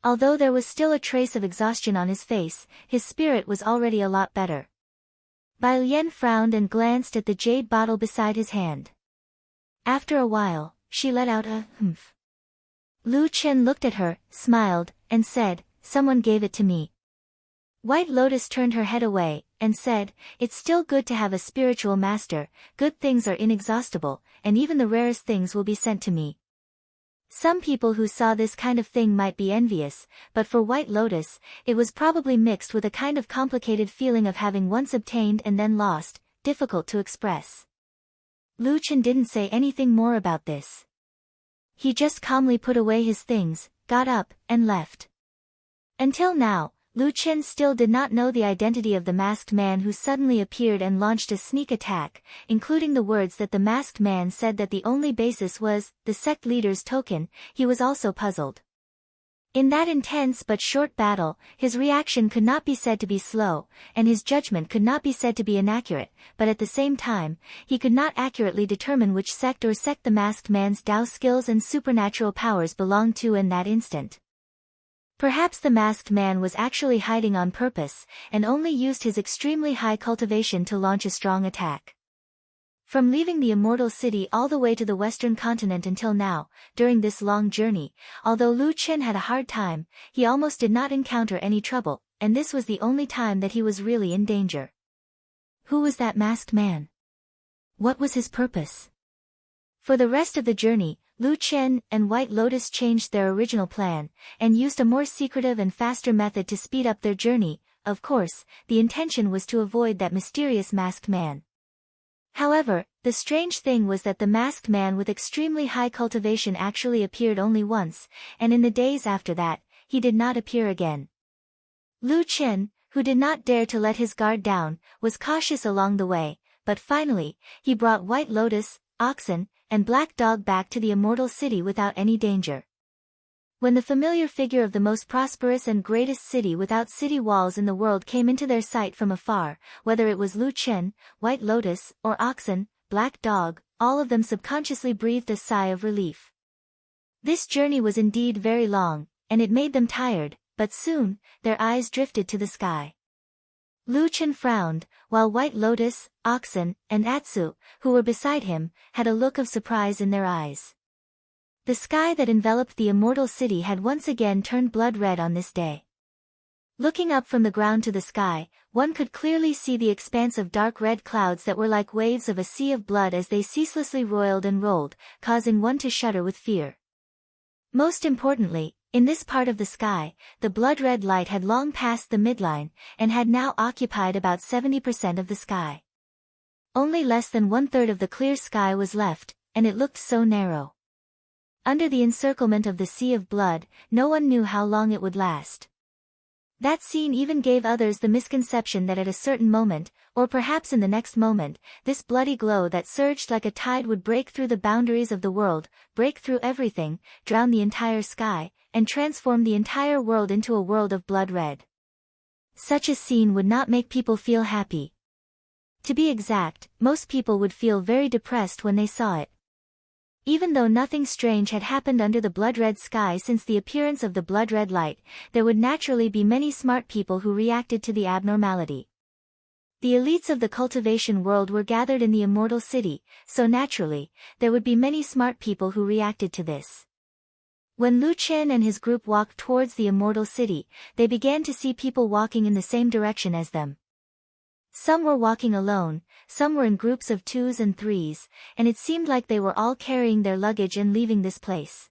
Although there was still a trace of exhaustion on his face, his spirit was already a lot better. Bai Lian frowned and glanced at the jade bottle beside his hand. After a while, she let out a humph. Lu Chen looked at her, smiled, and said, "Someone gave it to me." White Lotus turned her head away, and said, "It's still good to have a spiritual master, good things are inexhaustible, and even the rarest things will be sent to me." Some people who saw this kind of thing might be envious, but for White Lotus, it was probably mixed with a kind of complicated feeling of having once obtained and then lost, difficult to express. Lu Chen didn't say anything more about this. He just calmly put away his things, got up, and left. Until now, Lu Chen still did not know the identity of the masked man who suddenly appeared and launched a sneak attack, including the words that the masked man said that the only basis was the sect leader's token. He was also puzzled. In that intense but short battle, his reaction could not be said to be slow, and his judgment could not be said to be inaccurate, but at the same time, he could not accurately determine which sect the masked man's Dao skills and supernatural powers belonged to in that instant. Perhaps the masked man was actually hiding on purpose, and only used his extremely high cultivation to launch a strong attack. From leaving the Immortal City all the way to the Western continent until now, during this long journey, although Lu Chen had a hard time, he almost did not encounter any trouble, and this was the only time that he was really in danger. Who was that masked man? What was his purpose? For the rest of the journey, Lu Chen and White Lotus changed their original plan, and used a more secretive and faster method to speed up their journey. Of course, the intention was to avoid that mysterious masked man. However, the strange thing was that the masked man with extremely high cultivation actually appeared only once, and in the days after that, he did not appear again. Lu Chen, who did not dare to let his guard down, was cautious along the way, but finally, he brought White Lotus, Oxen, and Black Dog back to the Immortal City without any danger. When the familiar figure of the most prosperous and greatest city without city walls in the world came into their sight from afar, whether it was Lu Chen, White Lotus, or Oxen, Black Dog, all of them subconsciously breathed a sigh of relief. This journey was indeed very long, and it made them tired, but soon, their eyes drifted to the sky. Lu Chen frowned, while White Lotus, Oxen, and Atsu, who were beside him, had a look of surprise in their eyes. The sky that enveloped the Immortal City had once again turned blood red on this day. Looking up from the ground to the sky, one could clearly see the expanse of dark red clouds that were like waves of a sea of blood as they ceaselessly roiled and rolled, causing one to shudder with fear. Most importantly, in this part of the sky, the blood-red light had long passed the midline, and had now occupied about 70% of the sky. Only less than one-third of the clear sky was left, and it looked so narrow. Under the encirclement of the sea of blood, no one knew how long it would last. That scene even gave others the misconception that at a certain moment, or perhaps in the next moment, this bloody glow that surged like a tide would break through the boundaries of the world, break through everything, drown the entire sky, and transform the entire world into a world of blood red. Such a scene would not make people feel happy. To be exact, most people would feel very depressed when they saw it. Even though nothing strange had happened under the blood-red sky since the appearance of the blood-red light, there would naturally be many smart people who reacted to the abnormality. The elites of the cultivation world were gathered in the Immortal City, so naturally, there would be many smart people who reacted to this. When Lu Chen and his group walked towards the Immortal City, they began to see people walking in the same direction as them. Some were walking alone, some were in groups of 2s and 3s, and it seemed like they were all carrying their luggage and leaving this place.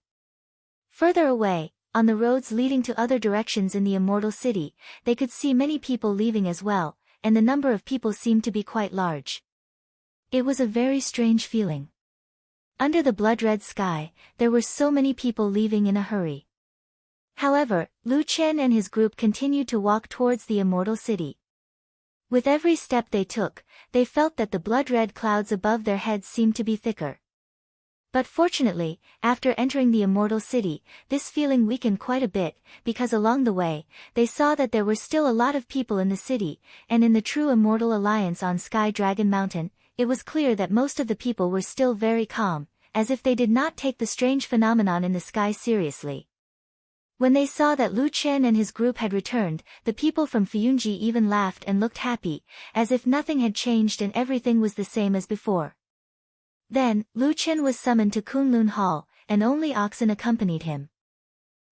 Further away, on the roads leading to other directions in the Immortal City, they could see many people leaving as well, and the number of people seemed to be quite large. It was a very strange feeling. Under the blood-red sky, there were so many people leaving in a hurry. However, Lu Chen and his group continued to walk towards the Immortal City. With every step they took, they felt that the blood-red clouds above their heads seemed to be thicker. But fortunately, after entering the Immortal City, this feeling weakened quite a bit, because along the way, they saw that there were still a lot of people in the city, and in the true Immortal Alliance on Sky Dragon Mountain, it was clear that most of the people were still very calm, as if they did not take the strange phenomenon in the sky seriously. When they saw that Lu Chen and his group had returned, the people from Fuyunji even laughed and looked happy, as if nothing had changed and everything was the same as before. Then, Lu Chen was summoned to Kunlun Hall, and only Oxen accompanied him.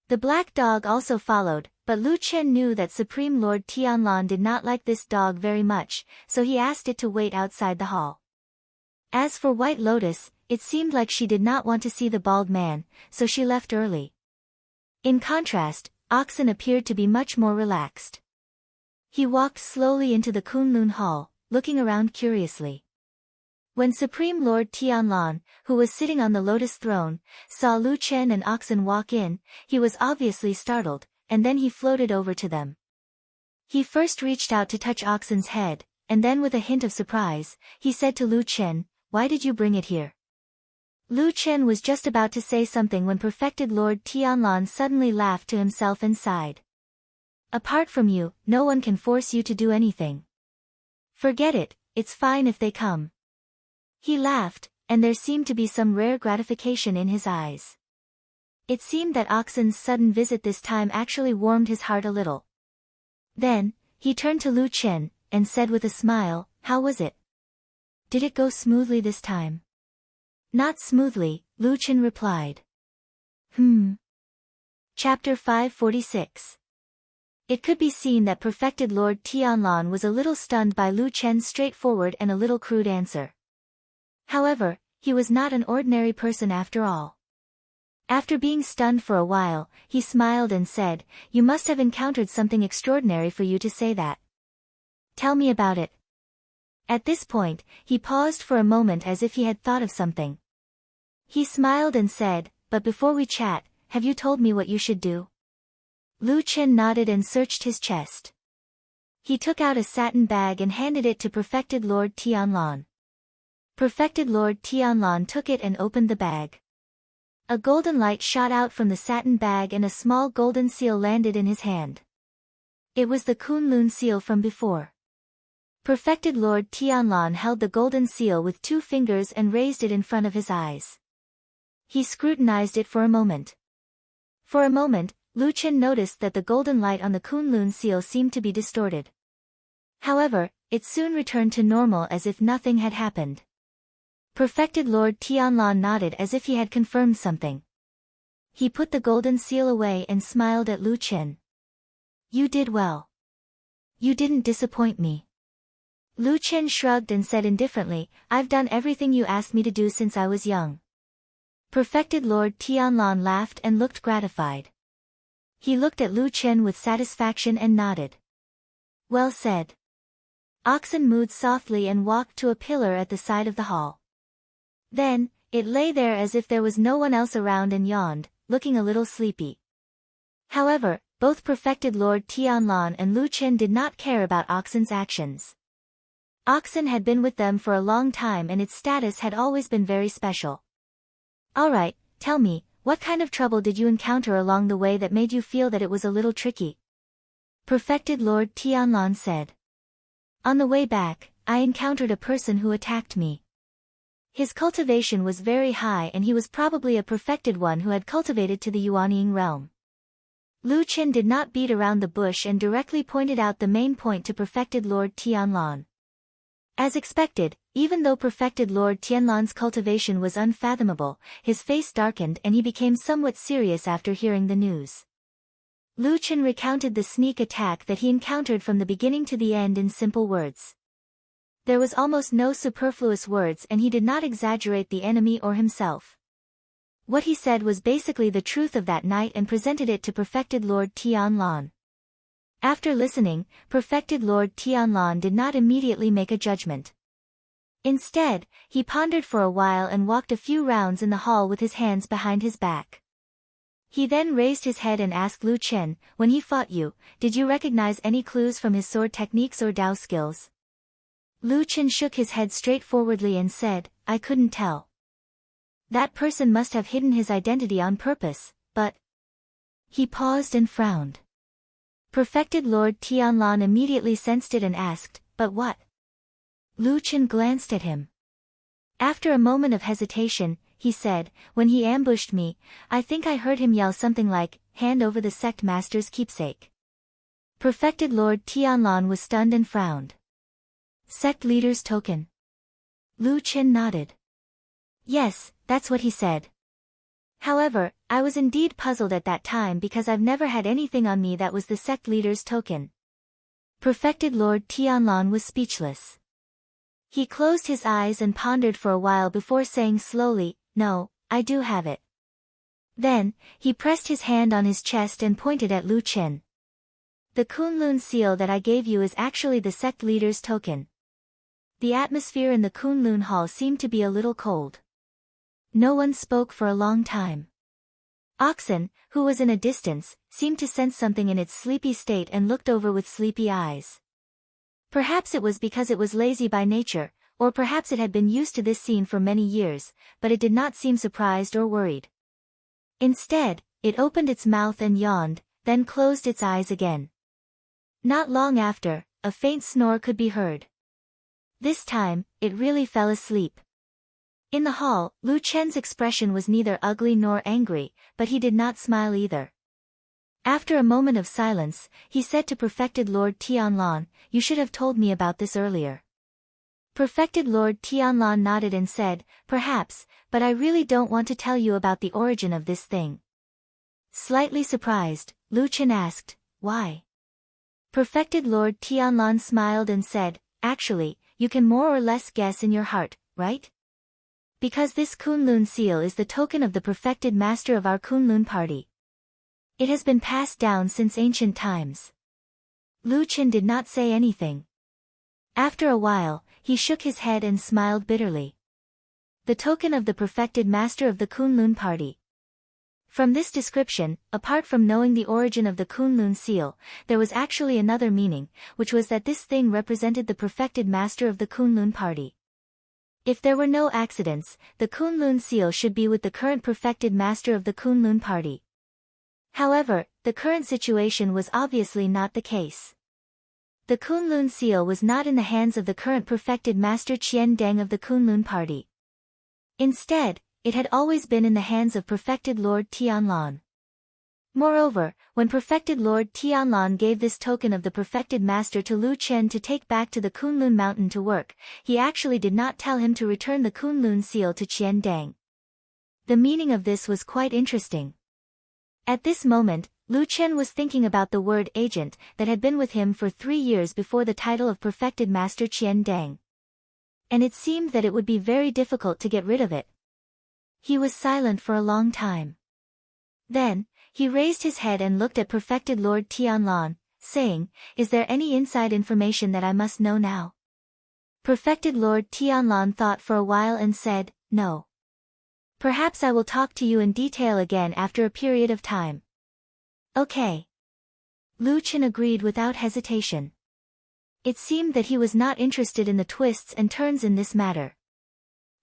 The black dog also followed, but Lu Chen knew that Supreme Lord Tianlan did not like this dog very much, so he asked it to wait outside the hall. As for White Lotus, it seemed like she did not want to see the bald man, so she left early. In contrast, Oxen appeared to be much more relaxed. He walked slowly into the Kunlun Hall, looking around curiously. When Supreme Lord Tianlan, who was sitting on the lotus throne, saw Lu Chen and Oxen walk in, he was obviously startled, and then he floated over to them. He first reached out to touch Oxen's head, and then with a hint of surprise, he said to Lu Chen, "Why did you bring it here?" Lu Chen was just about to say something when Perfected Lord Tianlan suddenly laughed to himself and sighed. "Apart from you, no one can force you to do anything. Forget it, it's fine if they come." He laughed, and there seemed to be some rare gratification in his eyes. It seemed that Oxen's sudden visit this time actually warmed his heart a little. Then, he turned to Lu Chen, and said with a smile, "How was it? Did it go smoothly this time?" "Not smoothly," Lu Chen replied. Chapter 546. It could be seen that Perfected Lord Tianlan was a little stunned by Lu Chen's straightforward and a little crude answer. However, he was not an ordinary person after all. After being stunned for a while, he smiled and said, "You must have encountered something extraordinary for you to say that. Tell me about it." At this point, he paused for a moment as if he had thought of something. He smiled and said, "But before we chat, have you told me what you should do?" Lu Chen nodded and searched his chest. He took out a satin bag and handed it to Perfected Lord Tianlan. Perfected Lord Tianlan took it and opened the bag. A golden light shot out from the satin bag and a small golden seal landed in his hand. It was the Kunlun seal from before. Perfected Lord Tianlan held the golden seal with 2 fingers and raised it in front of his eyes. He scrutinized it for a moment. For a moment, Lu Chen noticed that the golden light on the Kunlun seal seemed to be distorted. However, it soon returned to normal as if nothing had happened. Perfected Lord Tianlan nodded as if he had confirmed something. He put the golden seal away and smiled at Lu Chen. "You did well. You didn't disappoint me." Lu Chen shrugged and said indifferently, "I've done everything you asked me to do since I was young." Perfected Lord Tianlan laughed and looked gratified. He looked at Lu Chen with satisfaction and nodded. "Well said." Oxen moved softly and walked to a pillar at the side of the hall. Then, it lay there as if there was no one else around and yawned, looking a little sleepy. However, both Perfected Lord Tianlan and Lu Chen did not care about Oxen's actions. Oxen had been with them for a long time and its status had always been very special. "Alright, tell me, what kind of trouble did you encounter along the way that made you feel that it was a little tricky?" Perfected Lord Tianlan said. "On the way back, I encountered a person who attacked me. His cultivation was very high and he was probably a perfected one who had cultivated to the Yuanying realm." Lu Chen did not beat around the bush and directly pointed out the main point to Perfected Lord Tianlan. As expected, even though Perfected Lord Tianlan's cultivation was unfathomable, his face darkened and he became somewhat serious after hearing the news. Lu Chen recounted the sneak attack that he encountered from the beginning to the end in simple words. There was almost no superfluous words and he did not exaggerate the enemy or himself. What he said was basically the truth of that night and presented it to Perfected Lord Tianlan. After listening, Perfected Lord Tianlan did not immediately make a judgment. Instead, he pondered for a while and walked a few rounds in the hall with his hands behind his back. He then raised his head and asked Lu Chen, "When he fought you, did you recognize any clues from his sword techniques or Dao skills?" Lu Chen shook his head straightforwardly and said, "I couldn't tell. That person must have hidden his identity on purpose, but..." He paused and frowned. Perfected Lord Tianlan immediately sensed it and asked, "But what?" Lu Chen glanced at him. After a moment of hesitation, he said, "When he ambushed me, I think I heard him yell something like, 'Hand over the sect master's keepsake.'" Perfected Lord Tianlan was stunned and frowned. "Sect leader's token?" Lu Chen nodded. "Yes, that's what he said. However, I was indeed puzzled at that time because I've never had anything on me that was the sect leader's token." Perfected Lord Tianlan was speechless. He closed his eyes and pondered for a while before saying slowly, "No, I do have it." Then, he pressed his hand on his chest and pointed at Lu Chen. "The Kunlun seal that I gave you is actually the sect leader's token." The atmosphere in the Kunlun hall seemed to be a little cold. No one spoke for a long time. Oxen, who was in a distance, seemed to sense something in its sleepy state and looked over with sleepy eyes. Perhaps it was because it was lazy by nature, or perhaps it had been used to this scene for many years, but it did not seem surprised or worried. Instead, it opened its mouth and yawned, then closed its eyes again. Not long after, a faint snore could be heard. This time, it really fell asleep. In the hall, Lu Chen's expression was neither ugly nor angry, but he did not smile either. After a moment of silence, he said to Perfected Lord Tianlan, "You should have told me about this earlier." Perfected Lord Tianlan nodded and said, "Perhaps, but I really don't want to tell you about the origin of this thing." Slightly surprised, Lu Chen asked, "Why?" Perfected Lord Tianlan smiled and said, "Actually, you can more or less guess in your heart, right? Because this Kunlun seal is the token of the perfected master of our Kunlun party. It has been passed down since ancient times." Lu Chen did not say anything. After a while, he shook his head and smiled bitterly. The token of the perfected master of the Kunlun party. From this description, apart from knowing the origin of the Kunlun seal, there was actually another meaning, which was that this thing represented the perfected master of the Kunlun party. If there were no accidents, the Kunlun seal should be with the current perfected master of the Kunlun party. However, the current situation was obviously not the case. The Kunlun seal was not in the hands of the current perfected master Qian Deng of the Kunlun party. Instead, it had always been in the hands of perfected Lord Tianlan. Moreover, when perfected Lord Tianlan gave this token of the perfected master to Lu Chen to take back to the Kunlun mountain to work, he actually did not tell him to return the Kunlun seal to Qian Deng. The meaning of this was quite interesting. At this moment, Lu Chen was thinking about the word agent that had been with him for 3 years before the title of perfected master Qian Deng. And it seemed that it would be very difficult to get rid of it. He was silent for a long time. Then, he raised his head and looked at perfected Lord Tianlan, saying, "Is there any inside information that I must know now?" Perfected Lord Tianlan thought for a while and said, "No. Perhaps I will talk to you in detail again after a period of time." "Okay." Lu Chen agreed without hesitation. It seemed that he was not interested in the twists and turns in this matter.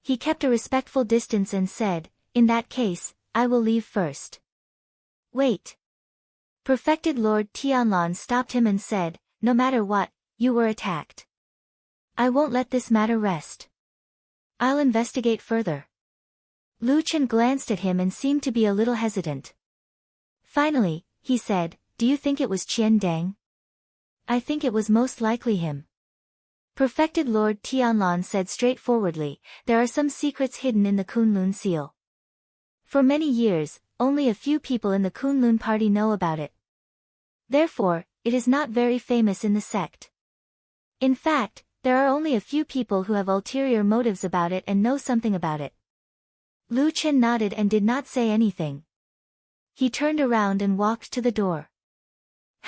He kept a respectful distance and said, "In that case, I will leave first." "Wait." Perfected Lord Tianlan stopped him and said, "No matter what, you were attacked. I won't let this matter rest. I'll investigate further." Lu Chen glanced at him and seemed to be a little hesitant. Finally, he said, "Do you think it was Qian Deng?" "I think it was most likely him." Perfected Lord Tianlan said straightforwardly, "There are some secrets hidden in the Kunlun seal. For many years, only a few people in the Kunlun party know about it. Therefore, it is not very famous in the sect. In fact, there are only a few people who have ulterior motives about it and know something about it." Lu Chen nodded and did not say anything. He turned around and walked to the door.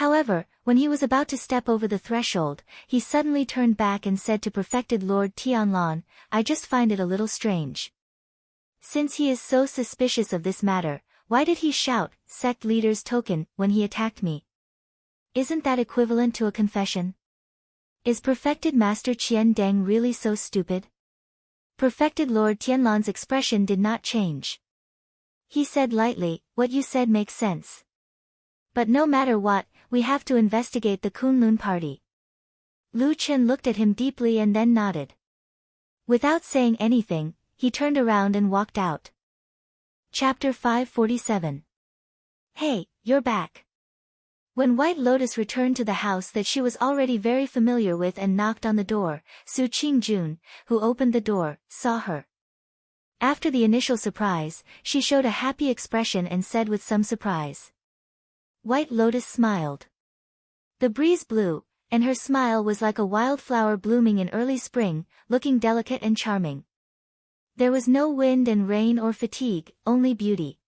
However, when he was about to step over the threshold, he suddenly turned back and said to perfected Lord Tianlan, "I just find it a little strange. Since he is so suspicious of this matter, why did he shout, 'Sect leader's token,' when he attacked me? Isn't that equivalent to a confession? Is perfected Master Qian Deng really so stupid?" Perfected Lord Tianlan's expression did not change. He said lightly, "What you said makes sense. But no matter what, we have to investigate the Kunlun party." Lu Chen looked at him deeply and then nodded. Without saying anything, he turned around and walked out. Chapter 547. "Hey, you're back." When White Lotus returned to the house that she was already very familiar with and knocked on the door, Su Qingjun, who opened the door, saw her. After the initial surprise, she showed a happy expression and said with some surprise. White Lotus smiled. The breeze blew, and her smile was like a wildflower blooming in early spring, looking delicate and charming. There was no wind and rain or fatigue, only beauty.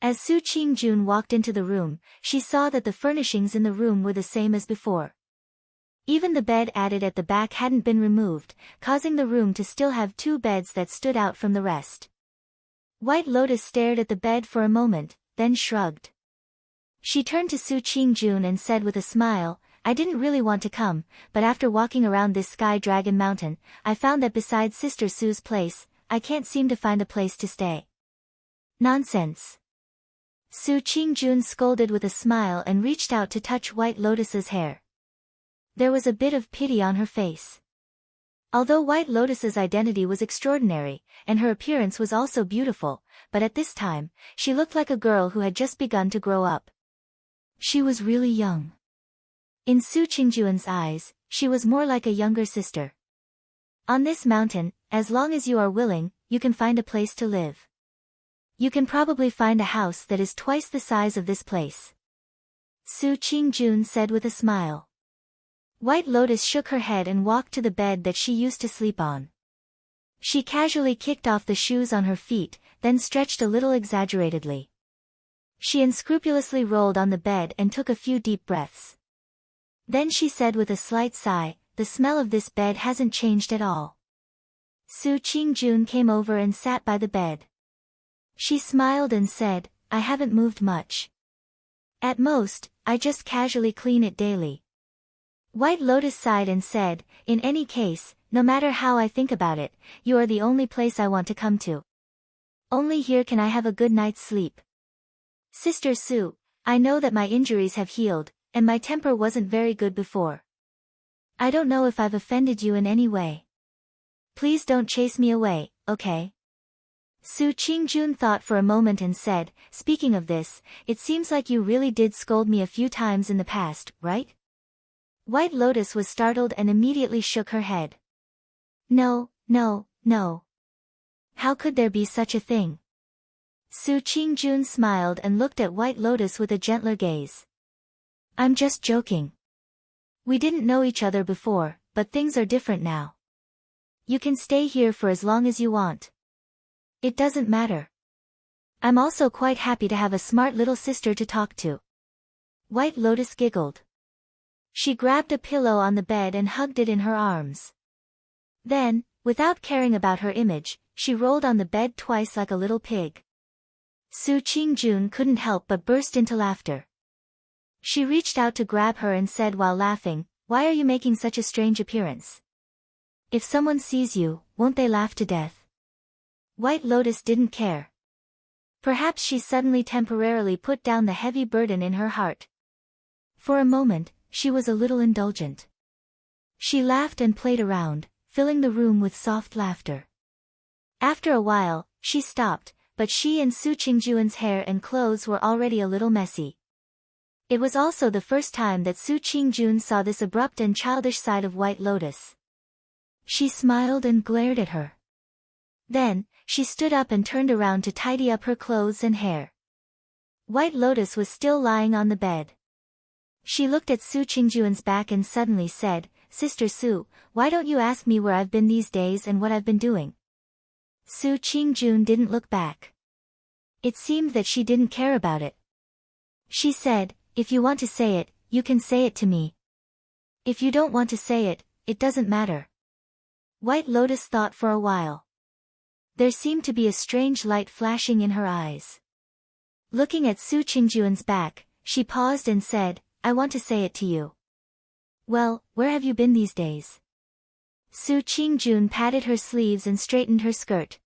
As Su Qingjun walked into the room, she saw that the furnishings in the room were the same as before. Even the bed added at the back hadn't been removed, causing the room to still have 2 beds that stood out from the rest. White Lotus stared at the bed for a moment, then shrugged. She turned to Su Qingjun and said with a smile, I didn't really want to come, but after walking around this Sky Dragon Mountain, I found that besides Sister Su's place, I can't seem to find a place to stay. Nonsense. Su Qingjun scolded with a smile and reached out to touch White Lotus's hair. There was a bit of pity on her face. Although White Lotus's identity was extraordinary, and her appearance was also beautiful, but at this time, she looked like a girl who had just begun to grow up. She was really young. In Su Qingjun's eyes, she was more like a younger sister. On this mountain, as long as you are willing, you can find a place to live. You can probably find a house that is twice the size of this place. Su Qingjun said with a smile. White Lotus shook her head and walked to the bed that she used to sleep on. She casually kicked off the shoes on her feet, then stretched a little exaggeratedly. She unscrupulously rolled on the bed and took a few deep breaths. Then she said with a slight sigh, the smell of this bed hasn't changed at all. Su Qingjun came over and sat by the bed. She smiled and said, I haven't moved much. At most, I just casually clean it daily. White Lotus sighed and said, in any case, no matter how I think about it, you are the only place I want to come to. Only here can I have a good night's sleep. Sister Su, I know that my injuries have healed, and my temper wasn't very good before. I don't know if I've offended you in any way. Please don't chase me away, okay? Su Qingjun thought for a moment and said, speaking of this, it seems like you really did scold me a few times in the past, right? White Lotus was startled and immediately shook her head. No, no, no. How could there be such a thing? Su Qingjun smiled and looked at White Lotus with a gentler gaze. I'm just joking. We didn't know each other before, but things are different now. You can stay here for as long as you want. It doesn't matter. I'm also quite happy to have a smart little sister to talk to. White Lotus giggled. She grabbed a pillow on the bed and hugged it in her arms. Then, without caring about her image, she rolled on the bed twice like a little pig. Su Qingjun couldn't help but burst into laughter. She reached out to grab her and said while laughing, why are you making such a strange appearance? If someone sees you, won't they laugh to death? White Lotus didn't care. Perhaps she suddenly temporarily put down the heavy burden in her heart. For a moment, she was a little indulgent. She laughed and played around, filling the room with soft laughter. After a while, she stopped, but she and Su Qingjun's hair and clothes were already a little messy. It was also the first time that Su Qingjun saw this abrupt and childish side of White Lotus. She smiled and glared at her. Then, she stood up and turned around to tidy up her clothes and hair. White Lotus was still lying on the bed. She looked at Su Qingjun's back and suddenly said, Sister Su, why don't you ask me where I've been these days and what I've been doing? Su Qingjun didn't look back. It seemed that she didn't care about it. She said, if you want to say it, you can say it to me. If you don't want to say it, it doesn't matter. White Lotus thought for a while. There seemed to be a strange light flashing in her eyes. Looking at Su Qingjun's back, she paused and said, I want to say it to you. Well, where have you been these days? Su Qingjun patted her sleeves and straightened her skirt.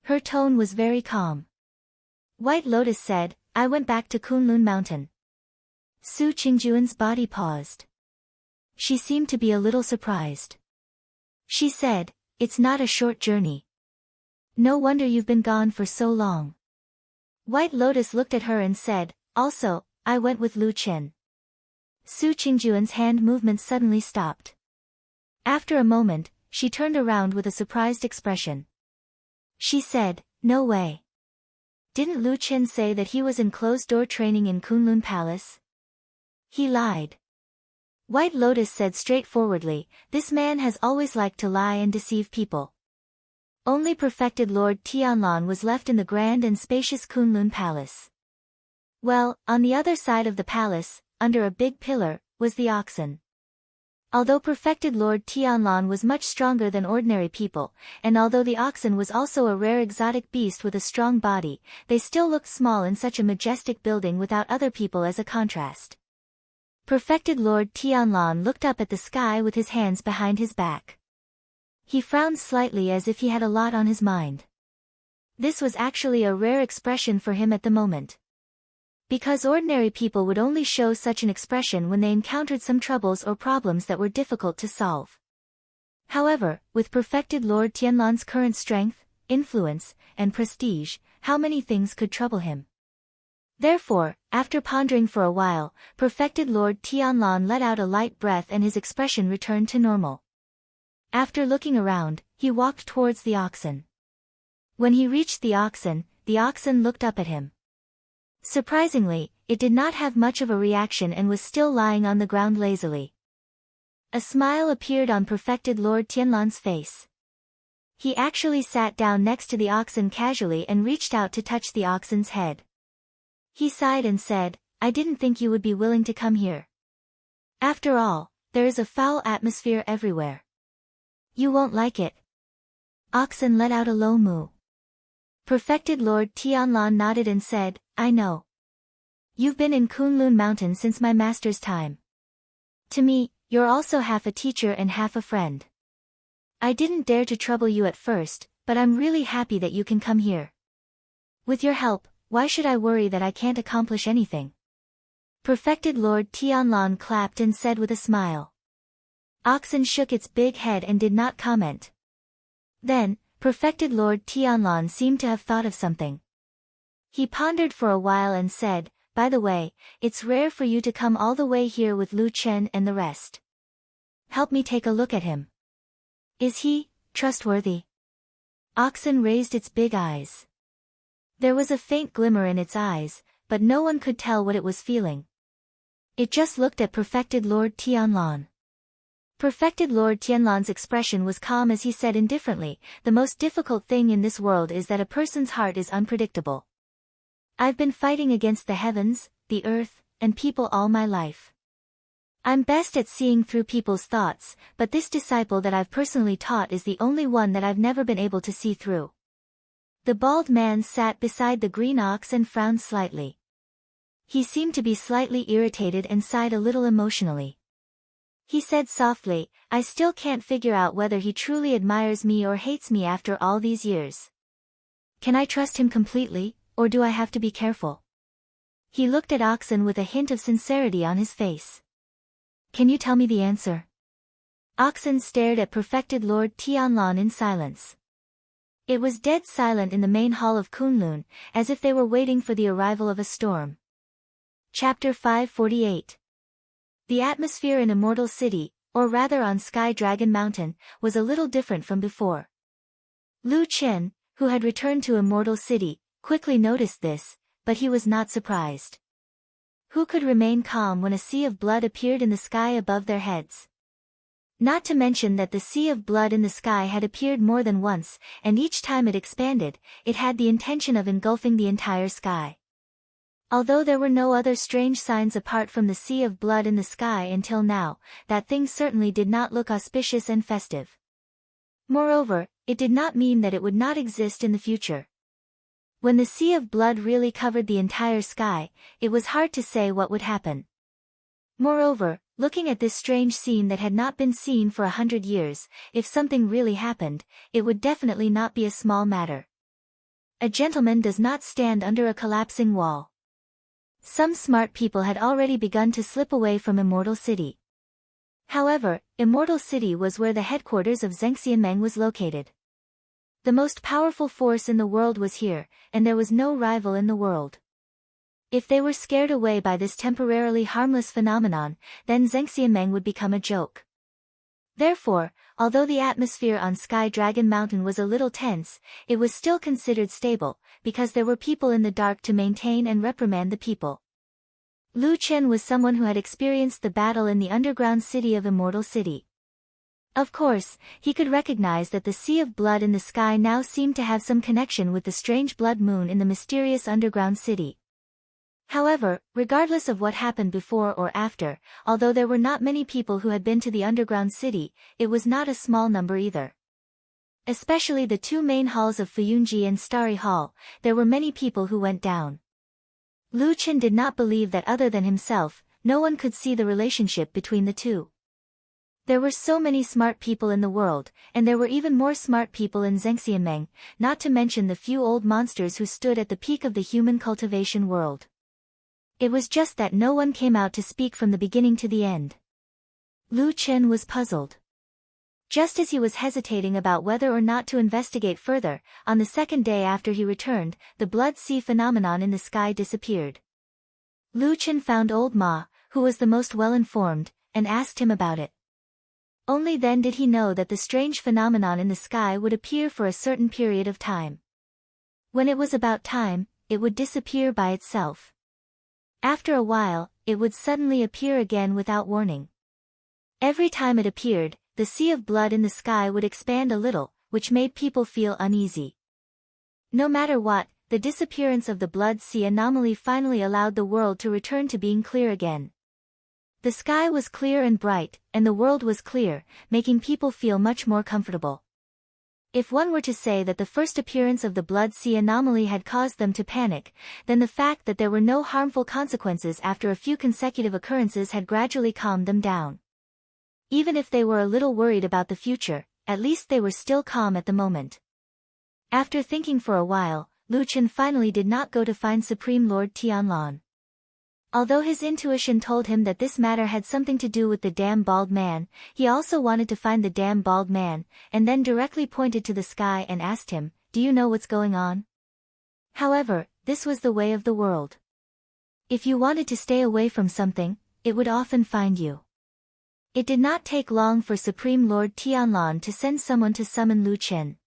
Her tone was very calm. White Lotus said, I went back to Kunlun Mountain. Su Qingjun's body paused. She seemed to be a little surprised. She said, it's not a short journey. No wonder you've been gone for so long. White Lotus looked at her and said, also, I went with Lu Chen. Su Qingjun's hand movement suddenly stopped. After a moment, she turned around with a surprised expression. She said, no way. Didn't Lu Chen say that he was in closed-door training in Kunlun Palace? He lied. White Lotus said straightforwardly, this man has always liked to lie and deceive people. Only perfected Lord Tianlan was left in the grand and spacious Kunlun Palace. Well, on the other side of the palace, under a big pillar, was the oxen. Although perfected Lord Tianlan was much stronger than ordinary people, and although the oxen was also a rare exotic beast with a strong body, they still looked small in such a majestic building without other people as a contrast. Perfected Lord Tianlan looked up at the sky with his hands behind his back. He frowned slightly as if he had a lot on his mind. This was actually a rare expression for him at the moment. Because ordinary people would only show such an expression when they encountered some troubles or problems that were difficult to solve. However, with perfected Lord Tianlan's current strength, influence, and prestige, how many things could trouble him? Therefore, after pondering for a while, perfected Lord Tianlan let out a light breath and his expression returned to normal. After looking around, he walked towards the oxen. When he reached the oxen looked up at him. Surprisingly, it did not have much of a reaction and was still lying on the ground lazily. A smile appeared on perfected Lord Tianlan's face. He actually sat down next to the oxen casually and reached out to touch the oxen's head. He sighed and said, "I didn't think you would be willing to come here. After all, there is a foul atmosphere everywhere. You won't like it." Oxen let out a low moo. Perfected Lord Tianlan nodded and said, "I know. You've been in Kunlun Mountain since my master's time. To me, you're also half a teacher and half a friend. I didn't dare to trouble you at first, but I'm really happy that you can come here. With your help, why should I worry that I can't accomplish anything?" Perfected Lord Tianlan clapped and said with a smile. Oxen shook its big head and did not comment. Then, perfected Lord Tianlan seemed to have thought of something. He pondered for a while and said, "By the way, it's rare for you to come all the way here with Lu Chen and the rest. Help me take a look at him. Is he trustworthy?" Oxen raised its big eyes. There was a faint glimmer in its eyes, but no one could tell what it was feeling. It just looked at perfected Lord Tianlan. Perfected Lord Tianlan's expression was calm as he said indifferently, "The most difficult thing in this world is that a person's heart is unpredictable. I've been fighting against the heavens, the earth, and people all my life. I'm best at seeing through people's thoughts, but this disciple that I've personally taught is the only one that I've never been able to see through." The bald man sat beside the green ox and frowned slightly. He seemed to be slightly irritated and sighed a little emotionally. He said softly, "I still can't figure out whether he truly admires me or hates me after all these years. Can I trust him completely, or do I have to be careful?" He looked at Oxen with a hint of sincerity on his face. "Can you tell me the answer?" Oxen stared at perfected Lord Tianlan in silence. It was dead silent in the main hall of Kunlun, as if they were waiting for the arrival of a storm. Chapter 548. The atmosphere in Immortal City, or rather on Sky Dragon Mountain, was a little different from before. Lu Chen, who had returned to Immortal City, quickly noticed this, but he was not surprised. Who could remain calm when a sea of blood appeared in the sky above their heads? Not to mention that the sea of blood in the sky had appeared more than once, and each time it expanded, it had the intention of engulfing the entire sky. Although there were no other strange signs apart from the sea of blood in the sky until now, that thing certainly did not look auspicious and festive. Moreover, it did not mean that it would not exist in the future. When the sea of blood really covered the entire sky, it was hard to say what would happen. Moreover, looking at this strange scene that had not been seen for 100 years, if something really happened, it would definitely not be a small matter. A gentleman does not stand under a collapsing wall. Some smart people had already begun to slip away from Immortal City. However, Immortal City was where the headquarters of Zhengxianmeng was located. The most powerful force in the world was here, and there was no rival in the world. If they were scared away by this temporarily harmless phenomenon, then Zhengxianmeng would become a joke. Therefore, although the atmosphere on Sky Dragon Mountain was a little tense, it was still considered stable, because there were people in the dark to maintain and reprimand the people. Lu Chen was someone who had experienced the battle in the underground city of Immortal City. Of course, he could recognize that the sea of blood in the sky now seemed to have some connection with the strange blood moon in the mysterious underground city. However, regardless of what happened before or after, although there were not many people who had been to the underground city, it was not a small number either. Especially the two main halls of Fuyunji and Starry Hall, there were many people who went down. Lu Qin did not believe that other than himself, no one could see the relationship between the two. There were so many smart people in the world, and there were even more smart people in Zhengxianmeng, not to mention the few old monsters who stood at the peak of the human cultivation world. It was just that no one came out to speak from the beginning to the end. Lu Qin was puzzled. Just as he was hesitating about whether or not to investigate further, on the second day after he returned, the blood sea phenomenon in the sky disappeared. Lu Qin found old Ma, who was the most well-informed, and asked him about it. Only then did he know that the strange phenomenon in the sky would appear for a certain period of time. When it was about time, it would disappear by itself. After a while, it would suddenly appear again without warning. Every time it appeared, the sea of blood in the sky would expand a little, which made people feel uneasy. No matter what, the disappearance of the blood sea anomaly finally allowed the world to return to being clear again. The sky was clear and bright, and the world was clear, making people feel much more comfortable. If one were to say that the first appearance of the blood sea anomaly had caused them to panic, then the fact that there were no harmful consequences after a few consecutive occurrences had gradually calmed them down. Even if they were a little worried about the future, at least they were still calm at the moment. After thinking for a while, Lu Qin finally did not go to find Supreme Lord Tianlan. Although his intuition told him that this matter had something to do with the damn bald man, he also wanted to find the damn bald man, and then directly pointed to the sky and asked him, "Do you know what's going on?" However, this was the way of the world. If you wanted to stay away from something, it would often find you. It did not take long for Supreme Lord Tianlan to send someone to summon Lu Qin.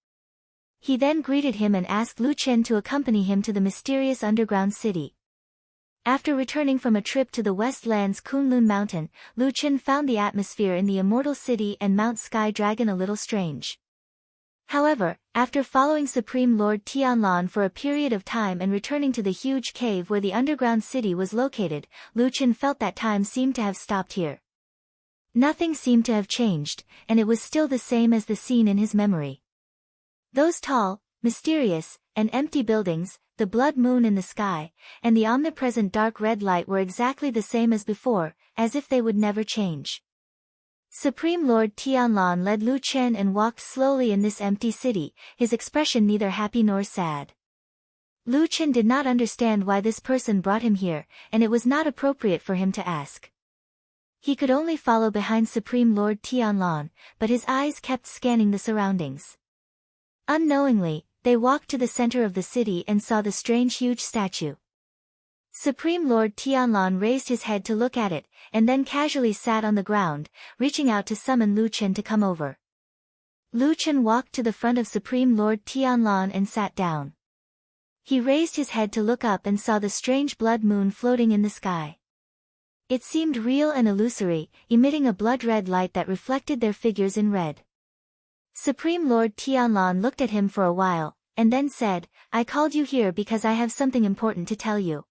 He then greeted him and asked Lu Qin to accompany him to the mysterious underground city. After returning from a trip to the Westland's Kunlun Mountain, Lu Qin found the atmosphere in the Immortal City and Mount Sky Dragon a little strange. However, after following Supreme Lord Tianlan for a period of time and returning to the huge cave where the underground city was located, Lu Qin felt that time seemed to have stopped here. Nothing seemed to have changed, and it was still the same as the scene in his memory. Those tall, mysterious, and empty buildings, the blood moon in the sky, and the omnipresent dark red light were exactly the same as before, as if they would never change. Supreme Lord Tianlan led Lu Qin and walked slowly in this empty city, his expression neither happy nor sad. Lu Qin did not understand why this person brought him here, and it was not appropriate for him to ask. He could only follow behind Supreme Lord Tianlan, but his eyes kept scanning the surroundings. Unknowingly, they walked to the center of the city and saw the strange huge statue. Supreme Lord Tianlan raised his head to look at it, and then casually sat on the ground, reaching out to summon Lu Qin to come over. Lu Qin walked to the front of Supreme Lord Tianlan and sat down. He raised his head to look up and saw the strange blood moon floating in the sky. It seemed real and illusory, emitting a blood-red light that reflected their figures in red. Supreme Lord Tianlan looked at him for a while, and then said, "I called you here because I have something important to tell you."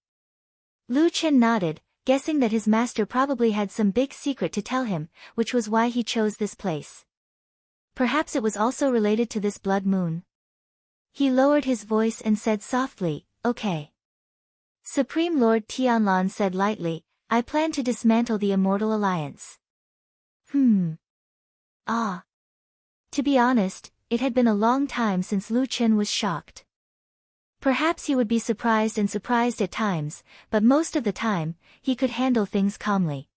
Lu Qin nodded, guessing that his master probably had some big secret to tell him, which was why he chose this place. Perhaps it was also related to this blood moon. He lowered his voice and said softly, "Okay." Supreme Lord Tianlan said lightly, "I plan to dismantle the Immortal Alliance." Ah. To be honest, it had been a long time since Lu Qin was shocked. Perhaps he would be surprised at times, but most of the time, he could handle things calmly.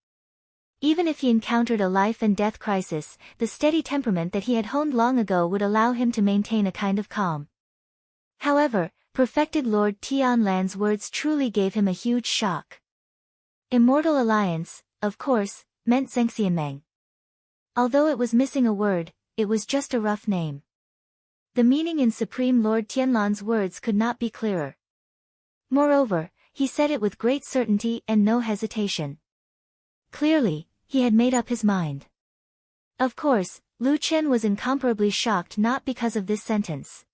Even if he encountered a life and death crisis, the steady temperament that he had honed long ago would allow him to maintain a kind of calm. However, perfected Lord Tianlan's words truly gave him a huge shock. Immortal Alliance, of course, meant Zhengxianmeng. Although it was missing a word, it was just a rough name. The meaning in Supreme Lord Tianlan's words could not be clearer. Moreover, he said it with great certainty and no hesitation. Clearly, he had made up his mind. Of course, Lu Qin was incomparably shocked not because of this sentence.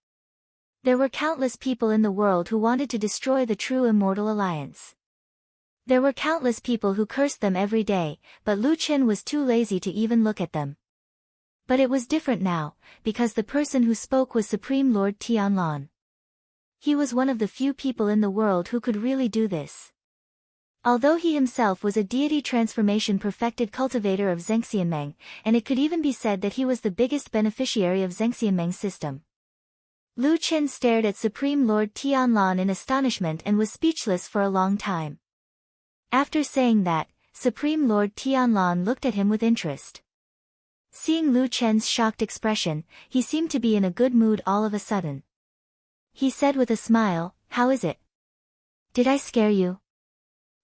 There were countless people in the world who wanted to destroy the true Immortal Alliance. There were countless people who cursed them every day, but Lu Qin was too lazy to even look at them. But it was different now, because the person who spoke was Supreme Lord Tianlan. He was one of the few people in the world who could really do this. Although he himself was a deity transformation perfected cultivator of Zhengxianmeng, and it could even be said that he was the biggest beneficiary of Zhengxianmeng's system. Lu Qin stared at Supreme Lord Tianlan in astonishment and was speechless for a long time. After saying that, Supreme Lord Tianlan looked at him with interest. Seeing Lu Qin's shocked expression, he seemed to be in a good mood all of a sudden. He said with a smile, "How is it? Did I scare you?"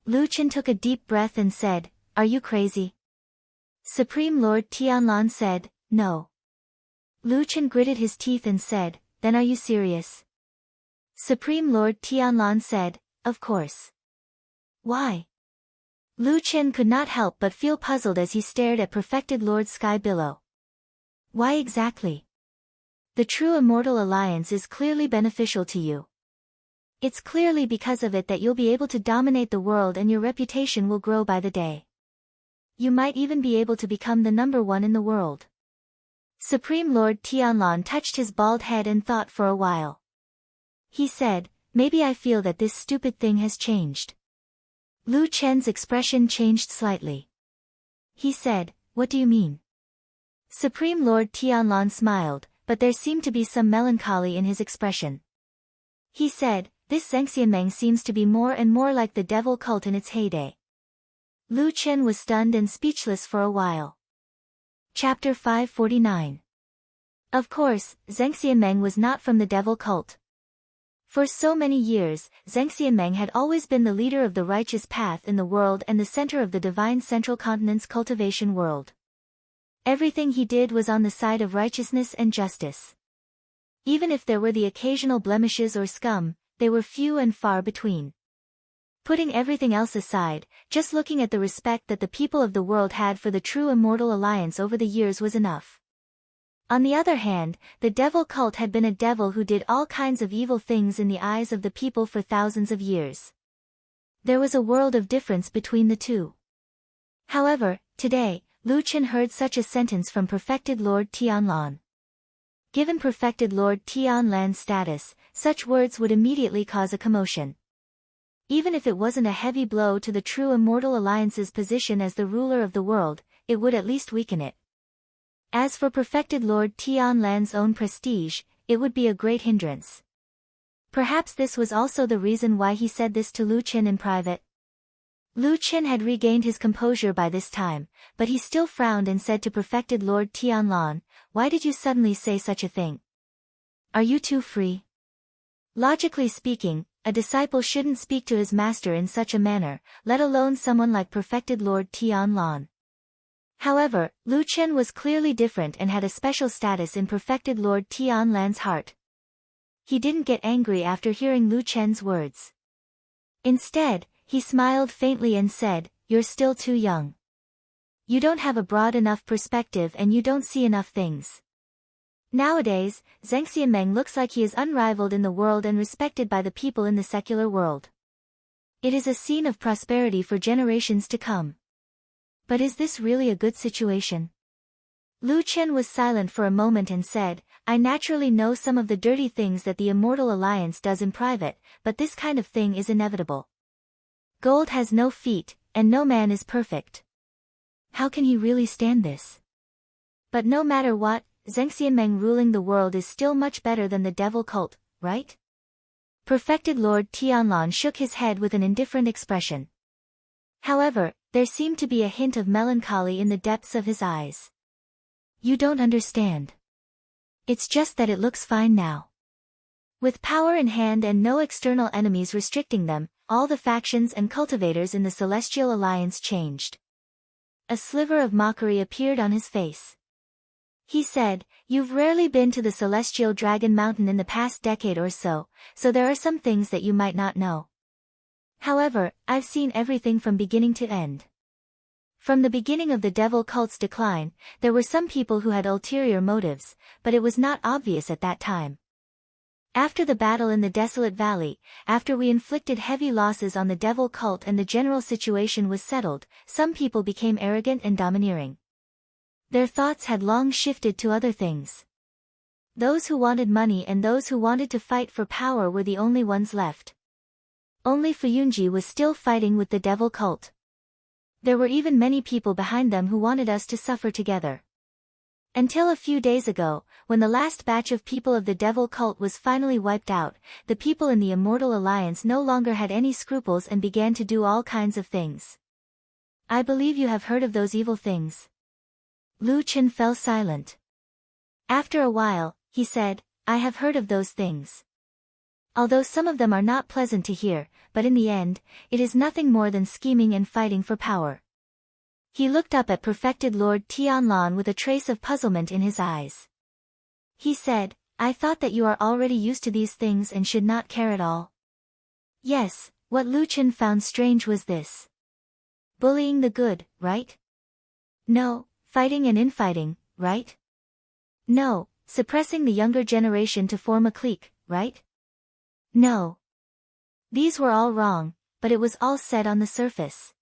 Lu Qin took a deep breath and said, "Are you crazy?" Supreme Lord Tianlan said, "No." Lu Qin gritted his teeth and said, "Then are you serious?" Supreme Lord Tianlan said, "Of course." "Why?" Lu Qin could not help but feel puzzled as he stared at perfected Lord Sky Billow. "Why exactly? The true immortal alliance is clearly beneficial to you. It's clearly because of it that you'll be able to dominate the world and your reputation will grow by the day. You might even be able to become the #1 in the world." Supreme Lord Tianlan touched his bald head and thought for a while. He said, "Maybe I feel that this stupid thing has changed." Lu Chen's expression changed slightly. He said, "What do you mean?" Supreme Lord Tianlan smiled, but there seemed to be some melancholy in his expression. He said, "This Zhengxianmeng seems to be more and more like the devil cult in its heyday." Lu Qin was stunned and speechless for a while. Chapter 549. Of course, Zhengxianmeng was not from the devil cult. For so many years, Zhengxianmeng had always been the leader of the righteous path in the world and the center of the divine central continent's cultivation world. Everything he did was on the side of righteousness and justice. Even if there were the occasional blemishes or scum, they were few and far between. Putting everything else aside, just looking at the respect that the people of the world had for the true immortal alliance over the years was enough. On the other hand, the devil cult had been a devil who did all kinds of evil things in the eyes of the people for thousands of years. There was a world of difference between the two. However, today, Lu Qin heard such a sentence from perfected Lord Tianlan. Given perfected Lord Tianlan's status, such words would immediately cause a commotion. Even if it wasn't a heavy blow to the true immortal alliance's position as the ruler of the world, it would at least weaken it. As for perfected Lord Tianlan's own prestige, it would be a great hindrance. Perhaps this was also the reason why he said this to Lu Qin in private. Lu Qin had regained his composure by this time, but he still frowned and said to perfected Lord Tianlan, "Why did you suddenly say such a thing? Are you too free?" Logically speaking, a disciple shouldn't speak to his master in such a manner, let alone someone like perfected Lord Tianlan. However, Lu Qin was clearly different and had a special status in perfected Lord Tianlan's heart. He didn't get angry after hearing Lu Qin's words. Instead, he smiled faintly and said, "You're still too young. You don't have a broad enough perspective and you don't see enough things. Nowadays, Zhengxianmeng looks like he is unrivaled in the world and respected by the people in the secular world. It is a scene of prosperity for generations to come. But is this really a good situation?" Lu Qin was silent for a moment and said, "I naturally know some of the dirty things that the Immortal Alliance does in private, but this kind of thing is inevitable. Gold has no feet, and no man is perfect. How can he really stand this? But no matter what, Zhengxianmeng ruling the world is still much better than the devil cult, right?" Perfected Lord Tianlan shook his head with an indifferent expression. However, there seemed to be a hint of melancholy in the depths of his eyes. "You don't understand. It's just that it looks fine now. With power in hand and no external enemies restricting them, all the factions and cultivators in the Celestial Alliance changed." A sliver of mockery appeared on his face. He said, "You've rarely been to the Celestial Dragon Mountain in the past decade or so, so there are some things that you might not know. However, I've seen everything from beginning to end. From the beginning of the devil cult's decline, there were some people who had ulterior motives, but it was not obvious at that time. After the battle in the desolate valley, after we inflicted heavy losses on the devil cult and the general situation was settled, some people became arrogant and domineering. Their thoughts had long shifted to other things. Those who wanted money and those who wanted to fight for power were the only ones left. Only Fuyunji was still fighting with the devil cult. There were even many people behind them who wanted us to suffer together. Until a few days ago, when the last batch of people of the devil cult was finally wiped out, the people in the Immortal Alliance no longer had any scruples and began to do all kinds of things. I believe you have heard of those evil things. Lu Chen fell silent. After a while, he said, I have heard of those things. Although some of them are not pleasant to hear, but in the end, it is nothing more than scheming and fighting for power. He looked up at perfected Lord Tianlan with a trace of puzzlement in his eyes. He said, I thought that you are already used to these things and should not care at all. Yes, what Lu Chen found strange was this. Bullying the good, right? No, fighting and infighting, right? No, suppressing the younger generation to form a clique, right? No. These were all wrong, but it was all said on the surface.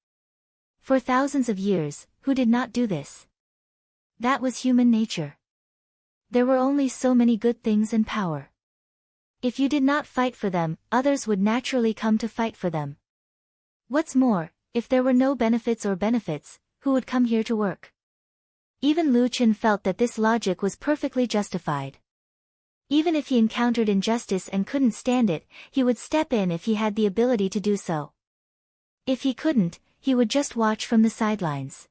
For thousands of years, who did not do this? That was human nature. There were only so many good things and power. If you did not fight for them, others would naturally come to fight for them. What's more, if there were no benefits, who would come here to work? Even Lu Chen felt that this logic was perfectly justified. Even if he encountered injustice and couldn't stand it, he would step in if he had the ability to do so. If he couldn't, he would just watch from the sidelines.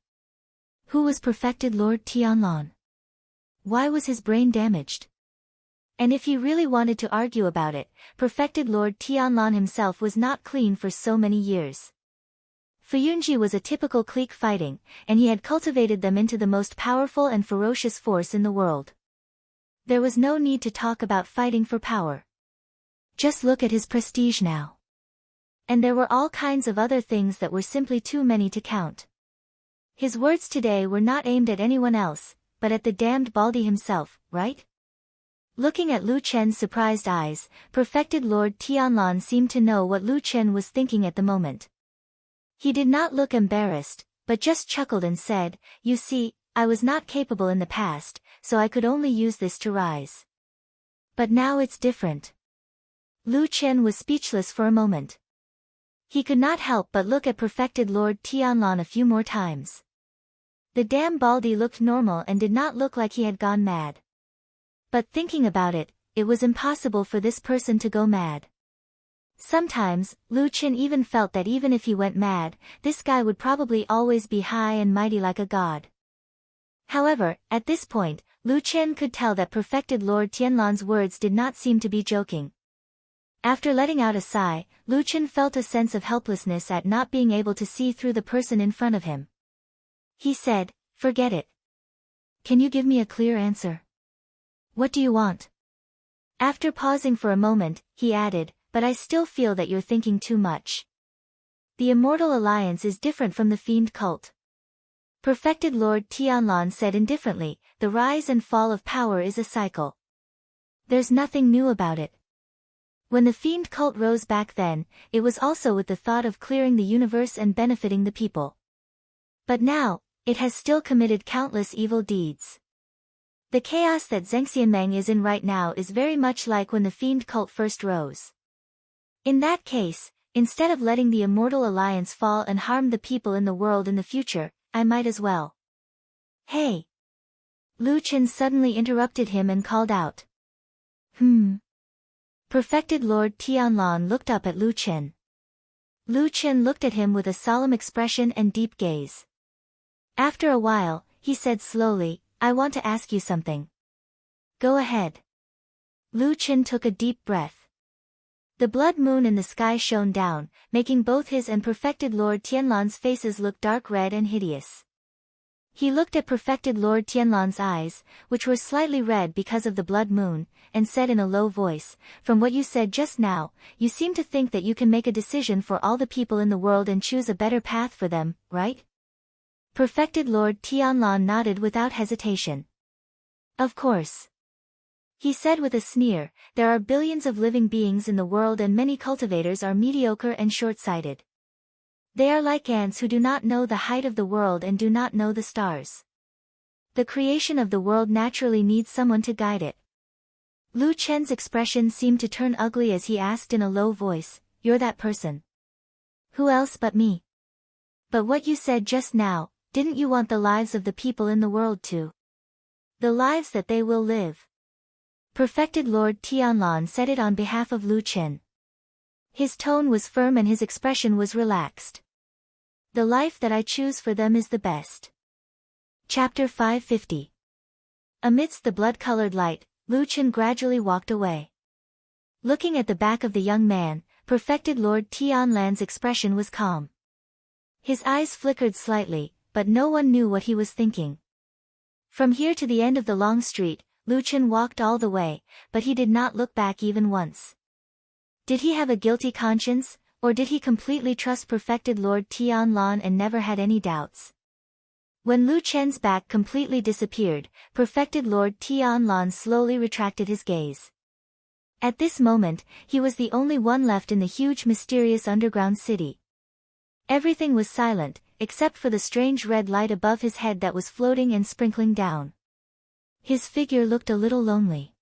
Who was perfected Lord Tianlan? Why was his brain damaged? And if he really wanted to argue about it, perfected Lord Tianlan himself was not clean for so many years. Fuyunji was a typical clique fighting, and he had cultivated them into the most powerful and ferocious force in the world. There was no need to talk about fighting for power. Just look at his prestige now. And there were all kinds of other things that were simply too many to count. His words today were not aimed at anyone else, but at the damned Baldy himself, right? Looking at Lu Chen's surprised eyes, perfected Lord Tianlan seemed to know what Lu Chen was thinking at the moment. He did not look embarrassed, but just chuckled and said, You see, I was not capable in the past, so I could only use this to rise. But now it's different. Lu Chen was speechless for a moment. He could not help but look at perfected Lord Tianlan a few more times. The damn Baldy looked normal and did not look like he had gone mad. But thinking about it, it was impossible for this person to go mad. Sometimes, Lu Chen even felt that even if he went mad, this guy would probably always be high and mighty like a god. However, at this point, Lu Chen could tell that perfected Lord Tianlan's words did not seem to be joking. After letting out a sigh, Lu Chen felt a sense of helplessness at not being able to see through the person in front of him. He said, Forget it. Can you give me a clear answer? What do you want? After pausing for a moment, he added, But I still feel that you're thinking too much. The Immortal Alliance is different from the Fiend cult. Perfected Lord Tianlan said indifferently, The rise and fall of power is a cycle. There's nothing new about it. When the Fiend cult rose back then, it was also with the thought of clearing the universe and benefiting the people. But now, it has still committed countless evil deeds. The chaos that Zhengxianmeng is in right now is very much like when the Fiend cult first rose. In that case, instead of letting the Immortal Alliance fall and harm the people in the world in the future, I might as well. Hey! Lu Chen suddenly interrupted him and called out. Perfected Lord Tianlan looked up at Lu Chen. Lu Chen looked at him with a solemn expression and deep gaze. After a while, he said slowly, I want to ask you something. Go ahead. Lu Chen took a deep breath. The blood moon in the sky shone down, making both his and perfected Lord Tianlan's faces look dark red and hideous. He looked at perfected Lord Tianlan's eyes, which were slightly red because of the blood moon, and said in a low voice, From what you said just now, you seem to think that you can make a decision for all the people in the world and choose a better path for them, right? Perfected Lord Tianlan nodded without hesitation. Of course. He said with a sneer, there are billions of living beings in the world and many cultivators are mediocre and short-sighted. They are like ants who do not know the height of the world and do not know the stars. The creation of the world naturally needs someone to guide it. Lu Chen's expression seemed to turn ugly as he asked in a low voice, "You're that person? Who else but me? But what you said just now, didn't you want the lives of the people in the world too? The lives that they will live?" Perfected Lord Tianlan said it on behalf of Lu Chen. His tone was firm and his expression was relaxed. The life that I choose for them is the best. Chapter 550. Amidst the blood-colored light, Lu Chen gradually walked away. Looking at the back of the young man, Perfected Lord Tianlan's expression was calm. His eyes flickered slightly, but no one knew what he was thinking. From here to the end of the long street, Lu Chen walked all the way, but he did not look back even once. Did he have a guilty conscience, or did he completely trust Perfected Lord Tianlan and never had any doubts? When Lu Chen's back completely disappeared, Perfected Lord Tianlan slowly retracted his gaze. At this moment, he was the only one left in the huge mysterious underground city. Everything was silent, except for the strange red light above his head that was floating and sprinkling down. His figure looked a little lonely.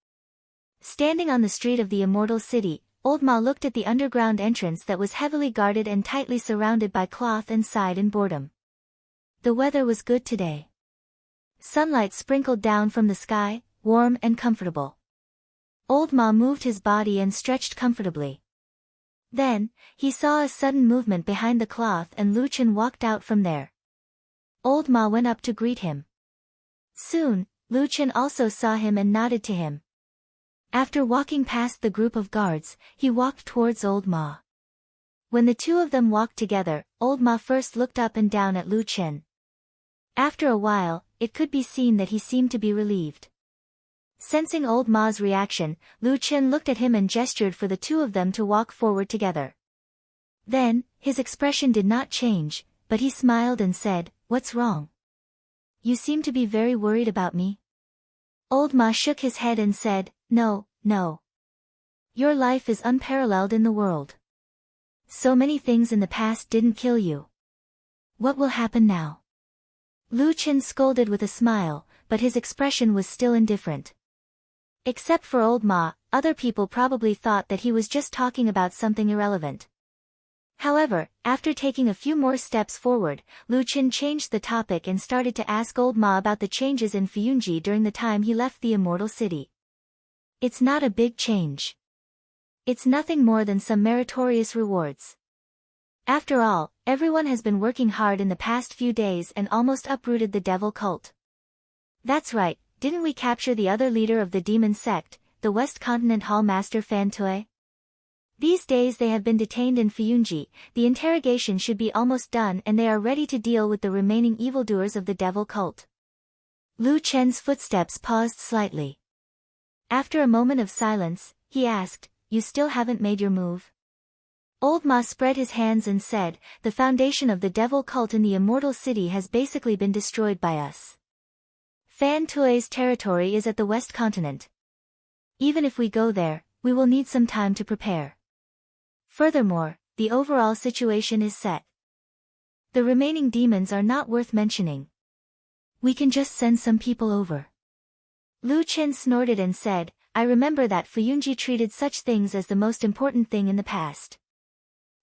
Standing on the street of the immortal city, Old Ma looked at the underground entrance that was heavily guarded and tightly surrounded by cloth and sighed in boredom. The weather was good today. Sunlight sprinkled down from the sky, warm and comfortable. Old Ma moved his body and stretched comfortably. Then, he saw a sudden movement behind the cloth and Lu Chen walked out from there. Old Ma went up to greet him. Soon, Lu Chen also saw him and nodded to him. After walking past the group of guards, he walked towards Old Ma. When the two of them walked together, Old Ma first looked up and down at Lu Chen. After a while, it could be seen that he seemed to be relieved. Sensing Old Ma's reaction, Lu Chen looked at him and gestured for the two of them to walk forward together. Then, his expression did not change, but he smiled and said, "What's wrong? You seem to be very worried about me." Old Ma shook his head and said, "No, no. Your life is unparalleled in the world. So many things in the past didn't kill you. What will happen now?" Lu Chen scolded with a smile, but his expression was still indifferent. Except for Old Ma, other people probably thought that he was just talking about something irrelevant. However, after taking a few more steps forward, Lu Chen changed the topic and started to ask Old Ma about the changes in Fuyunji during the time he left the immortal city. It's not a big change. It's nothing more than some meritorious rewards. After all, everyone has been working hard in the past few days and almost uprooted the devil cult. That's right, didn't we capture the other leader of the demon sect, the West Continent Hall Master Fan Tui? These days they have been detained in Fuyunji, the interrogation should be almost done and they are ready to deal with the remaining evildoers of the devil cult. Lu Chen's footsteps paused slightly. After a moment of silence, he asked, "You still haven't made your move?" Old Ma spread his hands and said, "The foundation of the devil cult in the immortal city has basically been destroyed by us. Fan Tui's territory is at the West Continent. Even if we go there, we will need some time to prepare. Furthermore, the overall situation is set. The remaining demons are not worth mentioning. We can just send some people over." Lu Chen snorted and said, "I remember that Fuyunji treated such things as the most important thing in the past.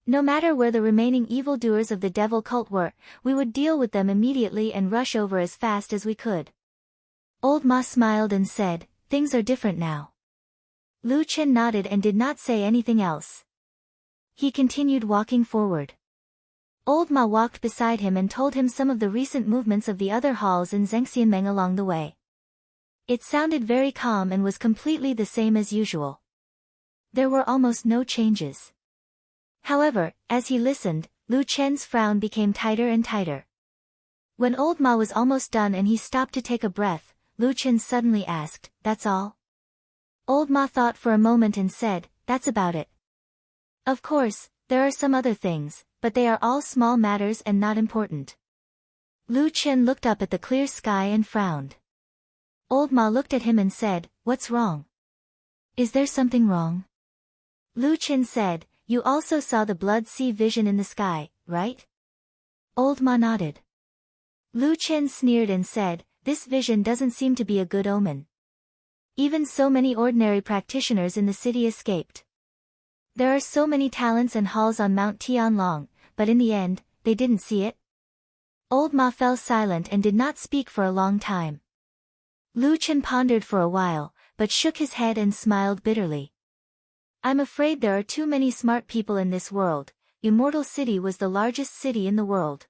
No matter where the remaining evildoers of the devil cult were, we would deal with them immediately and rush over as fast as we could." Old Ma smiled and said, "Things are different now." Lu Chen nodded and did not say anything else. He continued walking forward. Old Ma walked beside him and told him some of the recent movements of the other halls in Zhengxianmeng along the way. It sounded very calm and was completely the same as usual. There were almost no changes. However, as he listened, Lu Chen's frown became tighter and tighter. When Old Ma was almost done and he stopped to take a breath, Lu Chen suddenly asked, "That's all?" Old Ma thought for a moment and said, "That's about it. Of course, there are some other things, but they are all small matters and not important." Lu Chen looked up at the clear sky and frowned. Old Ma looked at him and said, "What's wrong?" Is there something wrong? Lu Qin said, you also saw the blood sea vision in the sky, right? Old Ma nodded. Lu Qin sneered and said, this vision doesn't seem to be a good omen. Even so many ordinary practitioners in the city escaped. There are so many talents and halls on Mount Tianlong, but in the end, they didn't see it. Old Ma fell silent and did not speak for a long time. Lu Qin pondered for a while, but shook his head and smiled bitterly. I'm afraid there are too many smart people in this world. Immortal City was the largest city in the world.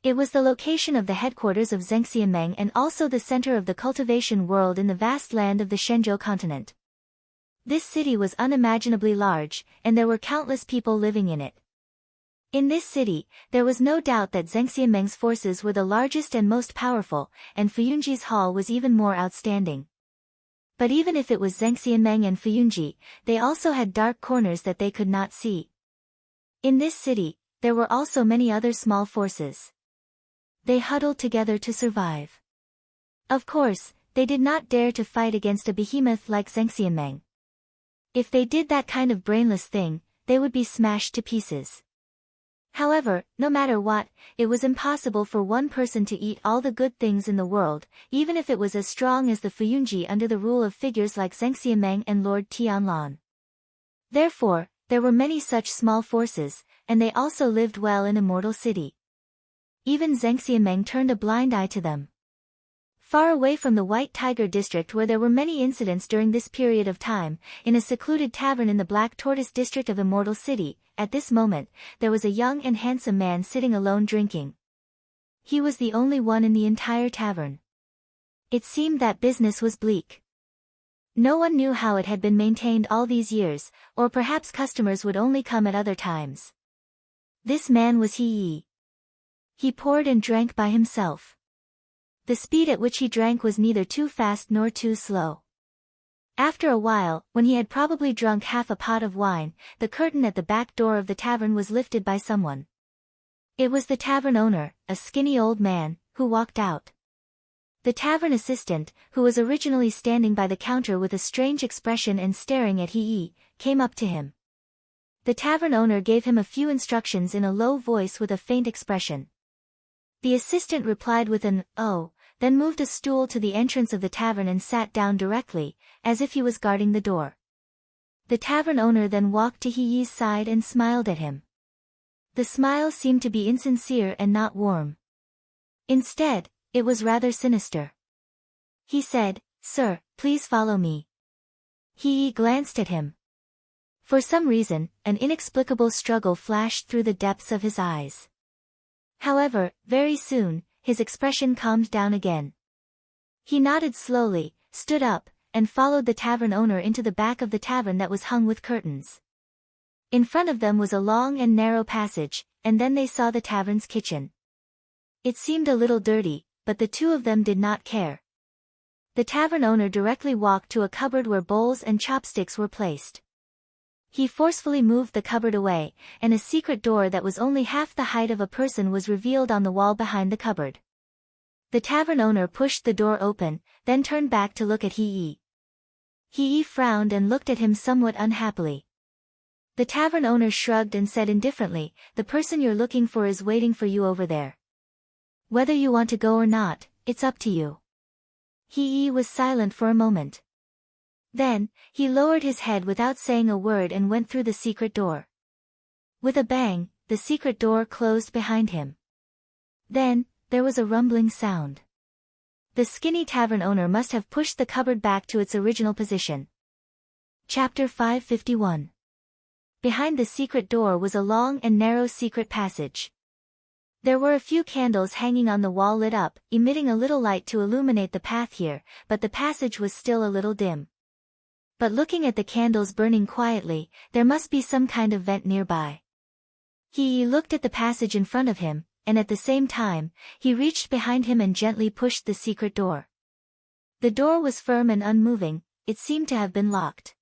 It was the location of the headquarters of Zhengxianmeng and also the center of the cultivation world in the vast land of the Shenzhou continent. This city was unimaginably large, and there were countless people living in it. In this city, there was no doubt that Zhengxianmeng's forces were the largest and most powerful, and Fuyunji's hall was even more outstanding. But even if it was Zhengxianmeng and Fuyunji, they also had dark corners that they could not see. In this city, there were also many other small forces. They huddled together to survive. Of course, they did not dare to fight against a behemoth like Zhengxianmeng. If they did that kind of brainless thing, they would be smashed to pieces. However, no matter what, it was impossible for one person to eat all the good things in the world, even if it was as strong as the Fuyunji under the rule of figures like Zhengxianmeng and Lord Tianlan. Therefore, there were many such small forces, and they also lived well in Immortal City. Even Zhengxianmeng turned a blind eye to them. Far away from the White Tiger district where there were many incidents during this period of time, in a secluded tavern in the Black Tortoise district of Immortal City, at this moment, there was a young and handsome man sitting alone drinking. He was the only one in the entire tavern. It seemed that business was bleak. No one knew how it had been maintained all these years, or perhaps customers would only come at other times. This man was He. He poured and drank by himself. The speed at which he drank was neither too fast nor too slow. After a while, when he had probably drunk half a pot of wine, the curtain at the back door of the tavern was lifted by someone. It was the tavern owner, a skinny old man, who walked out. The tavern assistant, who was originally standing by the counter with a strange expression and staring at He, came up to him. The tavern owner gave him a few instructions in a low voice with a faint expression. The assistant replied with an, "Oh," then moved a stool to the entrance of the tavern and sat down directly, as if he was guarding the door. The tavern owner then walked to He's side and smiled at him. The smile seemed to be insincere and not warm. Instead, it was rather sinister. He said, "Sir, please follow me." He glanced at him. For some reason, an inexplicable struggle flashed through the depths of his eyes. However, very soon, his expression calmed down again. He nodded slowly, stood up, and followed the tavern owner into the back of the tavern that was hung with curtains. In front of them was a long and narrow passage, and then they saw the tavern's kitchen. It seemed a little dirty, but the two of them did not care. The tavern owner directly walked to a cupboard where bowls and chopsticks were placed. He forcefully moved the cupboard away, and a secret door that was only half the height of a person was revealed on the wall behind the cupboard. The tavern owner pushed the door open, then turned back to look at He. He frowned and looked at him somewhat unhappily. The tavern owner shrugged and said indifferently, "The person you're looking for is waiting for you over there. Whether you want to go or not, it's up to you." He was silent for a moment. Then, he lowered his head without saying a word and went through the secret door. With a bang, the secret door closed behind him. Then, there was a rumbling sound. The skinny tavern owner must have pushed the cupboard back to its original position. Chapter 551. Behind the secret door was a long and narrow secret passage. There were a few candles hanging on the wall lit up, emitting a little light to illuminate the path here, but the passage was still a little dim. But looking at the candles burning quietly, there must be some kind of vent nearby. He looked at the passage in front of him, and at the same time, he reached behind him and gently pushed the secret door. The door was firm and unmoving, it seemed to have been locked.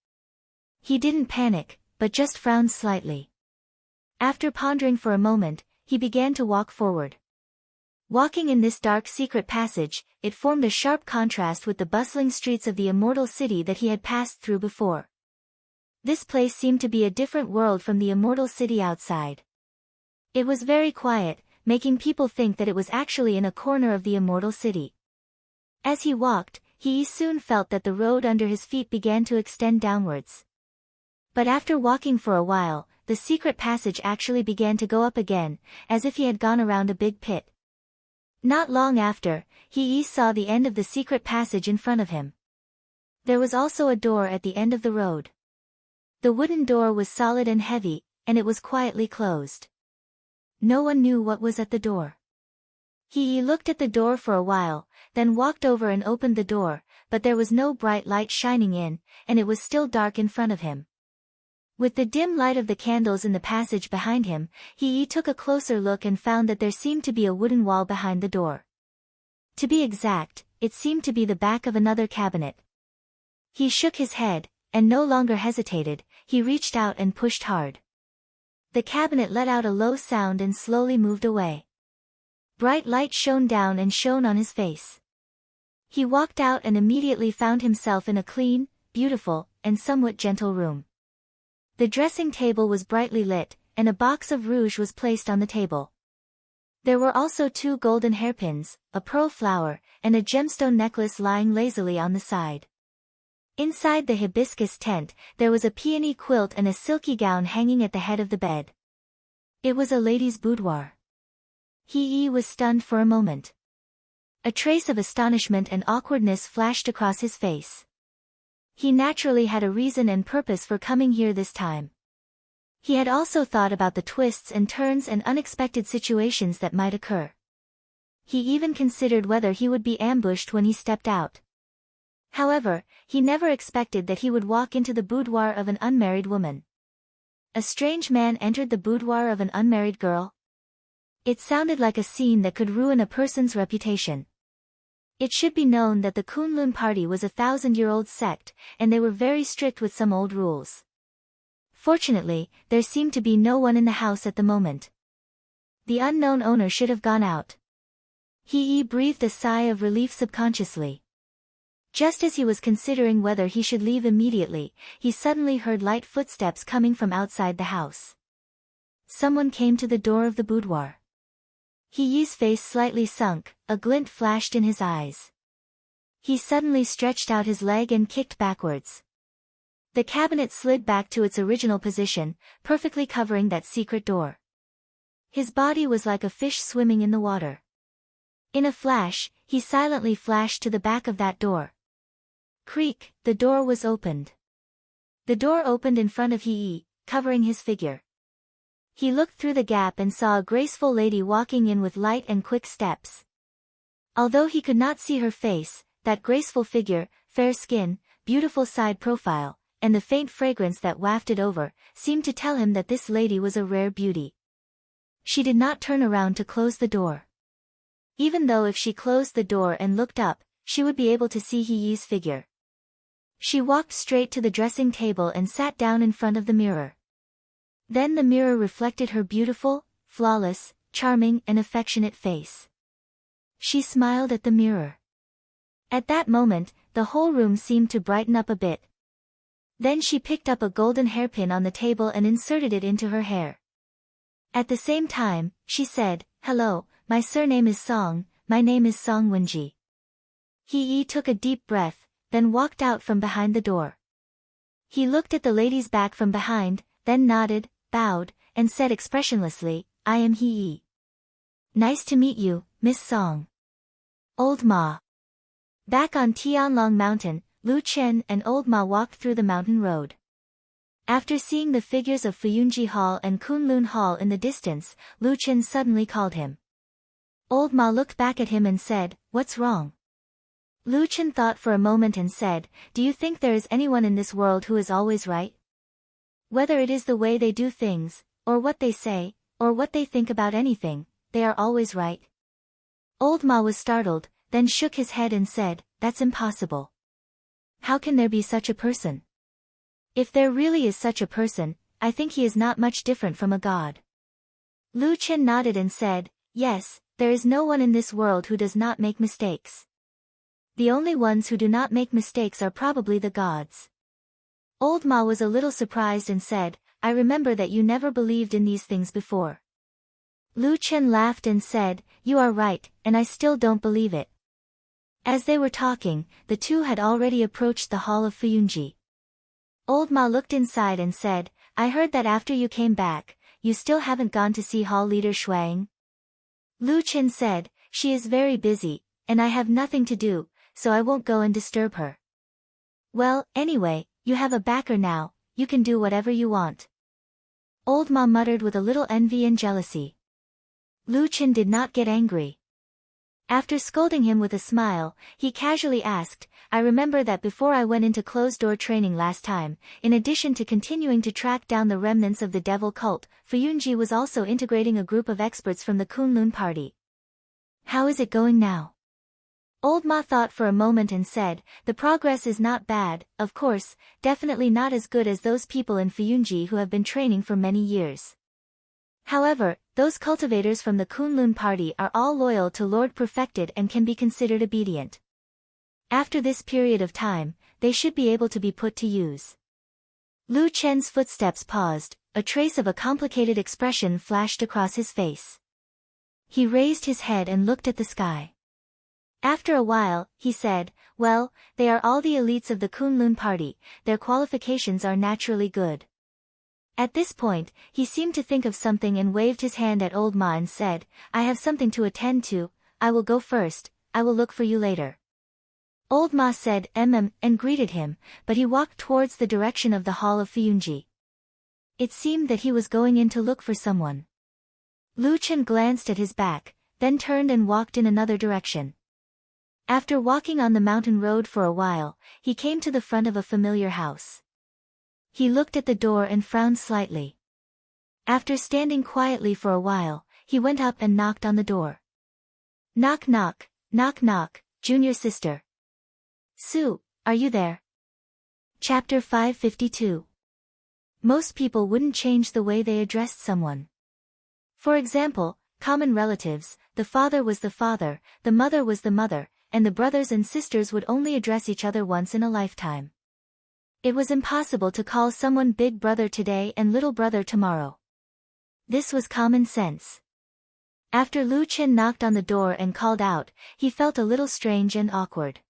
He didn't panic, but just frowned slightly. After pondering for a moment, he began to walk forward. Walking in this dark secret passage, it formed a sharp contrast with the bustling streets of the immortal city that he had passed through before. This place seemed to be a different world from the immortal city outside. It was very quiet, making people think that it was actually in a corner of the immortal city. As he walked, he soon felt that the road under his feet began to extend downwards. But after walking for a while, the secret passage actually began to go up again, as if he had gone around a big pit. Not long after, he saw the end of the secret passage in front of him. There was also a door at the end of the road. The wooden door was solid and heavy, and it was quietly closed. No one knew what was at the door. He looked at the door for a while, then walked over and opened the door, but there was no bright light shining in, and it was still dark in front of him. With the dim light of the candles in the passage behind him, he took a closer look and found that there seemed to be a wooden wall behind the door. To be exact, it seemed to be the back of another cabinet. He shook his head, and no longer hesitated, he reached out and pushed hard. The cabinet let out a low sound and slowly moved away. Bright light shone down and shone on his face. He walked out and immediately found himself in a clean, beautiful, and somewhat gentle room. The dressing table was brightly lit, and a box of rouge was placed on the table. There were also 2 golden hairpins, a pearl flower, and a gemstone necklace lying lazily on the side. Inside the hibiscus tent, there was a peony quilt and a silky gown hanging at the head of the bed. It was a lady's boudoir. He was stunned for a moment. A trace of astonishment and awkwardness flashed across his face. He naturally had a reason and purpose for coming here this time. He had also thought about the twists and turns and unexpected situations that might occur. He even considered whether he would be ambushed when he stepped out. However, he never expected that he would walk into the boudoir of an unmarried woman. A strange man entered the boudoir of an unmarried girl? It sounded like a scene that could ruin a person's reputation. It should be known that the Kunlun party was a 1,000-year-old sect, and they were very strict with some old rules. Fortunately, there seemed to be no one in the house at the moment. The unknown owner should have gone out. He breathed a sigh of relief subconsciously. Just as he was considering whether he should leave immediately, he suddenly heard light footsteps coming from outside the house. Someone came to the door of the boudoir. He's face slightly sunk, a glint flashed in his eyes. He suddenly stretched out his leg and kicked backwards. The cabinet slid back to its original position, perfectly covering that secret door. His body was like a fish swimming in the water. In a flash, he silently flashed to the back of that door. Creak, the door was opened. The door opened in front of He, covering his figure. He looked through the gap and saw a graceful lady walking in with light and quick steps. Although he could not see her face, that graceful figure, fair skin, beautiful side profile, and the faint fragrance that wafted over, seemed to tell him that this lady was a rare beauty. She did not turn around to close the door. Even though if she closed the door and looked up, she would be able to see He's figure. She walked straight to the dressing table and sat down in front of the mirror. Then the mirror reflected her beautiful, flawless, charming and affectionate face. She smiled at the mirror. At that moment, the whole room seemed to brighten up a bit. Then she picked up a golden hairpin on the table and inserted it into her hair. At the same time, she said, "Hello, my surname is Song, my name is Song Wenji." He took a deep breath, then walked out from behind the door. He looked at the lady's back from behind, then nodded, bowed, and said expressionlessly, "I am He." "Nice to meet you, Miss Song." Old Ma. Back on Tianlong Mountain, Lu Chen and Old Ma walked through the mountain road. After seeing the figures of Fuyunji Hall and Kunlun Hall in the distance, Lu Chen suddenly called him. Old Ma looked back at him and said, "What's wrong?" Lu Chen thought for a moment and said, "Do you think there is anyone in this world who is always right? Whether it is the way they do things, or what they say, or what they think about anything, they are always right." Old Ma was startled, then shook his head and said, "That's impossible. How can there be such a person? If there really is such a person, I think he is not much different from a god." Lu Chen nodded and said, "Yes, There is no one in this world who does not make mistakes. The only ones who do not make mistakes are probably the gods. Old Ma was a little surprised and said, I remember that you never believed in these things before. Lu Chen laughed and said, you are right, and I still don't believe it. As they were talking, the two had already approached the hall of Fuyunji. Old Ma looked inside and said, I heard that after you came back, you still haven't gone to see hall leader Shuang. Lu Chen said, she is very busy, and I have nothing to do, so I won't go and disturb her. Well, anyway, you have a backer now, you can do whatever you want. Old Ma muttered with a little envy and jealousy. Lu Chen did not get angry. After scolding him with a smile, he casually asked, I remember that before I went into closed-door training last time, in addition to continuing to track down the remnants of the devil cult, Fuyunji was also integrating a group of experts from the Kunlun party. How is it going now? Old Ma thought for a moment and said, the progress is not bad, of course, definitely not as good as those people in Fuyunji who have been training for many years. However, those cultivators from the Kunlun party are all loyal to Lord Perfected and can be considered obedient. After this period of time, they should be able to be put to use. Lu Chen's footsteps paused, a trace of a complicated expression flashed across his face. He raised his head and looked at the sky. After a while, he said, well, they are all the elites of the Kunlun party, their qualifications are naturally good. At this point, he seemed to think of something and waved his hand at Old Ma and said, I have something to attend to, I will go first, I will look for you later. Old Ma said and greeted him, but he walked towards the direction of the hall of Fuyunji. It seemed that he was going in to look for someone. Lu Chen glanced at his back, then turned and walked in another direction. After walking on the mountain road for a while, he came to the front of a familiar house. He looked at the door and frowned slightly. After standing quietly for a while, he went up and knocked on the door. Knock knock, knock knock, junior sister. Sue, are you there? Chapter 552. Most people wouldn't change the way they addressed someone. For example, common relatives, the father was the father, the mother was the mother, and the brothers and sisters would only address each other once in a lifetime. It was impossible to call someone big brother today and little brother tomorrow. This was common sense. After Lu Chen knocked on the door and called out, he felt a little strange and awkward.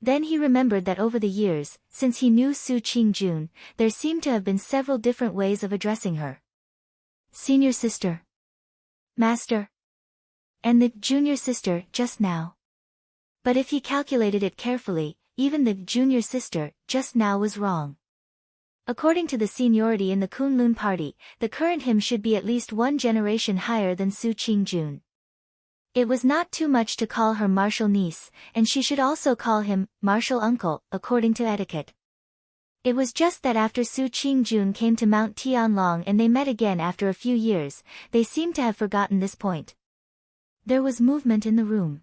Then he remembered that over the years, since he knew Su Qingjun, there seemed to have been several different ways of addressing her. Senior sister. Master. And the junior sister just now. But if he calculated it carefully, even the junior sister just now was wrong. According to the seniority in the Kunlun party, the current him should be at least one generation higher than Su Qingjun. It was not too much to call her martial niece, and she should also call him martial uncle, according to etiquette. It was just that after Su Qingjun came to Mount Tianlong and they met again after a few years, they seemed to have forgotten this point. There was movement in the room.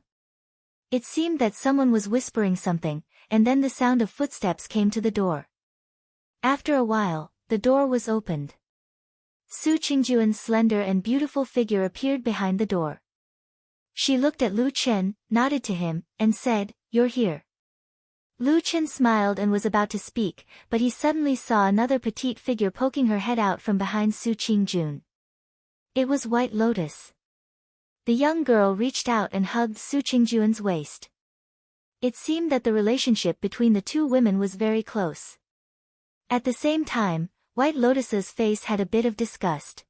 It seemed that someone was whispering something, and then the sound of footsteps came to the door. After a while, the door was opened. Su Qingjuan's slender and beautiful figure appeared behind the door. She looked at Lu Chen, nodded to him, and said, "You're here." Lu Chen smiled and was about to speak, but he suddenly saw another petite figure poking her head out from behind Su Qingjun. It was White Lotus. The young girl reached out and hugged Su Qingjuan's waist. It seemed that the relationship between the two women was very close. At the same time, White Lotus's face had a bit of disgust.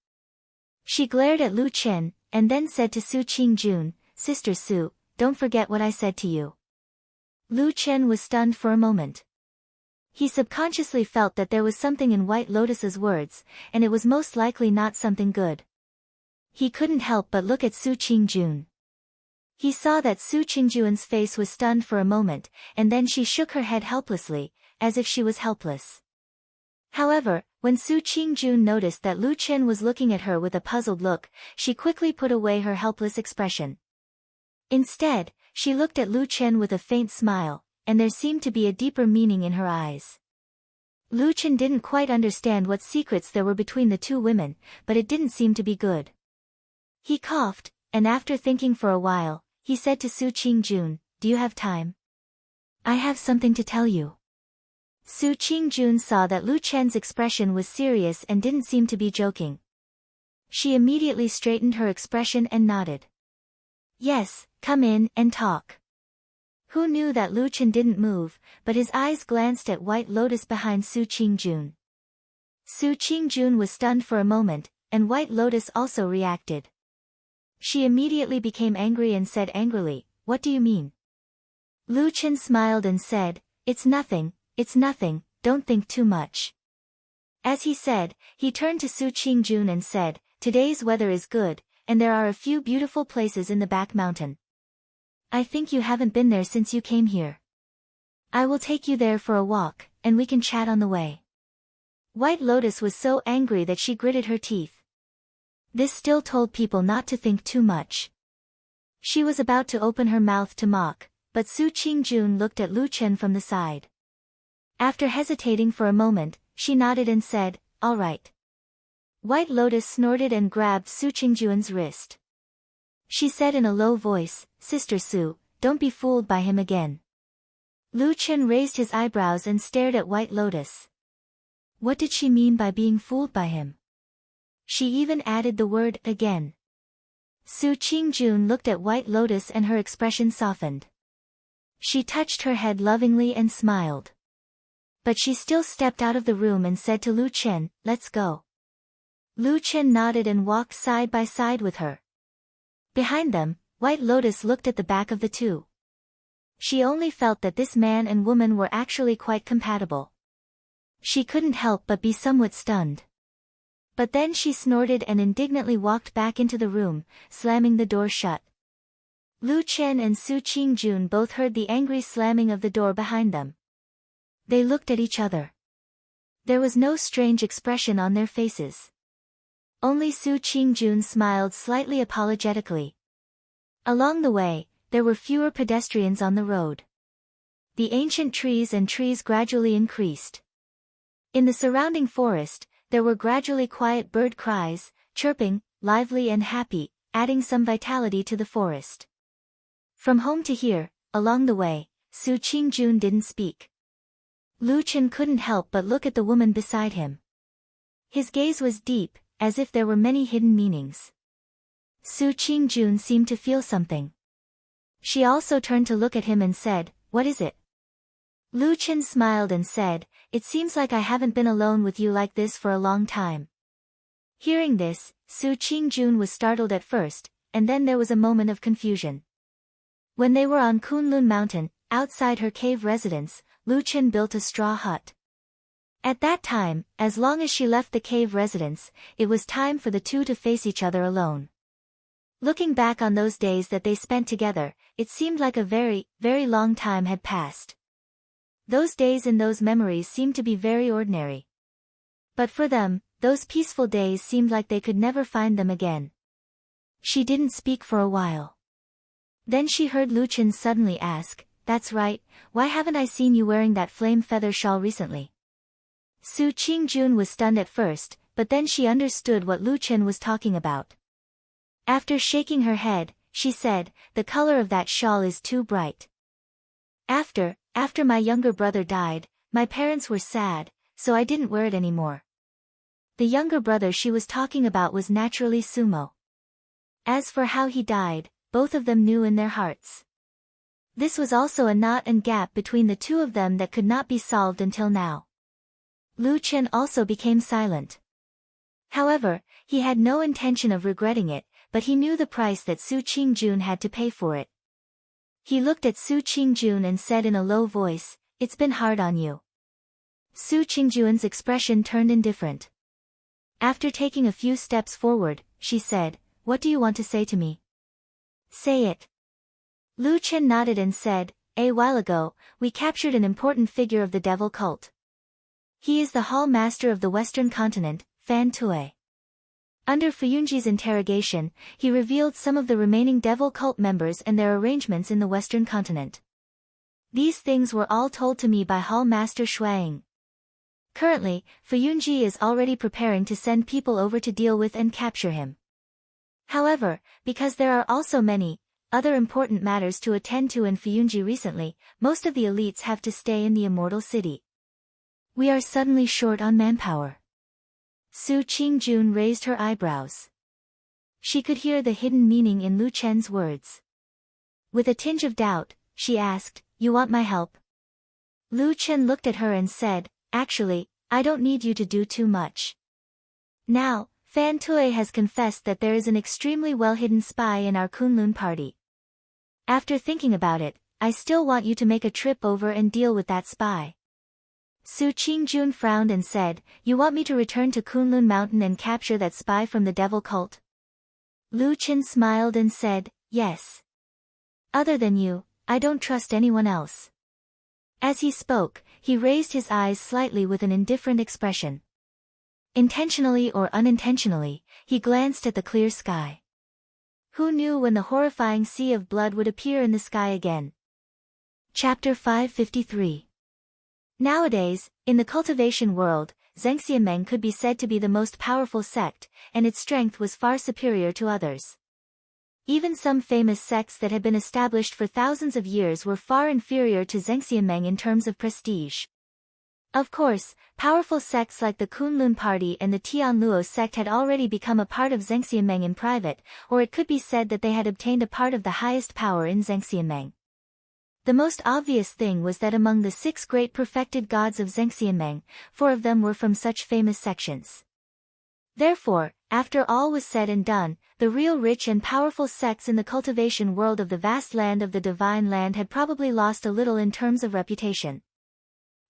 She glared at Lu Chen, and then said to Su Qingjun, "Sister Su, don't forget what I said to you." Lu Chen was stunned for a moment. He subconsciously felt that there was something in White Lotus's words, and it was most likely not something good. He couldn't help but look at Su Qingjun. He saw that Su Qingjuan's face was stunned for a moment, and then she shook her head helplessly, as if she was helpless. However, when Su Qingjun noticed that Lu Chen was looking at her with a puzzled look, she quickly put away her helpless expression. Instead, she looked at Lu Chen with a faint smile, and there seemed to be a deeper meaning in her eyes. Lu Chen didn't quite understand what secrets there were between the two women, but it didn't seem to be good. He coughed, and after thinking for a while, he said to Su Qingjun, "Do you have time? I have something to tell you." Su Qingjun saw that Lu Chen's expression was serious and didn't seem to be joking. She immediately straightened her expression and nodded. "Yes, come in and talk." Who knew that Lu Chen didn't move, but his eyes glanced at White Lotus behind Su Qingjun. Su Qingjun was stunned for a moment, and White Lotus also reacted. She immediately became angry and said angrily, "What do you mean?" Lu Chen smiled and said, it's nothing, don't think too much." As he said, he turned to Su Qingjun and said, "Today's weather is good, and there are a few beautiful places in the back mountain. I think you haven't been there since you came here. I will take you there for a walk, and we can chat on the way." White Lotus was so angry that she gritted her teeth. This still told people not to think too much. She was about to open her mouth to mock, but Su Qingjun looked at Lu Chen from the side. After hesitating for a moment, she nodded and said, "All right." White Lotus snorted and grabbed Su Qingjun's wrist. She said in a low voice, "Sister Su, don't be fooled by him again." Lu Chen raised his eyebrows and stared at White Lotus. What did she mean by being fooled by him? She even added the word again. Su Qingjun looked at White Lotus and her expression softened. She touched her head lovingly and smiled. But she still stepped out of the room and said to Lu Chen, "Let's go." Lu Chen nodded and walked side by side with her. Behind them, White Lotus looked at the back of the two. She only felt that this man and woman were actually quite compatible. She couldn't help but be somewhat stunned. But then she snorted and indignantly walked back into the room, slamming the door shut. Lu Chen and Su Qingjun both heard the angry slamming of the door behind them. They looked at each other. There was no strange expression on their faces. Only Su Qingjun smiled slightly apologetically. Along the way, there were fewer pedestrians on the road. The ancient trees gradually increased. In the surrounding forest, there were gradually quiet bird cries, chirping, lively and happy, adding some vitality to the forest. From home to here, along the way, Su Qingjun didn't speak. Lu Chen couldn't help but look at the woman beside him. His gaze was deep, as if there were many hidden meanings. Su Qingjun seemed to feel something. She also turned to look at him and said, "What is it?" Lu Chen smiled and said, "It seems like I haven't been alone with you like this for a long time." Hearing this, Su Qingjun was startled at first, and then there was a moment of confusion. When they were on Kunlun Mountain, outside her cave residence, Lu Chen built a straw hut. At that time, as long as she left the cave residence, it was time for the two to face each other alone. Looking back on those days that they spent together, it seemed like a very, very long time had passed. Those days and those memories seemed to be very ordinary. But for them, those peaceful days seemed like they could never find them again. She didn't speak for a while. Then she heard Lu Chen suddenly ask, "That's right, why haven't I seen you wearing that flame feather shawl recently?" Su Qingjun was stunned at first, but then she understood what Lu Chen was talking about. After shaking her head, she said, "The color of that shawl is too bright. After my younger brother died, my parents were sad, so I didn't wear it anymore." The younger brother she was talking about was naturally Sumo. As for how he died, both of them knew in their hearts. This was also a knot and gap between the two of them that could not be solved until now. Lu Chen also became silent. However, he had no intention of regretting it, but he knew the price that Su Qingjun had to pay for it. He looked at Su Qingjun and said in a low voice, "It's been hard on you." Su Qingjun's expression turned indifferent. After taking a few steps forward, she said, "What do you want to say to me?" "Say it." Lu Chen nodded and said, "A while ago, we captured an important figure of the devil cult. He is the Hall Master of the Western Continent, Fan Tue." Under Fuyunji's interrogation, he revealed some of the remaining devil cult members and their arrangements in the Western Continent. These things were all told to me by Hall Master Shuang. Currently, Fuyunji is already preparing to send people over to deal with and capture him. However, because there are also many other important matters to attend to in Fuyunji recently, most of the elites have to stay in the Immortal City. We are suddenly short on manpower. Su Qingjun raised her eyebrows. She could hear the hidden meaning in Lu Chen's words. With a tinge of doubt, she asked, "You want my help?" Lu Chen looked at her and said, "Actually, I don't need you to do too much. Now, Fan Tui has confessed that there is an extremely well-hidden spy in our Kunlun party. After thinking about it, I still want you to make a trip over and deal with that spy." Su Qingjun frowned and said, "You want me to return to Kunlun Mountain and capture that spy from the devil cult?" Lu Chen smiled and said, "Yes. Other than you, I don't trust anyone else." As he spoke, he raised his eyes slightly with an indifferent expression. Intentionally or unintentionally, he glanced at the clear sky. Who knew when the horrifying sea of blood would appear in the sky again? Chapter 553. Nowadays, in the cultivation world, Zhengxianmeng could be said to be the most powerful sect, and its strength was far superior to others. Even some famous sects that had been established for thousands of years were far inferior to Zhengxianmeng in terms of prestige. Of course, powerful sects like the Kunlun Party and the Tianluo sect had already become a part of Zhengxianmeng in private, or it could be said that they had obtained a part of the highest power in Zhengxianmeng. The most obvious thing was that among the 6 great perfected gods of Zhengxianmeng, 4 of them were from such famous sections. Therefore, after all was said and done, the real rich and powerful sects in the cultivation world of the vast land of the Divine Land had probably lost a little in terms of reputation.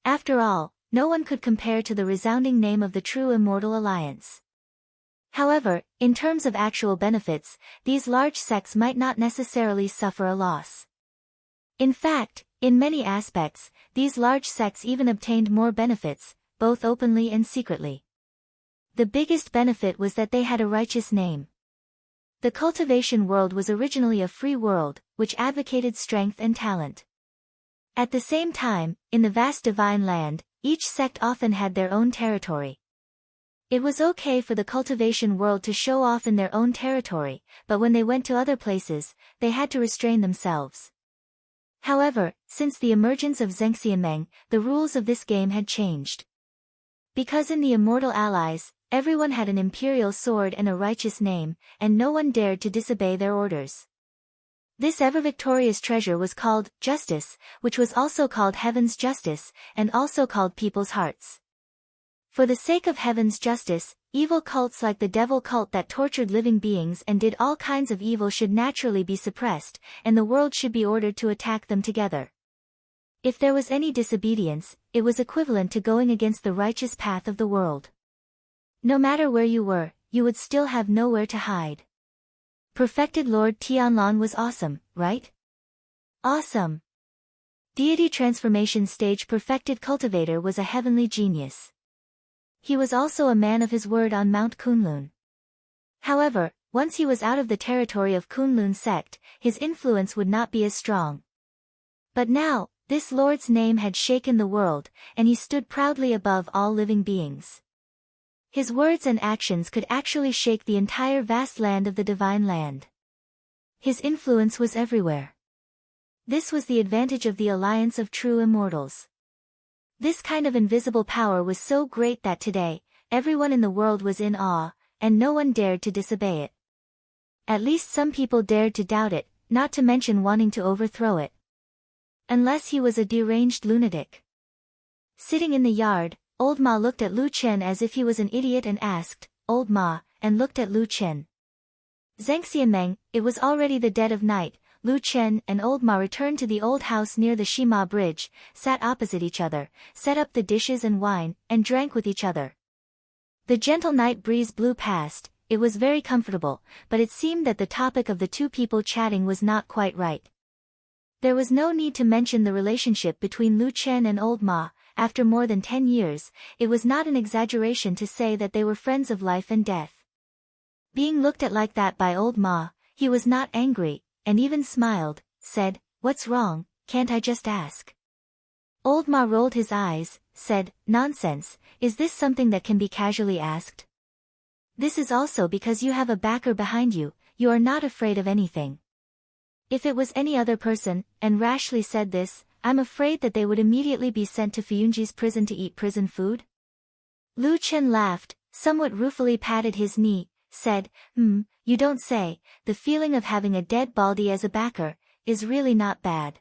After all, no one could compare to the resounding name of the true Immortal Alliance. However, in terms of actual benefits, these large sects might not necessarily suffer a loss. In fact, in many aspects, these large sects even obtained more benefits, both openly and secretly. The biggest benefit was that they had a righteous name. The cultivation world was originally a free world, which advocated strength and talent. At the same time, in the vast Divine Land, each sect often had their own territory. It was okay for the cultivation world to show off in their own territory, but when they went to other places, they had to restrain themselves. However, since the emergence of Zhengxianmeng, the rules of this game had changed. Because in the Immortal Allies, everyone had an imperial sword and a righteous name, and no one dared to disobey their orders. This ever-victorious treasure was called Justice, which was also called Heaven's Justice, and also called People's Hearts. For the sake of Heaven's Justice, evil cults like the devil cult that tortured living beings and did all kinds of evil should naturally be suppressed, and the world should be ordered to attack them together. If there was any disobedience, it was equivalent to going against the righteous path of the world. No matter where you were, you would still have nowhere to hide. Perfected Lord Tianlan was awesome, right? Awesome. Deity Transformation Stage Perfected Cultivator was a heavenly genius. He was also a man of his word on Mount Kunlun. However, once he was out of the territory of Kunlun sect, his influence would not be as strong. But now, this Lord's name had shaken the world, and he stood proudly above all living beings. His words and actions could actually shake the entire vast land of the Divine Land. His influence was everywhere. This was the advantage of the alliance of true immortals. This kind of invisible power was so great that today, everyone in the world was in awe, and no one dared to disobey it. At least some people dared to doubt it, not to mention wanting to overthrow it. Unless he was a deranged lunatic. Sitting in the yard, Old Ma looked at Lu Chen as if he was an idiot and asked, "Old Ma," and looked at Lu Chen. Zhengxianmeng, it was already the dead of night. Lu Chen and Old Ma returned to the old house near the Shima Bridge, sat opposite each other, set up the dishes and wine, and drank with each other. The gentle night breeze blew past, it was very comfortable, but it seemed that the topic of the two people chatting was not quite right. There was no need to mention the relationship between Lu Chen and Old Ma. After more than 10 years, it was not an exaggeration to say that they were friends of life and death. Being looked at like that by Old Ma, he was not angry, and even smiled, said, "What's wrong, can't I just ask?" Old Ma rolled his eyes, said, "Nonsense, is this something that can be casually asked? This is also because you have a backer behind you, you are not afraid of anything. If it was any other person, and rashly said this, I'm afraid that they would immediately be sent to Fuyunji's prison to eat prison food. Lu Chen laughed, somewhat ruefully patted his knee, said, you don't say, the feeling of having a dead Baldy as a backer, is really not bad.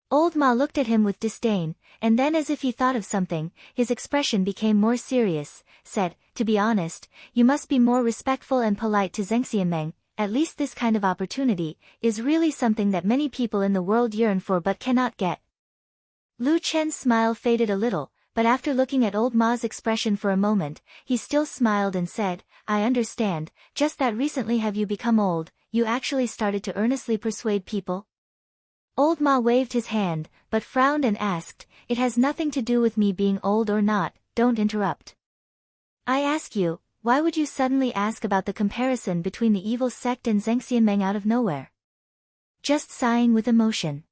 Old Ma looked at him with disdain, and then as if he thought of something, his expression became more serious, said, to be honest, you must be more respectful and polite to Zheng Xianmeng, at least this kind of opportunity, is really something that many people in the world yearn for but cannot get. Lu Chen's smile faded a little, but after looking at old Ma's expression for a moment, he still smiled and said, I understand, just that recently have you become old, you actually started to earnestly persuade people? Old Ma waved his hand, but frowned and asked, it has nothing to do with me being old or not, don't interrupt. I ask you, why would you suddenly ask about the comparison between the evil sect and Zheng Xianmeng out of nowhere? Just sighing with emotion.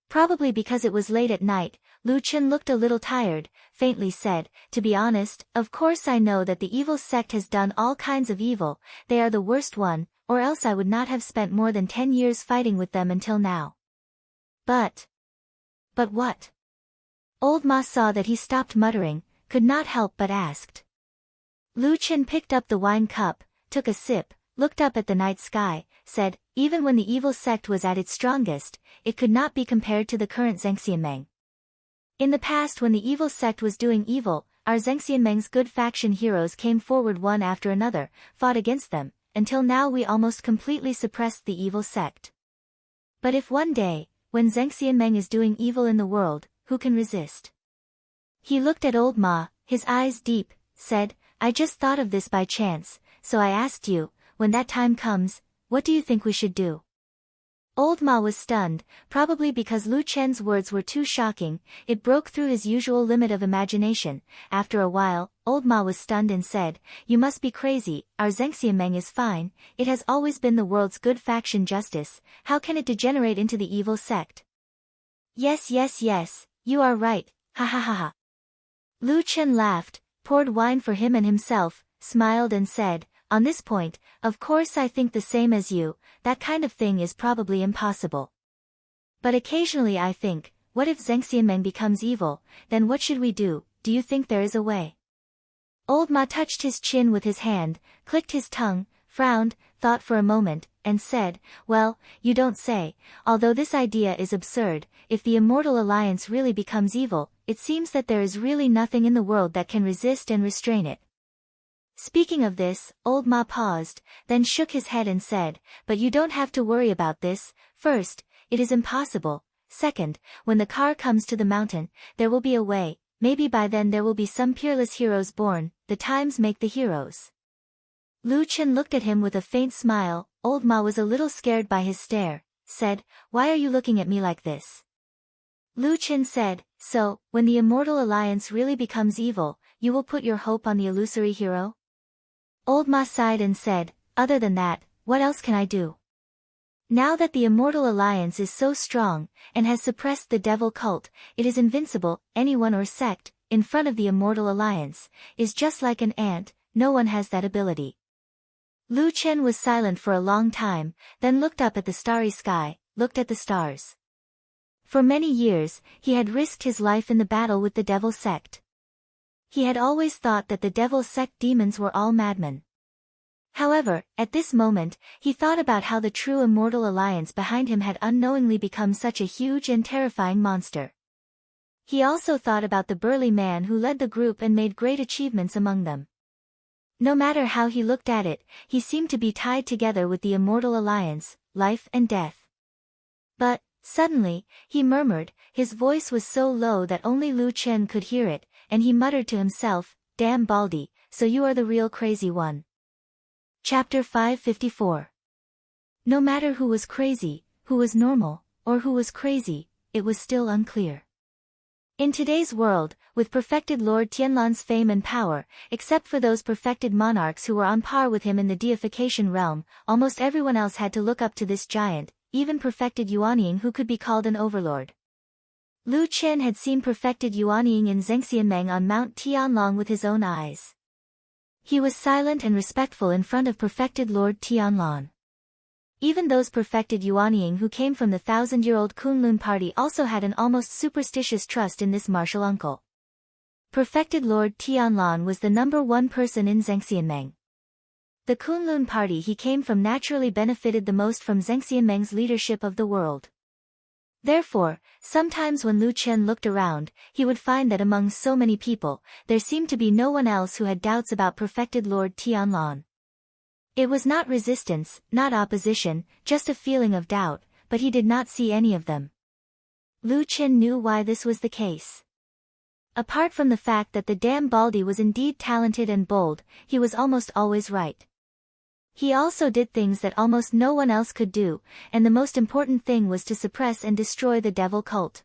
Probably because it was late at night, Lu Chen looked a little tired, faintly said, to be honest, of course I know that the evil sect has done all kinds of evil, they are the worst one, or else I would not have spent more than 10 years fighting with them until now. But what? Old Ma saw that he stopped muttering, could not help but asked. Lu Chen picked up the wine cup, took a sip, looked up at the night sky, said, even when the evil sect was at its strongest, it could not be compared to the current Zheng Xianmeng. In the past when the evil sect was doing evil, our Zheng Xianmeng's good faction heroes came forward one after another, fought against them, until now we almost completely suppressed the evil sect. But if one day, when Zheng Xianmeng is doing evil in the world, who can resist? He looked at old Ma, his eyes deep, said, I just thought of this by chance, so I asked you, when that time comes, what do you think we should do? Old Ma was stunned, probably because Lu Chen's words were too shocking, it broke through his usual limit of imagination. After a while, old Ma was stunned and said, you must be crazy, our Zheng Xianmeng is fine, it has always been the world's good faction justice, how can it degenerate into the evil sect? Yes, you are right, ha ha ha ha. Lu Chen laughed, poured wine for him and himself, smiled and said, on this point, of course I think the same as you, that kind of thing is probably impossible. But occasionally I think, what if Zheng Xianmeng becomes evil, then what should we do, do you think there is a way? Old Ma touched his chin with his hand, clicked his tongue, frowned, thought for a moment, and said, well, you don't say, although this idea is absurd, if the Immortal Alliance really becomes evil, it seems that there is really nothing in the world that can resist and restrain it. Speaking of this, old Ma paused, then shook his head and said, but you don't have to worry about this, first, it is impossible, second, when the car comes to the mountain, there will be a way, maybe by then there will be some peerless heroes born, the times make the heroes. Lu Chen looked at him with a faint smile, old Ma was a little scared by his stare, said, why are you looking at me like this? Lu Chen said, so, when the Immortal Alliance really becomes evil, you will put your hope on the illusory hero? Old Ma sighed and said, other than that, what else can I do? Now that the Immortal Alliance is so strong, and has suppressed the devil cult, it is invincible, anyone or sect, in front of the Immortal Alliance, is just like an ant, no one has that ability. Lu Chen was silent for a long time, then looked up at the starry sky, looked at the stars. For many years, he had risked his life in the battle with the devil sect. He had always thought that the devil sect demons were all madmen. However, at this moment, he thought about how the true Immortal Alliance behind him had unknowingly become such a huge and terrifying monster. He also thought about the burly man who led the group and made great achievements among them. No matter how he looked at it, he seemed to be tied together with the Immortal Alliance, life and death. But, suddenly, he murmured, his voice was so low that only Lu Chen could hear it, and he muttered to himself, damn Baldy, so you are the real crazy one. Chapter 554. No matter who was crazy, who was normal, or who was crazy, it was still unclear. In today's world, with perfected Lord Tianlan's fame and power, except for those perfected monarchs who were on par with him in the deification realm, almost everyone else had to look up to this giant, even perfected Yuanying who could be called an overlord. Lu Chen had seen perfected Yuanying in Zheng Xianmeng on Mount Tianlong with his own eyes. He was silent and respectful in front of perfected Lord Tianlan. Even those perfected Yuanying who came from the thousand-year-old Kunlun party also had an almost superstitious trust in this martial uncle. Perfected Lord Tianlan was the number one person in Zhengxianmeng. The Kunlun party he came from naturally benefited the most from Zhengxianmeng's leadership of the world. Therefore, sometimes when Lu Chen looked around, he would find that among so many people, there seemed to be no one else who had doubts about perfected Lord Tianlan. It was not resistance, not opposition, just a feeling of doubt, but he did not see any of them. Lu Chen knew why this was the case. Apart from the fact that the damn Baldy was indeed talented and bold, he was almost always right. He also did things that almost no one else could do, and the most important thing was to suppress and destroy the devil cult.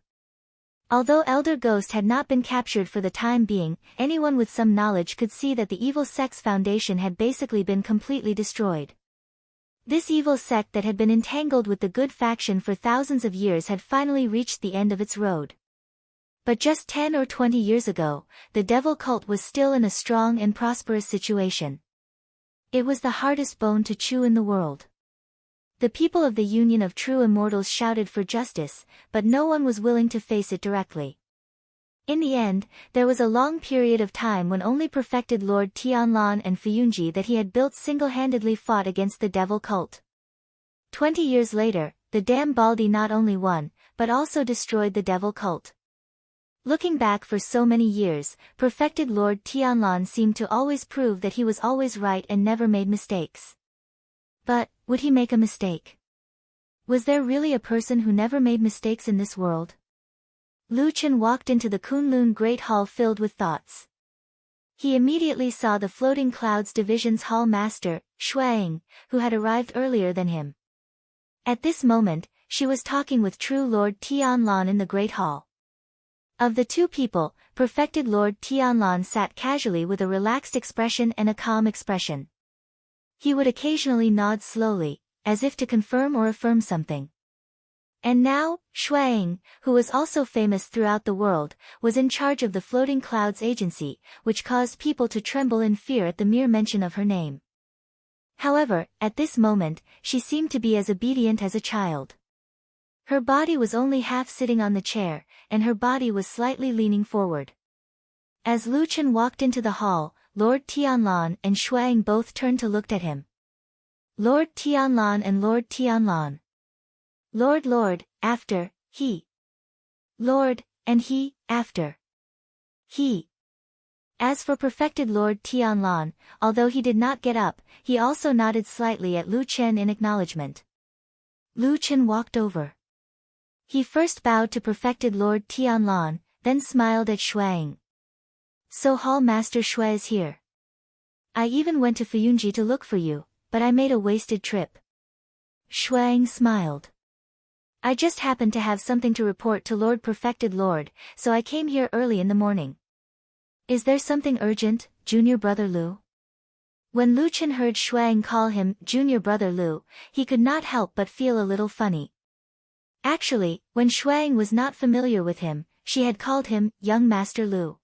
Although Elder Ghost had not been captured for the time being, anyone with some knowledge could see that the evil sect's foundation had basically been completely destroyed. This evil sect that had been entangled with the good faction for thousands of years had finally reached the end of its road. But just 10 or 20 years ago, the devil cult was still in a strong and prosperous situation. It was the hardest bone to chew in the world. The people of the Union of True Immortals shouted for justice, but no one was willing to face it directly. In the end, there was a long period of time when only perfected Lord Tianlan and Fuyunji that he had built single-handedly fought against the devil cult. 20 years later, the damn Baldy not only won, but also destroyed the devil cult. Looking back for so many years, perfected Lord Tianlan seemed to always prove that he was always right and never made mistakes. But, would he make a mistake? Was there really a person who never made mistakes in this world? Lu Chen walked into the Kunlun Great Hall filled with thoughts. He immediately saw the Floating Clouds Division's Hall Master, Shuang, who had arrived earlier than him. At this moment, she was talking with True Lord Tianlan in the Great Hall. Of the two people, perfected Lord Tianlan sat casually with a relaxed expression and a calm expression. He would occasionally nod slowly, as if to confirm or affirm something. And now, Shuang, who was also famous throughout the world, was in charge of the Floating Clouds Agency, which caused people to tremble in fear at the mere mention of her name. However, at this moment, she seemed to be as obedient as a child. Her body was only half sitting on the chair, and her body was slightly leaning forward. As Lu Chen walked into the hall, Lord Tianlan and Shuang both turned to look at him. Lord Tianlan and Lord Tianlan. Lord, after, he. Lord, and he, after. He. As for perfected Lord Tianlan, although he did not get up, he also nodded slightly at Lu Chen in acknowledgement. Lu Chen walked over. He first bowed to perfected Lord Tianlan, then smiled at Shuang. So Hall Master Shui is here. I even went to Fuyunji to look for you, but I made a wasted trip. Shuang smiled. I just happened to have something to report to Lord Perfected Lord, so I came here early in the morning. Is there something urgent, Junior Brother Lu? When Lu Chen heard Shuang call him Junior Brother Lu, he could not help but feel a little funny. Actually, when Shuang was not familiar with him, she had called him Young Master Lu.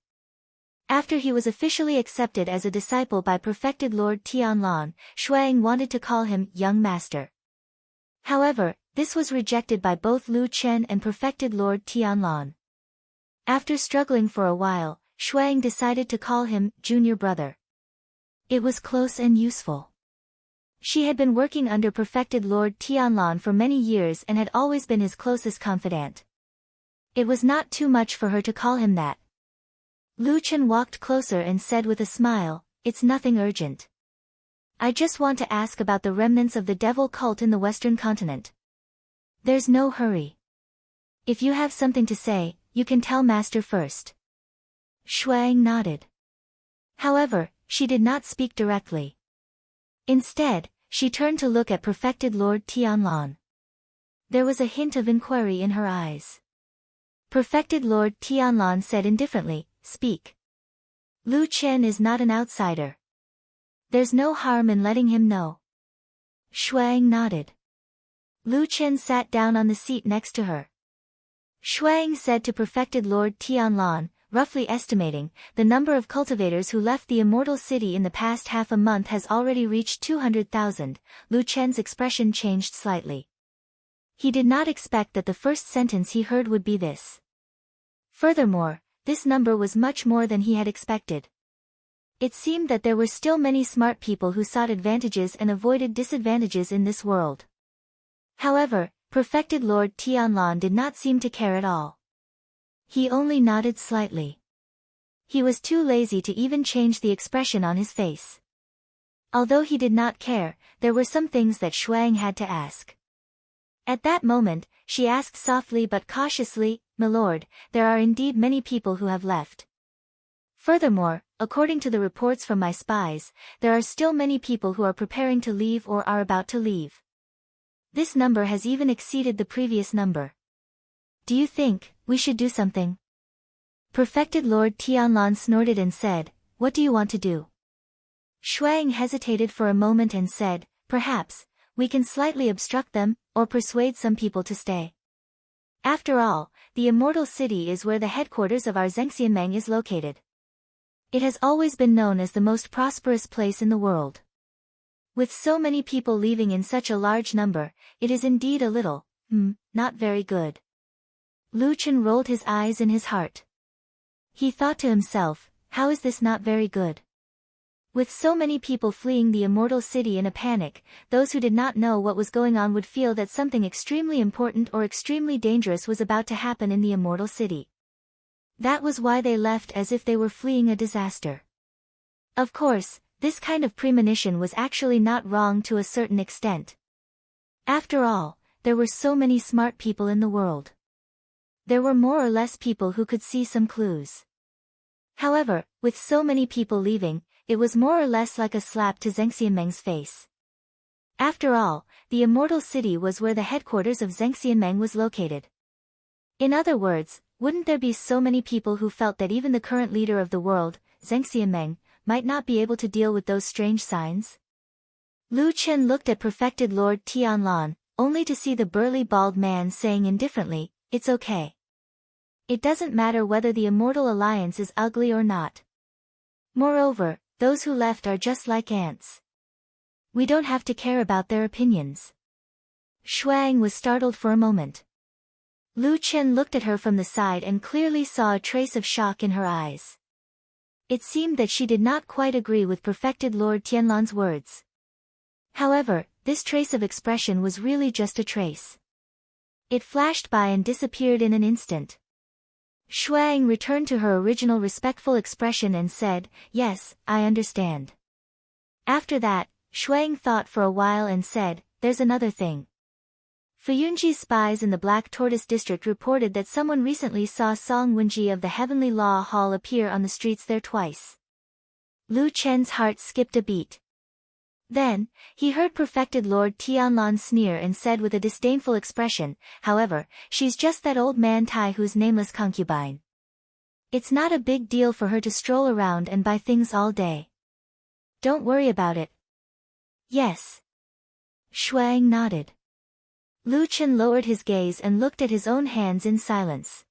After he was officially accepted as a disciple by perfected Lord Tianlan, Shuang wanted to call him Young Master. However, this was rejected by both Lu Chen and perfected Lord Tianlan. After struggling for a while, Shuang decided to call him Junior Brother. It was close and useful. She had been working under perfected Lord Tianlan for many years and had always been his closest confidant. It was not too much for her to call him that. Lu Chen walked closer and said with a smile, "It's nothing urgent. I just want to ask about the remnants of the devil cult in the Western continent. There's no hurry. If you have something to say, you can tell Master first." Shuang nodded. However, she did not speak directly. Instead, she turned to look at perfected Lord Tianlan. There was a hint of inquiry in her eyes. Perfected Lord Tianlan said indifferently, "Speak. Lu Chen is not an outsider. There's no harm in letting him know." Shuang nodded. Lu Chen sat down on the seat next to her. Shuang said to perfected Lord Tianlan, roughly estimating, the number of cultivators who left the immortal city in the past half a month has already reached 200,000. Lu Chen's expression changed slightly. He did not expect that the first sentence he heard would be this. Furthermore, this number was much more than he had expected. It seemed that there were still many smart people who sought advantages and avoided disadvantages in this world. However, perfected Lord Tianlan did not seem to care at all. He only nodded slightly. He was too lazy to even change the expression on his face. Although he did not care, there were some things that Shuang had to ask. At that moment, she asked softly but cautiously, "My lord, there are indeed many people who have left. Furthermore, according to the reports from my spies, there are still many people who are preparing to leave or are about to leave. This number has even exceeded the previous number. Do you think we should do something?" Perfected Lord Tianlan snorted and said, "What do you want to do?" Shuang hesitated for a moment and said, "Perhaps we can slightly obstruct them, or persuade some people to stay. After all, the immortal city is where the headquarters of our Zhengxianmeng is located. It has always been known as the most prosperous place in the world. With so many people leaving in such a large number, it is indeed a little, not very good." Lu Chen rolled his eyes in his heart. He thought to himself, how is this not very good? With so many people fleeing the immortal city in a panic, those who did not know what was going on would feel that something extremely important or extremely dangerous was about to happen in the immortal city. That was why they left as if they were fleeing a disaster. Of course, this kind of premonition was actually not wrong to a certain extent. After all, there were so many smart people in the world. There were more or less people who could see some clues. However, with so many people leaving, it was more or less like a slap to Zhengxianmeng's face. After all, the immortal city was where the headquarters of Zhengxianmeng was located. In other words, wouldn't there be so many people who felt that even the current leader of the world, Zhengxianmeng, might not be able to deal with those strange signs? Lu Chen looked at perfected Lord Tianlan, only to see the burly bald man saying indifferently, "It's okay. It doesn't matter whether the immortal alliance is ugly or not. Moreover, those who left are just like ants. We don't have to care about their opinions." Shuang was startled for a moment. Lu Chen looked at her from the side and clearly saw a trace of shock in her eyes. It seemed that she did not quite agree with perfected Lord Tianlan's words. However, this trace of expression was really just a trace. It flashed by and disappeared in an instant. Shuang returned to her original respectful expression and said, "Yes, I understand." After that, Shuang thought for a while and said, "There's another thing. Fuyunji's spies in the Black Tortoise district reported that someone recently saw Song Wenji of the Heavenly Law Hall appear on the streets there twice." Lu Chen's heart skipped a beat. Then, he heard perfected Lord Tianlan sneer and said with a disdainful expression, "However, she's just that old man Tai Hu's nameless concubine. It's not a big deal for her to stroll around and buy things all day. Don't worry about it." "Yes." Shuang nodded. Lu Chen lowered his gaze and looked at his own hands in silence.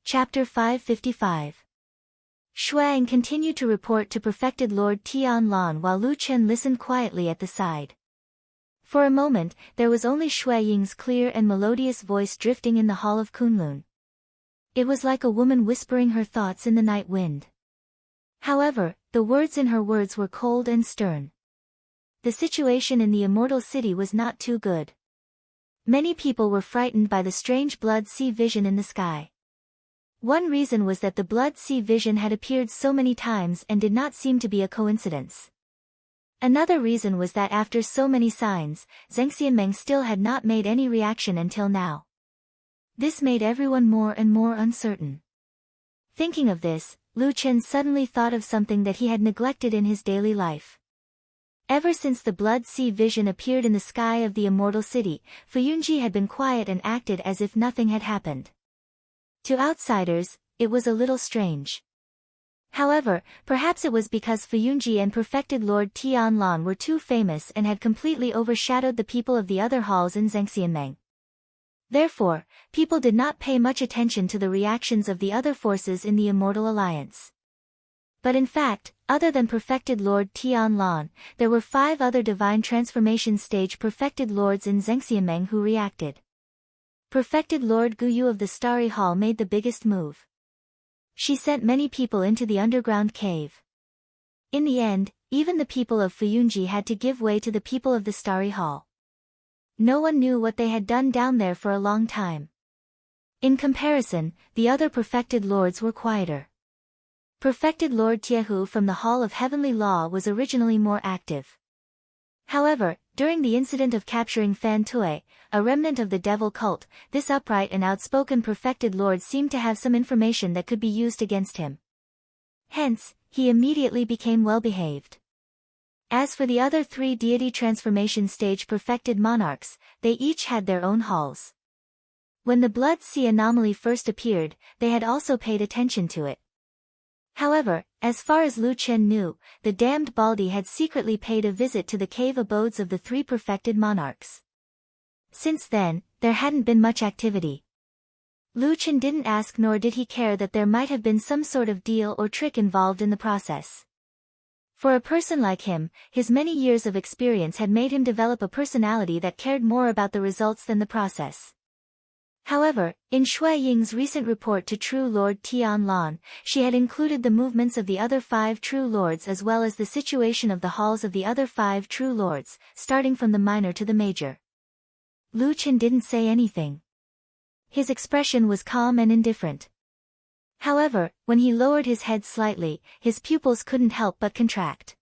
Chapter 555. Shuang continued to report to perfected Lord Tianlan while Lu Chen listened quietly at the side. For a moment, there was only Shui Ying's clear and melodious voice drifting in the hall of Kunlun. It was like a woman whispering her thoughts in the night wind. However, the words in her words were cold and stern. The situation in the immortal city was not too good. Many people were frightened by the strange blood sea vision in the sky. One reason was that the blood sea vision had appeared so many times and did not seem to be a coincidence. Another reason was that after so many signs, Zhengxianmeng still had not made any reaction until now. This made everyone more and more uncertain. Thinking of this, Lu Chen suddenly thought of something that he had neglected in his daily life. Ever since the blood sea vision appeared in the sky of the immortal city, Fuyunji had been quiet and acted as if nothing had happened. To outsiders, it was a little strange. However, perhaps it was because Fuyunji and perfected Lord Tianlan were too famous and had completely overshadowed the people of the other halls in Zhengxianmeng. Therefore, people did not pay much attention to the reactions of the other forces in the Immortal Alliance. But in fact, other than Perfected Lord Tianlan, there were 5 other Divine Transformation Stage Perfected Lords in Zhengxiameng who reacted. Perfected Lord Guyu of the Starry Hall made the biggest move. She sent many people into the underground cave. In the end, even the people of Fuyunji had to give way to the people of the Starry Hall. No one knew what they had done down there for a long time. In comparison, the other Perfected Lords were quieter. Perfected Lord Tiehu from the Hall of Heavenly Law was originally more active. However, during the incident of capturing Fan Tui, a remnant of the devil cult, this upright and outspoken Perfected Lord seemed to have some information that could be used against him. Hence, he immediately became well-behaved. As for the other 3 deity transformation stage Perfected Monarchs, they each had their own halls. When the Blood Sea anomaly first appeared, they had also paid attention to it. However, as far as Lu Chen knew, the damned Baldi had secretly paid a visit to the cave abodes of the 3 Perfected Monarchs. Since then, there hadn't been much activity. Lu Chen didn't ask nor did he care that there might have been some sort of deal or trick involved in the process. For a person like him, his many years of experience had made him develop a personality that cared more about the results than the process. However, in Shui Ying's recent report to True Lord Tianlan, she had included the movements of the other 5 True Lords as well as the situation of the halls of the other 5 True Lords, starting from the minor to the major. Lu Chen didn't say anything. His expression was calm and indifferent. However, when he lowered his head slightly, his pupils couldn't help but contract.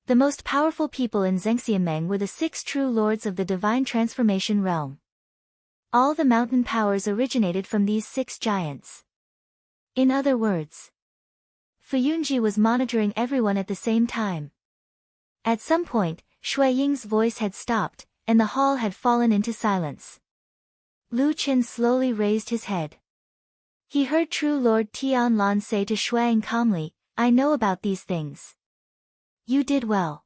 The most powerful people in Zhengxiameng were the 6 True Lords of the Divine Transformation Realm. All the mountain powers originated from these 6 giants. In other words, Fuyunji was monitoring everyone at the same time. At some point, Shui Ying's voice had stopped, and the hall had fallen into silence. Lu Chen slowly raised his head. He heard True Lord Tianlan say to Shuang calmly, "I know about these things. You did well.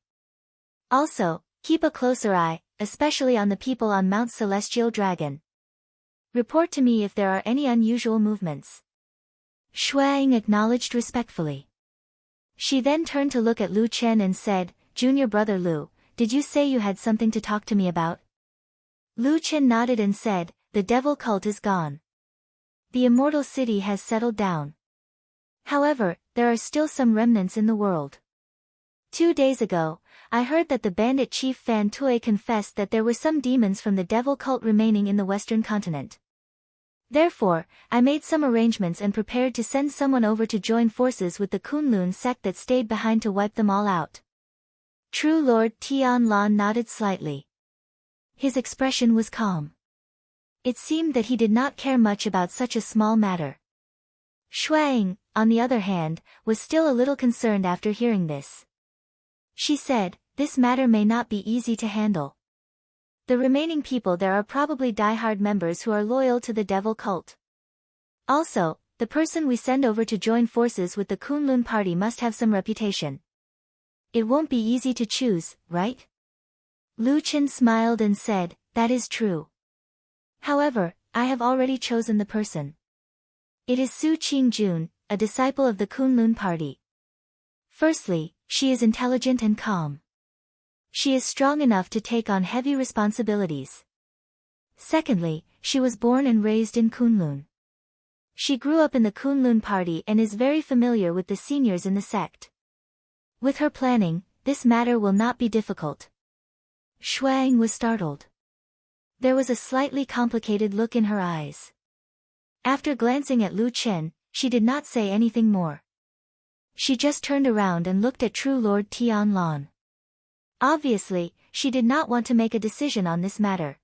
Also, keep a closer eye, especially on the people on Mount Celestial Dragon. Report to me if there are any unusual movements." Shuang acknowledged respectfully. She then turned to look at Lu Chen and said, "Junior brother Lu, did you say you had something to talk to me about?" Lu Chen nodded and said, "The devil cult is gone. The immortal city has settled down. However, there are still some remnants in the world. 2 days ago, I heard that the bandit chief Fan Tui confessed that there were some demons from the devil cult remaining in the western continent. Therefore, I made some arrangements and prepared to send someone over to join forces with the Kunlun sect that stayed behind to wipe them all out." True Lord Tianlan nodded slightly. His expression was calm. It seemed that he did not care much about such a small matter. Shuang, on the other hand, was still a little concerned after hearing this. She said, "This matter may not be easy to handle. The remaining people there are probably die-hard members who are loyal to the devil cult. Also, the person we send over to join forces with the Kunlun party must have some reputation. It won't be easy to choose, right?" Lu Chen smiled and said, "That is true. However, I have already chosen the person. It is Su Qingjun, a disciple of the Kunlun party. Firstly, she is intelligent and calm. She is strong enough to take on heavy responsibilities. Secondly, she was born and raised in Kunlun. She grew up in the Kunlun party and is very familiar with the seniors in the sect. With her planning, this matter will not be difficult." Shuang was startled. There was a slightly complicated look in her eyes. After glancing at Lu Chen, she did not say anything more. She just turned around and looked at True Lord Tianlan. Obviously, she did not want to make a decision on this matter.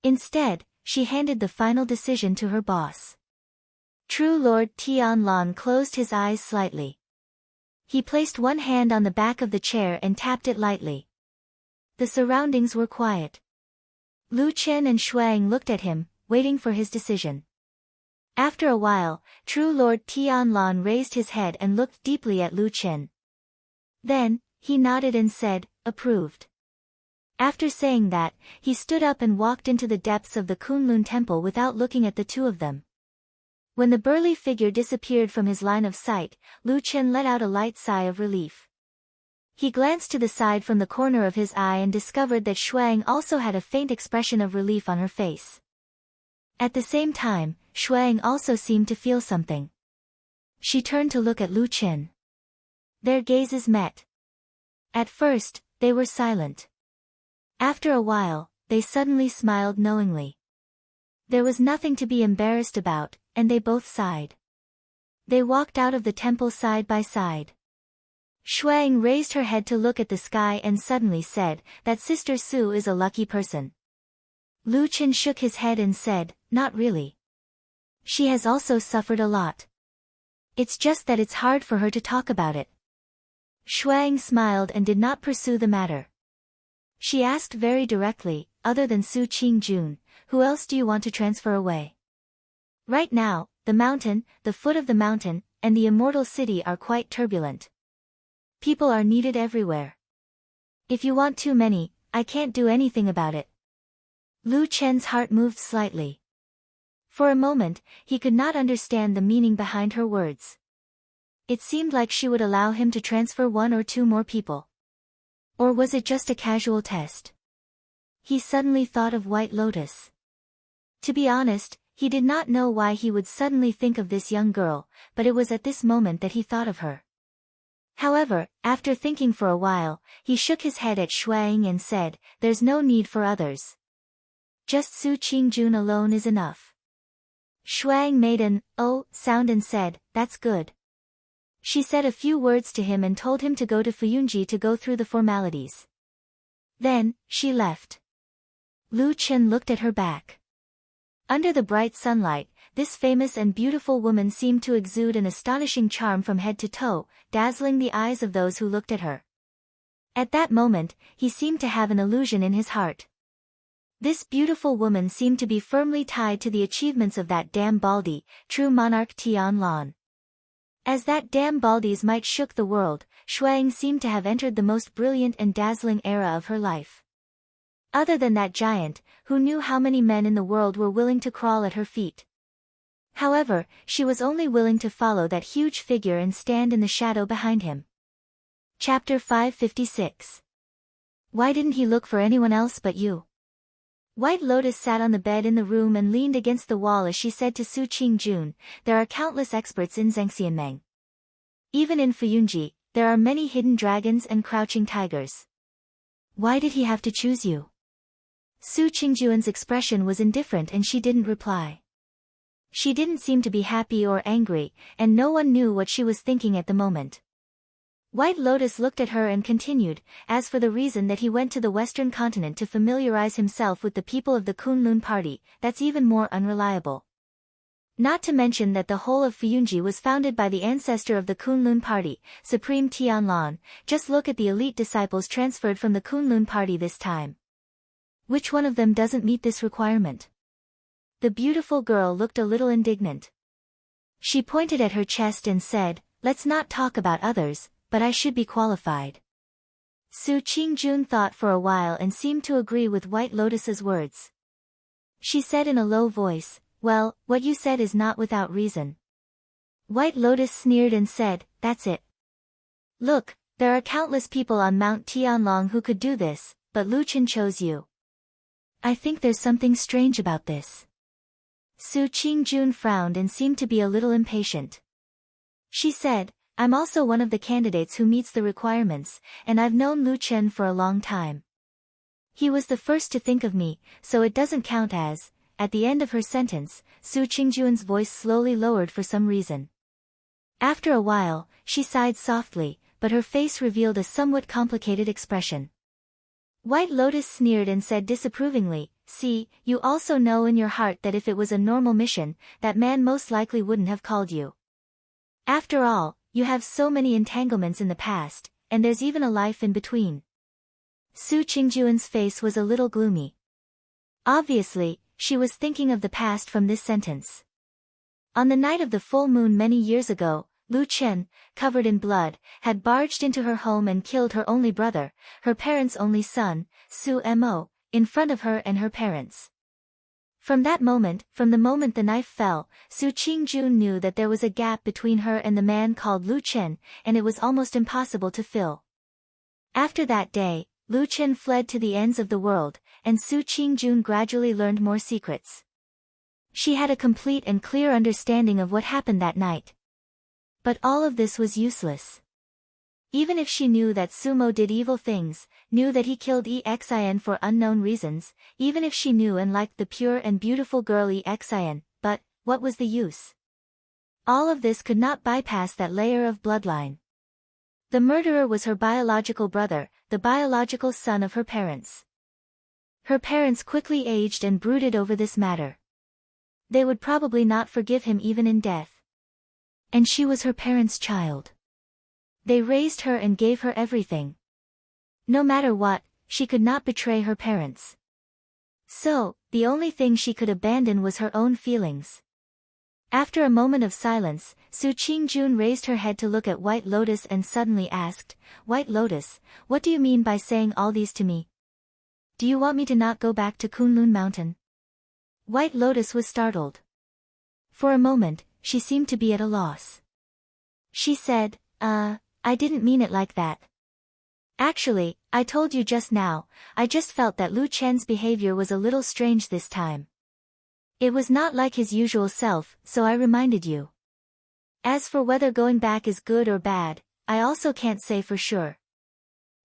Instead, she handed the final decision to her boss. True Lord Tianlan closed his eyes slightly. He placed one hand on the back of the chair and tapped it lightly. The surroundings were quiet. Lu Chen and Shuang looked at him, waiting for his decision. After a while, True Lord Tianlan raised his head and looked deeply at Lu Chen. Then, he nodded and said, "Approved." After saying that, he stood up and walked into the depths of the Kunlun temple without looking at the two of them. When the burly figure disappeared from his line of sight, Lu Chen let out a light sigh of relief. He glanced to the side from the corner of his eye and discovered that Shuang also had a faint expression of relief on her face. At the same time, Shuang also seemed to feel something. She turned to look at Lu Chen. Their gazes met. At first, they were silent. After a while, they suddenly smiled knowingly. There was nothing to be embarrassed about, and they both sighed. They walked out of the temple side by side. Shuang raised her head to look at the sky and suddenly said, "That Sister Su is a lucky person." Lu Chen shook his head and said, "Not really. She has also suffered a lot. It's just that it's hard for her to talk about it." Shuang smiled and did not pursue the matter. She asked very directly, "Other than Su Qingjun, who else do you want to transfer away?" Right now, the mountain, the foot of the mountain, and the immortal city are quite turbulent. People are needed everywhere. If you want too many, I can't do anything about it. Lu Chen's heart moved slightly. For a moment, he could not understand the meaning behind her words. It seemed like she would allow him to transfer one or two more people. Or was it just a casual test? He suddenly thought of White Lotus. To be honest, he did not know why he would suddenly think of this young girl, but it was at this moment that he thought of her. However, after thinking for a while, he shook his head at Shuang and said, "There's no need for others. Just Su Qingjun alone is enough." Shuang made an "oh" sound and said, "That's good." She said a few words to him and told him to go to Fuyunji to go through the formalities. Then, she left. Lu Chen looked at her back. Under the bright sunlight, this famous and beautiful woman seemed to exude an astonishing charm from head to toe, dazzling the eyes of those who looked at her. At that moment, he seemed to have an illusion in his heart. This beautiful woman seemed to be firmly tied to the achievements of that damn Baldi, true monarch Tianlan. As that damn Baldi's might shook the world, Shuang seemed to have entered the most brilliant and dazzling era of her life. Other than that giant, who knew how many men in the world were willing to crawl at her feet? However, she was only willing to follow that huge figure and stand in the shadow behind him. Chapter 556. Why didn't he look for anyone else but you? White Lotus sat on the bed in the room and leaned against the wall as she said to Su Qingjun, "There are countless experts in Zhengxianmeng. Even in Fuyunji, there are many hidden dragons and crouching tigers. Why did he have to choose you?" Su Qingjun's expression was indifferent and she didn't reply. She didn't seem to be happy or angry, and no one knew what she was thinking at the moment. White Lotus looked at her and continued, "As for the reason that he went to the Western continent to familiarize himself with the people of the Kunlun party, that's even more unreliable. Not to mention that the whole of Fuyunji was founded by the ancestor of the Kunlun party, Supreme Tianlan. Just look at the elite disciples transferred from the Kunlun party this time. Which one of them doesn't meet this requirement?" The beautiful girl looked a little indignant. She pointed at her chest and said, "Let's not talk about others, but I should be qualified." Su Qingjun thought for a while and seemed to agree with White Lotus's words. She said in a low voice, "Well, what you said is not without reason." White Lotus sneered and said, "That's it. Look, there are countless people on Mount Tianlong who could do this, but Lu Chen chose you. I think there's something strange about this." Su Qingjun frowned and seemed to be a little impatient. She said, "I'm also one of the candidates who meets the requirements, and I've known Lu Chen for a long time. He was the first to think of me, so it doesn't count as..." At the end of her sentence, Su Qingjun's voice slowly lowered for some reason. After a while, she sighed softly, but her face revealed a somewhat complicated expression. White Lotus sneered and said disapprovingly, "See, you also know in your heart that if it was a normal mission, that man most likely wouldn't have called you. After all, you have so many entanglements in the past, and there's even a life in between." Su Qingjun's face was a little gloomy. Obviously, she was thinking of the past from this sentence. On the night of the full moon many years ago, Lu Chen, covered in blood, had barged into her home and killed her only brother, her parents' only son, Su Mo, in front of her and her parents. From the moment the knife fell, Su Qingjun knew that there was a gap between her and the man called Lu Chen, and it was almost impossible to fill. After that day, Lu Chen fled to the ends of the world, and Su Qingjun gradually learned more secrets. She had a complete and clear understanding of what happened that night. But all of this was useless. Even if she knew that Sumo did evil things, knew that he killed Exin for unknown reasons, even if she knew and liked the pure and beautiful girl Exin, but, what was the use? All of this could not bypass that layer of bloodline. The murderer was her biological brother, the biological son of her parents. Her parents quickly aged and brooded over this matter. They would probably not forgive him even in death. And she was her parents' child. They raised her and gave her everything. No matter what, she could not betray her parents. So, the only thing she could abandon was her own feelings. After a moment of silence, Su Qingjun raised her head to look at White Lotus and suddenly asked, "White Lotus, what do you mean by saying all these to me? Do you want me to not go back to Kunlun Mountain?" White Lotus was startled. For a moment, she seemed to be at a loss. She said, I didn't mean it like that. Actually, I told you just now, I just felt that Lu Chen's behavior was a little strange this time. It was not like his usual self, so I reminded you. As for whether going back is good or bad, I also can't say for sure.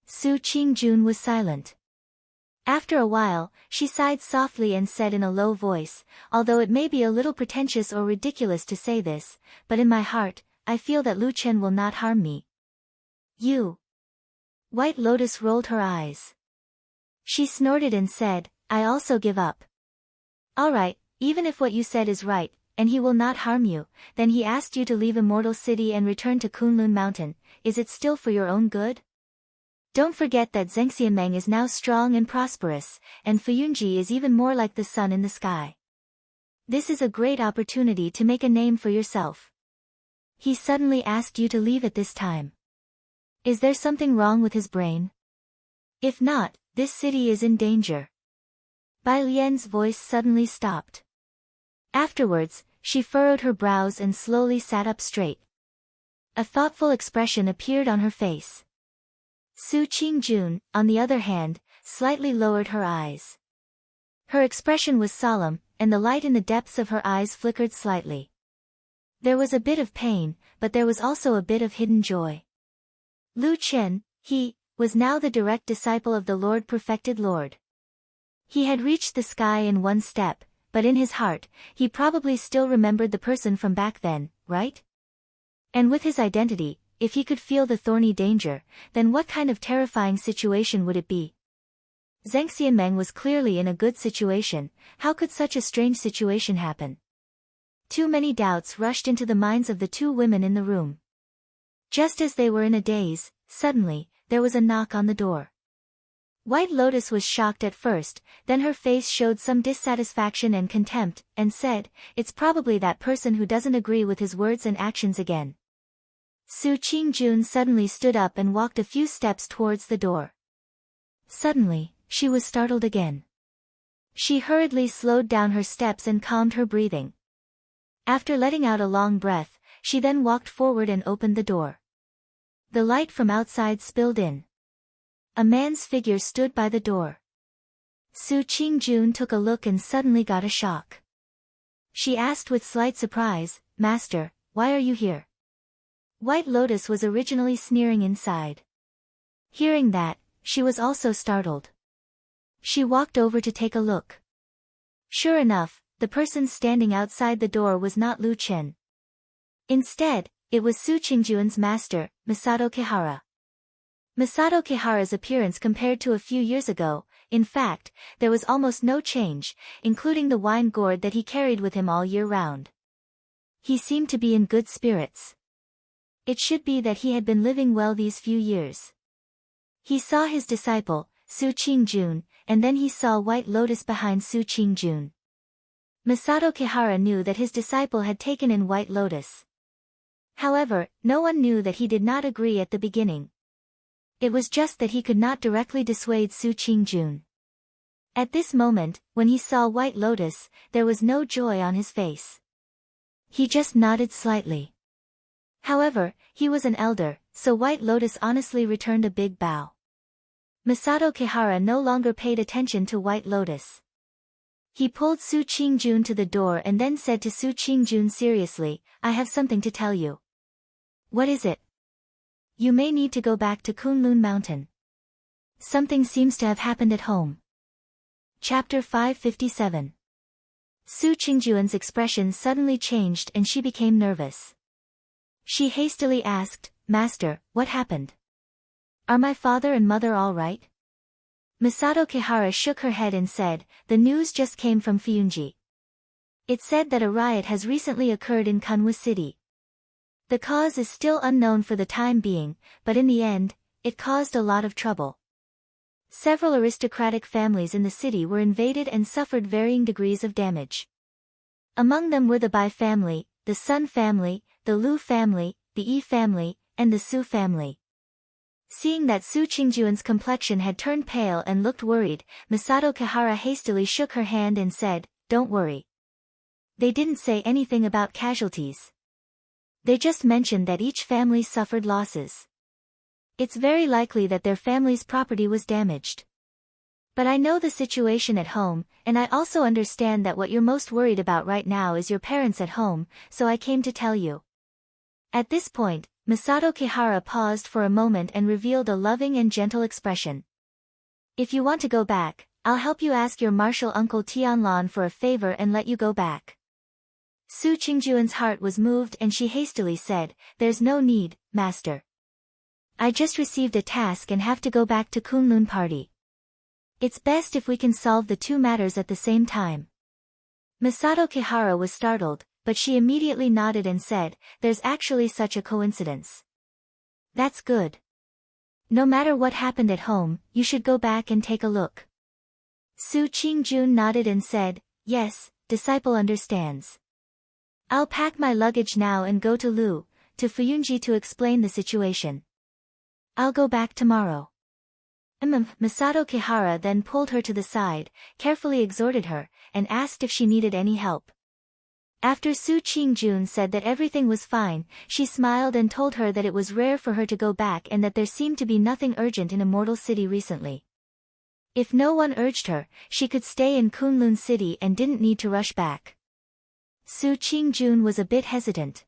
Su Qingjun was silent. After a while, she sighed softly and said in a low voice, "Although it may be a little pretentious or ridiculous to say this, but in my heart, I feel that Lu Chen will not harm me." "You?" White Lotus rolled her eyes. She snorted and said, "I also give up." "Alright, even if what you said is right, and he will not harm you, then he asked you to leave Immortal City and return to Kunlun Mountain, is it still for your own good? Don't forget that Zhengxianmeng is now strong and prosperous, and Fuyunji is even more like the sun in the sky. This is a great opportunity to make a name for yourself. He suddenly asked you to leave at this time. Is there something wrong with his brain? If not, this city is in danger." Bai Lian's voice suddenly stopped. Afterwards, she furrowed her brows and slowly sat up straight. A thoughtful expression appeared on her face. Su Qingjun, on the other hand, slightly lowered her eyes. Her expression was solemn, and the light in the depths of her eyes flickered slightly. There was a bit of pain, but there was also a bit of hidden joy. Lu Chen, he, was now the direct disciple of the Lord Perfected Lord. He had reached the sky in one step, but in his heart, he probably still remembered the person from back then, right? And with his identity, if he could feel the thorny danger, then what kind of terrifying situation would it be? Zhengxianmeng was clearly in a good situation, how could such a strange situation happen? Too many doubts rushed into the minds of the two women in the room. Just as they were in a daze, suddenly, there was a knock on the door. White Lotus was shocked at first, then her face showed some dissatisfaction and contempt, and said, "It's probably that person who doesn't agree with his words and actions again." Su Qingjun suddenly stood up and walked a few steps towards the door. Suddenly, she was startled again. She hurriedly slowed down her steps and calmed her breathing. After letting out a long breath, she then walked forward and opened the door. The light from outside spilled in. A man's figure stood by the door. Su Qingjun took a look and suddenly got a shock. She asked with slight surprise, "Master, why are you here?" White Lotus was originally sneering inside. Hearing that, she was also startled. She walked over to take a look. Sure enough, the person standing outside the door was not Lu Chen. Instead, it was Su Qingjun's master, Masato Kihara. Masato Kihara's appearance compared to a few years ago, in fact, there was almost no change, including the wine gourd that he carried with him all year round. He seemed to be in good spirits. It should be that he had been living well these few years. He saw his disciple, Su Qingjun, and then he saw White Lotus behind Su Qingjun. Masato Kihara knew that his disciple had taken in White Lotus. However, no one knew that he did not agree at the beginning. It was just that he could not directly dissuade Su Qingjun. At this moment, when he saw White Lotus, there was no joy on his face. He just nodded slightly. However, he was an elder, so White Lotus honestly returned a big bow. Masato Kihara no longer paid attention to White Lotus. He pulled Su Qingjun to the door and then said to Su Qingjun seriously, "I have something to tell you." "What is it?" "You may need to go back to Kunlun Mountain. Something seems to have happened at home." Chapter 557. Su Qingjun's expression suddenly changed and she became nervous. She hastily asked, "Master, what happened? Are my father and mother all right?" Masato Kihara shook her head and said, "The news just came from Fuyunji. It said that a riot has recently occurred in Kunwa City. The cause is still unknown for the time being, but in the end, it caused a lot of trouble. Several aristocratic families in the city were invaded and suffered varying degrees of damage. Among them were the Bai family, the Sun family, the Lu family, the Yi family, and the Su family." Seeing that Su Qingjun's complexion had turned pale and looked worried, Masato Kihara hastily shook her hand and said, "Don't worry. They didn't say anything about casualties. They just mentioned that each family suffered losses. It's very likely that their family's property was damaged. But I know the situation at home, and I also understand that what you're most worried about right now is your parents at home, so I came to tell you." At this point, Masato Kihara paused for a moment and revealed a loving and gentle expression. "If you want to go back, I'll help you ask your martial uncle Tianlan for a favor and let you go back." Su Qingjun's heart was moved and she hastily said, "There's no need, master. I just received a task and have to go back to Kunlun Party. It's best if we can solve the two matters at the same time." Masato Kihara was startled, but she immediately nodded and said, "There's actually such a coincidence. That's good. No matter what happened at home, you should go back and take a look." Su Qingjun nodded and said, "Yes, disciple understands. I'll pack my luggage now and go to Fuyunji to explain the situation. I'll go back tomorrow." Masato Kihara then pulled her to the side, carefully exhorted her, and asked if she needed any help. After Su Qingjun said that everything was fine, she smiled and told her that it was rare for her to go back and that there seemed to be nothing urgent in Immortal City recently. If no one urged her, she could stay in Kunlun City and didn't need to rush back. Su Qingjun was a bit hesitant.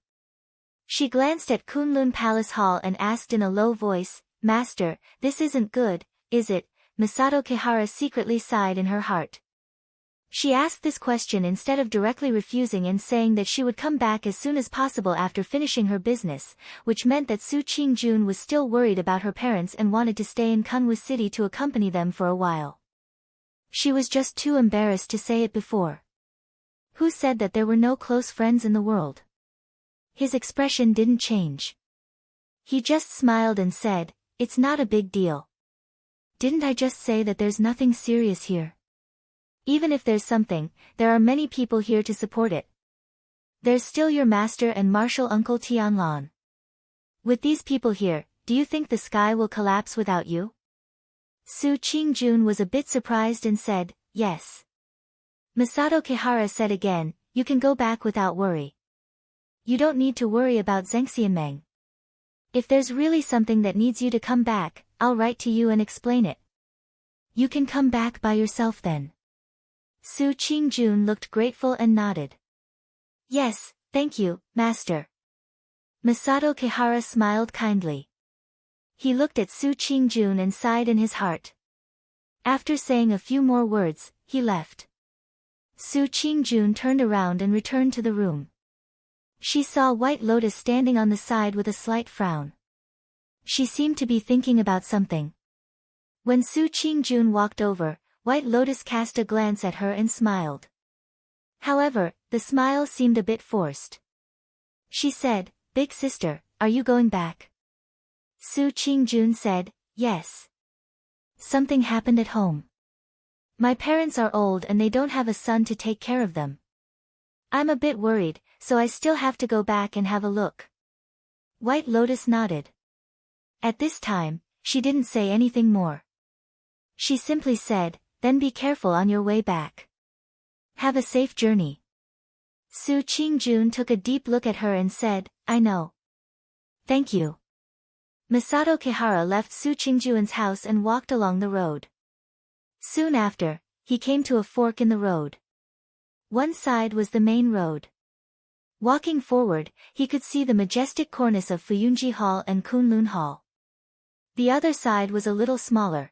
She glanced at Kunlun Palace Hall and asked in a low voice, "Master, this isn't good, is it?" Masato Kihara secretly sighed in her heart. She asked this question instead of directly refusing and saying that she would come back as soon as possible after finishing her business, which meant that Su Qingjun was still worried about her parents and wanted to stay in Kunwa City to accompany them for a while. She was just too embarrassed to say it before. Who said that there were no close friends in the world? His expression didn't change. He just smiled and said, "It's not a big deal. Didn't I just say that there's nothing serious here? Even if there's something, there are many people here to support it. There's still your master and martial uncle Tianlan. With these people here, do you think the sky will collapse without you?" Su Qingjun was a bit surprised and said, "Yes." Masato Kihara said again, "You can go back without worry. You don't need to worry about Zhengxianmeng. If there's really something that needs you to come back, I'll write to you and explain it. You can come back by yourself then." Su Qingjun looked grateful and nodded. "Yes, thank you, master." Masato Kihara smiled kindly. He looked at Su Qingjun and sighed in his heart. After saying a few more words, he left. Su Qingjun turned around and returned to the room. She saw White Lotus standing on the side with a slight frown. She seemed to be thinking about something. When Su Qingjun walked over, White Lotus cast a glance at her and smiled. However, the smile seemed a bit forced. She said, "Big sister, are you going back?" Su Qingjun said, "Yes. Something happened at home. My parents are old and they don't have a son to take care of them. I'm a bit worried, so I still have to go back and have a look." White Lotus nodded. At this time, she didn't say anything more. She simply said, then be careful on your way back. Have a safe journey. Su Qingjun took a deep look at her and said, I know. Thank you. Masato Kihara left Su Qingjun's house and walked along the road. Soon after, he came to a fork in the road. One side was the main road. Walking forward, he could see the majestic cornice of Fuyunji Hall and Kunlun Hall. The other side was a little smaller.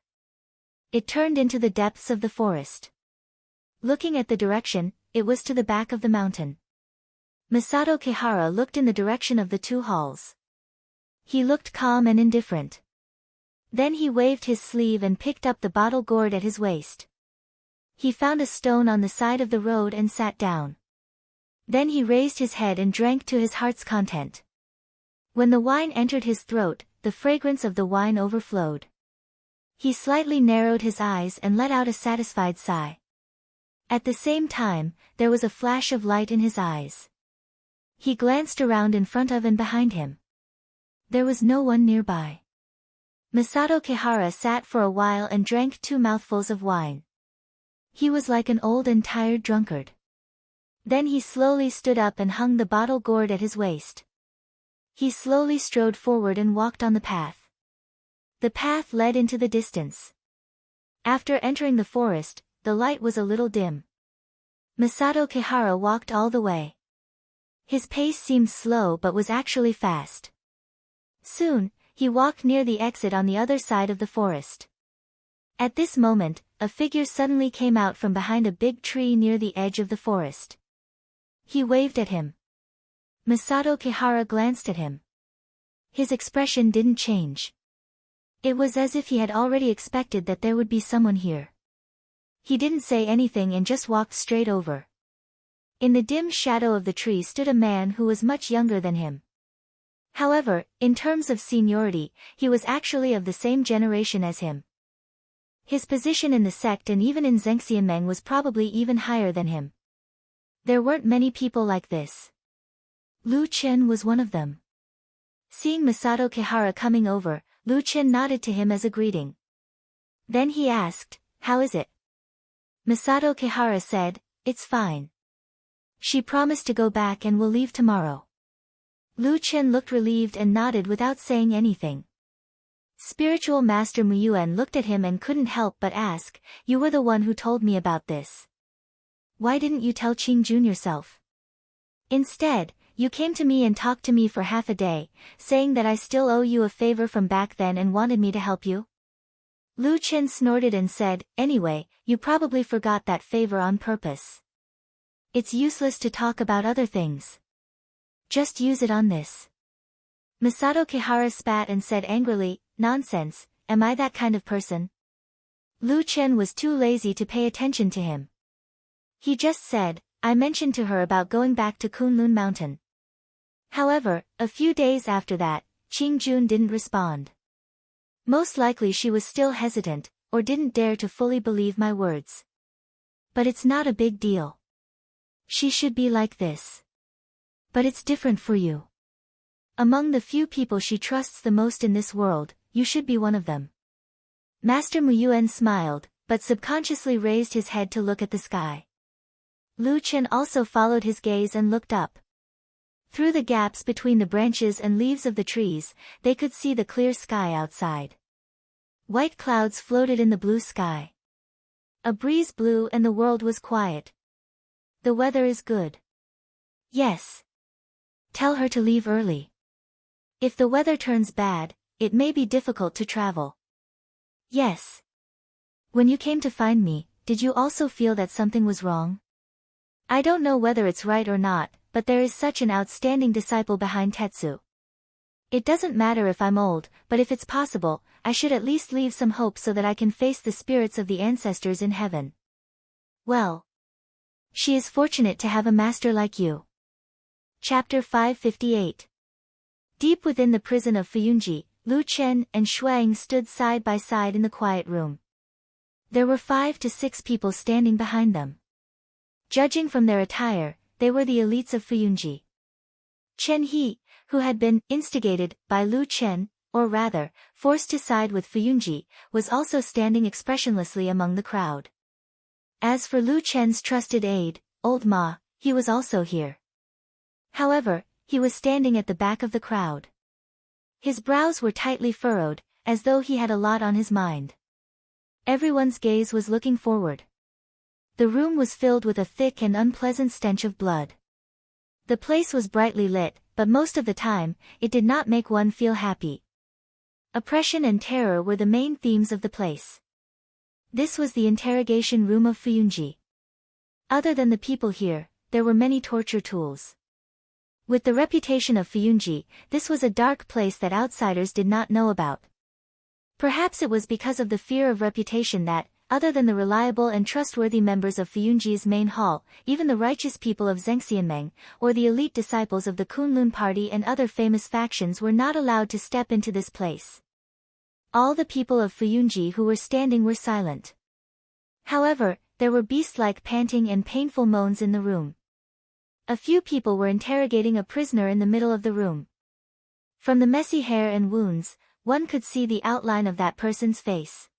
It turned into the depths of the forest. Looking at the direction, it was to the back of the mountain. Masato Kihara looked in the direction of the two halls. He looked calm and indifferent. Then he waved his sleeve and picked up the bottle gourd at his waist. He found a stone on the side of the road and sat down. Then he raised his head and drank to his heart's content. When the wine entered his throat, the fragrance of the wine overflowed. He slightly narrowed his eyes and let out a satisfied sigh. At the same time, there was a flash of light in his eyes. He glanced around in front of and behind him. There was no one nearby. Masato Kihara sat for a while and drank 2 mouthfuls of wine. He was like an old and tired drunkard. Then he slowly stood up and hung the bottle gourd at his waist. He slowly strode forward and walked on the path. The path led into the distance. After entering the forest, the light was a little dim. Masato Kihara walked all the way. His pace seemed slow but was actually fast. Soon, he walked near the exit on the other side of the forest. At this moment, a figure suddenly came out from behind a big tree near the edge of the forest. He waved at him. Masato Kihara glanced at him. His expression didn't change. It was as if he had already expected that there would be someone here. He didn't say anything and just walked straight over. In the dim shadow of the tree stood a man who was much younger than him. However, in terms of seniority, he was actually of the same generation as him. His position in the sect and even in Zhengxianmeng was probably even higher than him. There weren't many people like this. Lu Chen was one of them. Seeing Masato Kihara coming over, Lu Chen nodded to him as a greeting. Then he asked, "How is it?" Masato Kihara said, "It's fine. She promised to go back and will leave tomorrow." Lu Chen looked relieved and nodded without saying anything. Spiritual Master Muyuan looked at him and couldn't help but ask, "You were the one who told me about this. Why didn't you tell Qingjun yourself? Instead, you came to me and talked to me for half a day, saying that I still owe you a favor from back then and wanted me to help you?" Lu Chen snorted and said, "Anyway, you probably forgot that favor on purpose. It's useless to talk about other things. Just use it on this." Masato Kihara spat and said angrily, "Nonsense, am I that kind of person?" Lu Chen was too lazy to pay attention to him. He just said, "I mentioned to her about going back to Kunlun Mountain." However, a few days after that, Qingjun didn't respond. Most likely she was still hesitant, or didn't dare to fully believe my words. But it's not a big deal. She should be like this. But it's different for you. Among the few people she trusts the most in this world, you should be one of them. Master Muyuan smiled, but subconsciously raised his head to look at the sky. Lu Chen also followed his gaze and looked up. Through the gaps between the branches and leaves of the trees, they could see the clear sky outside. White clouds floated in the blue sky. A breeze blew and the world was quiet. "The weather is good." "Yes. Tell her to leave early. If the weather turns bad, it may be difficult to travel." "Yes. When you came to find me, did you also feel that something was wrong? I don't know whether it's right or not, but there is such an outstanding disciple behind Tetsu. It doesn't matter if I'm old, but if it's possible, I should at least leave some hope so that I can face the spirits of the ancestors in heaven." Well. She is fortunate to have a master like you. Chapter 558. Deep within the prison of Fuyunji, Lu Chen and Shuang stood side by side in the quiet room. There were 5 to 6 people standing behind them. Judging from their attire, they were the elites of Fuyunji. Chen He, who had been instigated by Lu Chen, or rather, forced to side with Fuyunji, was also standing expressionlessly among the crowd. As for Lu Chen's trusted aide, Old Ma, he was also here. However, he was standing at the back of the crowd. His brows were tightly furrowed, as though he had a lot on his mind. Everyone's gaze was looking forward. The room was filled with a thick and unpleasant stench of blood. The place was brightly lit, but most of the time, it did not make one feel happy. Oppression and terror were the main themes of the place. This was the interrogation room of Fuyunji. Other than the people here, there were many torture tools. With the reputation of Fuyunji, this was a dark place that outsiders did not know about. Perhaps it was because of the fear of reputation that, other than the reliable and trustworthy members of Fuyunji's main hall, even the righteous people of Zhengxianmeng, or the elite disciples of the Kunlun party and other famous factions were not allowed to step into this place. All the people of Fuyunji who were standing were silent. However, there were beast-like panting and painful moans in the room. A few people were interrogating a prisoner in the middle of the room. From the messy hair and wounds, one could see the outline of that person's face.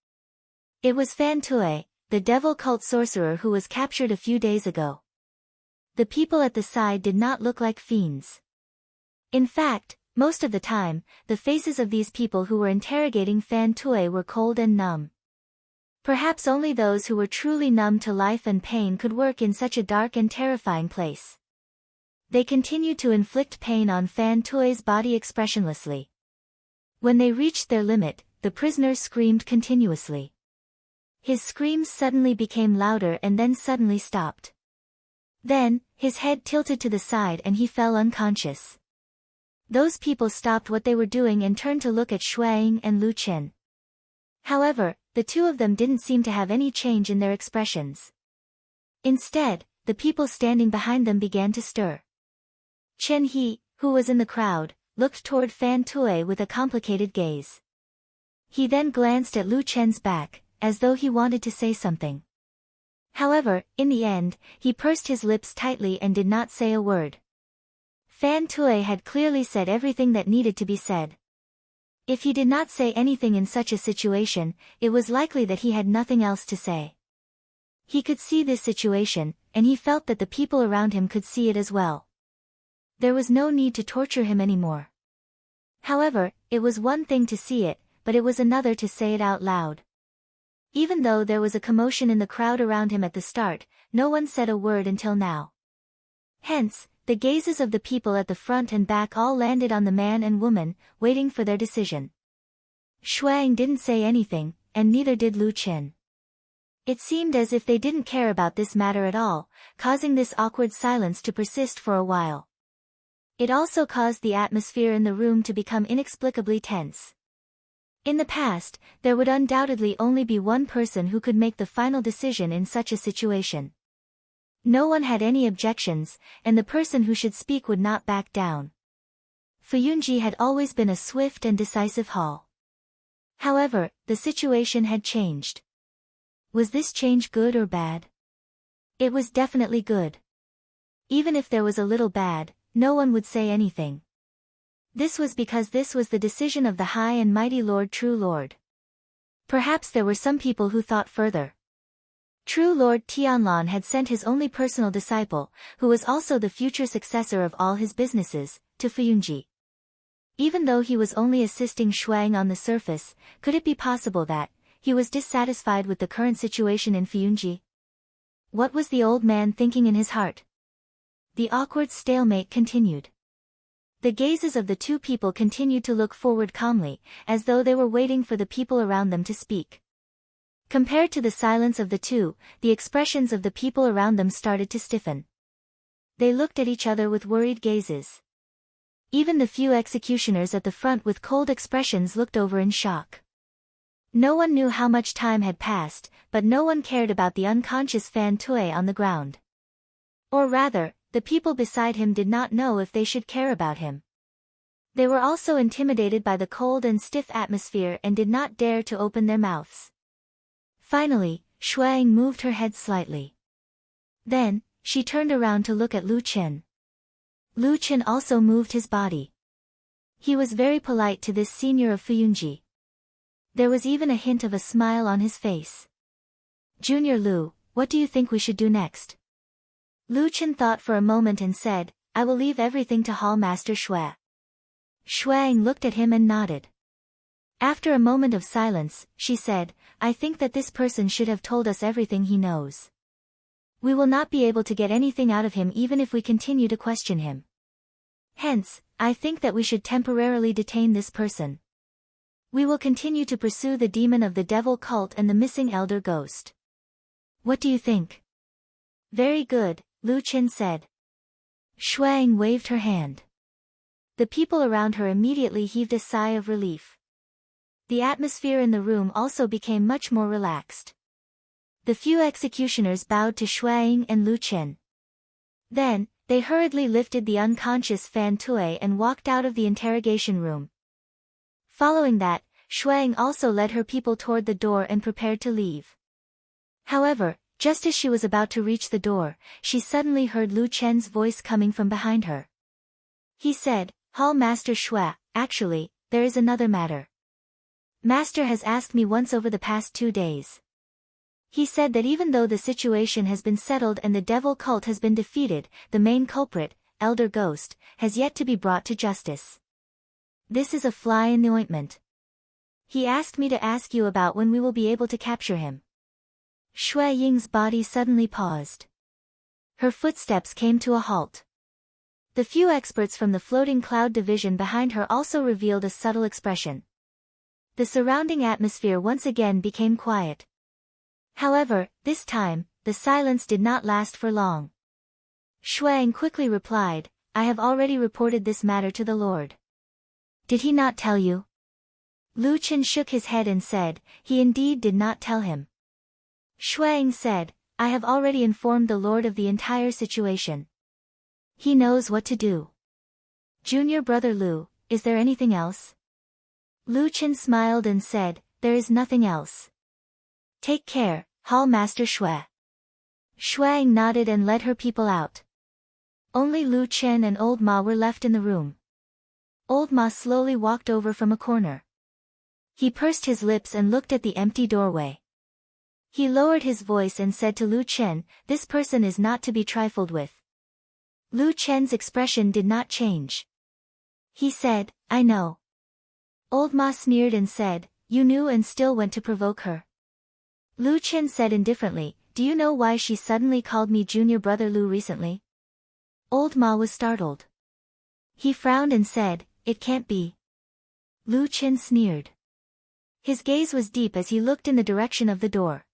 It was Fan Tue, the devil cult sorcerer who was captured a few days ago. The people at the side did not look like fiends. In fact, most of the time, the faces of these people who were interrogating Fan Tue were cold and numb. Perhaps only those who were truly numb to life and pain could work in such a dark and terrifying place. They continued to inflict pain on Fan Tue's body expressionlessly. When they reached their limit, the prisoner screamed continuously. His screams suddenly became louder and then suddenly stopped. Then, his head tilted to the side and he fell unconscious. Those people stopped what they were doing and turned to look at Shuaiying and Lu Chen. However, the two of them didn't seem to have any change in their expressions. Instead, the people standing behind them began to stir. Chen He, who was in the crowd, looked toward Fan Tue with a complicated gaze. He then glanced at Lu Chen's back, as though he wanted to say something. However, in the end, he pursed his lips tightly and did not say a word. Fan Tue had clearly said everything that needed to be said. If he did not say anything in such a situation, it was likely that he had nothing else to say. He could see this situation, and he felt that the people around him could see it as well. There was no need to torture him anymore. However, it was one thing to see it, but it was another to say it out loud. Even though there was a commotion in the crowd around him at the start, no one said a word until now. Hence, the gazes of the people at the front and back all landed on the man and woman, waiting for their decision. Shuang didn't say anything, and neither did Lu Chen. It seemed as if they didn't care about this matter at all, causing this awkward silence to persist for a while. It also caused the atmosphere in the room to become inexplicably tense. In the past, there would undoubtedly only be one person who could make the final decision in such a situation. No one had any objections, and the person who should speak would not back down. Fuyunji had always been a swift and decisive hall. However, the situation had changed. Was this change good or bad? It was definitely good. Even if there was a little bad, no one would say anything. This was because this was the decision of the High and Mighty Lord True Lord. Perhaps there were some people who thought further. True Lord Tianlan had sent his only personal disciple, who was also the future successor of all his businesses, to Fuyunji. Even though he was only assisting Shuang on the surface, could it be possible that he was dissatisfied with the current situation in Fuyunji? What was the old man thinking in his heart? The awkward stalemate continued. The gazes of the two people continued to look forward calmly, as though they were waiting for the people around them to speak. Compared to the silence of the two, the expressions of the people around them started to stiffen. They looked at each other with worried gazes. Even the few executioners at the front with cold expressions looked over in shock. No one knew how much time had passed, but no one cared about the unconscious Fan Tue on the ground. Or rather, the people beside him did not know if they should care about him. They were also intimidated by the cold and stiff atmosphere and did not dare to open their mouths. Finally, Shuang moved her head slightly. Then, she turned around to look at Lu Chen. Lu Chen also moved his body. He was very polite to this senior of Fuyunji. There was even a hint of a smile on his face. Junior Lu, what do you think we should do next? Lu Chen thought for a moment and said, I will leave everything to Hall Master Xue. Xuang looked at him and nodded. After a moment of silence, she said, I think that this person should have told us everything he knows. We will not be able to get anything out of him even if we continue to question him. Hence, I think that we should temporarily detain this person. We will continue to pursue the demon of the devil cult and the missing elder ghost. What do you think? Very good, Lu Chen said. Xuang waved her hand. The people around her immediately heaved a sigh of relief. The atmosphere in the room also became much more relaxed. The few executioners bowed to Xuang and Lu Chen. Then, they hurriedly lifted the unconscious Fan Tui and walked out of the interrogation room. Following that, Xuang also led her people toward the door and prepared to leave. However, just as she was about to reach the door, she suddenly heard Lu Chen's voice coming from behind her. He said, Hall Master Xue, actually, there is another matter. Master has asked me once over the past 2 days. He said that even though the situation has been settled and the devil cult has been defeated, the main culprit, Elder Ghost, has yet to be brought to justice. This is a fly in the ointment. He asked me to ask you about when we will be able to capture him. Xue Ying's body suddenly paused. Her footsteps came to a halt. The few experts from the floating cloud division behind her also revealed a subtle expression. The surrounding atmosphere once again became quiet. However, this time, the silence did not last for long. Xuang quickly replied, I have already reported this matter to the Lord. Did he not tell you? Lu Chen shook his head and said, he indeed did not tell him. Xuang said, I have already informed the Lord of the entire situation. He knows what to do. Junior brother Lu, is there anything else? Lu Chen smiled and said, there is nothing else. Take care, Hall Master Xue. Xuang nodded and led her people out. Only Lu Chen and Old Ma were left in the room. Old Ma slowly walked over from a corner. He pursed his lips and looked at the empty doorway. He lowered his voice and said to Lu Chen, this person is not to be trifled with. Lu Chen's expression did not change. He said, I know. Old Ma sneered and said, you knew and still went to provoke her. Lu Chen said indifferently, do you know why she suddenly called me junior brother Lu recently? Old Ma was startled. He frowned and said, it can't be. Lu Chen sneered. His gaze was deep as he looked in the direction of the door.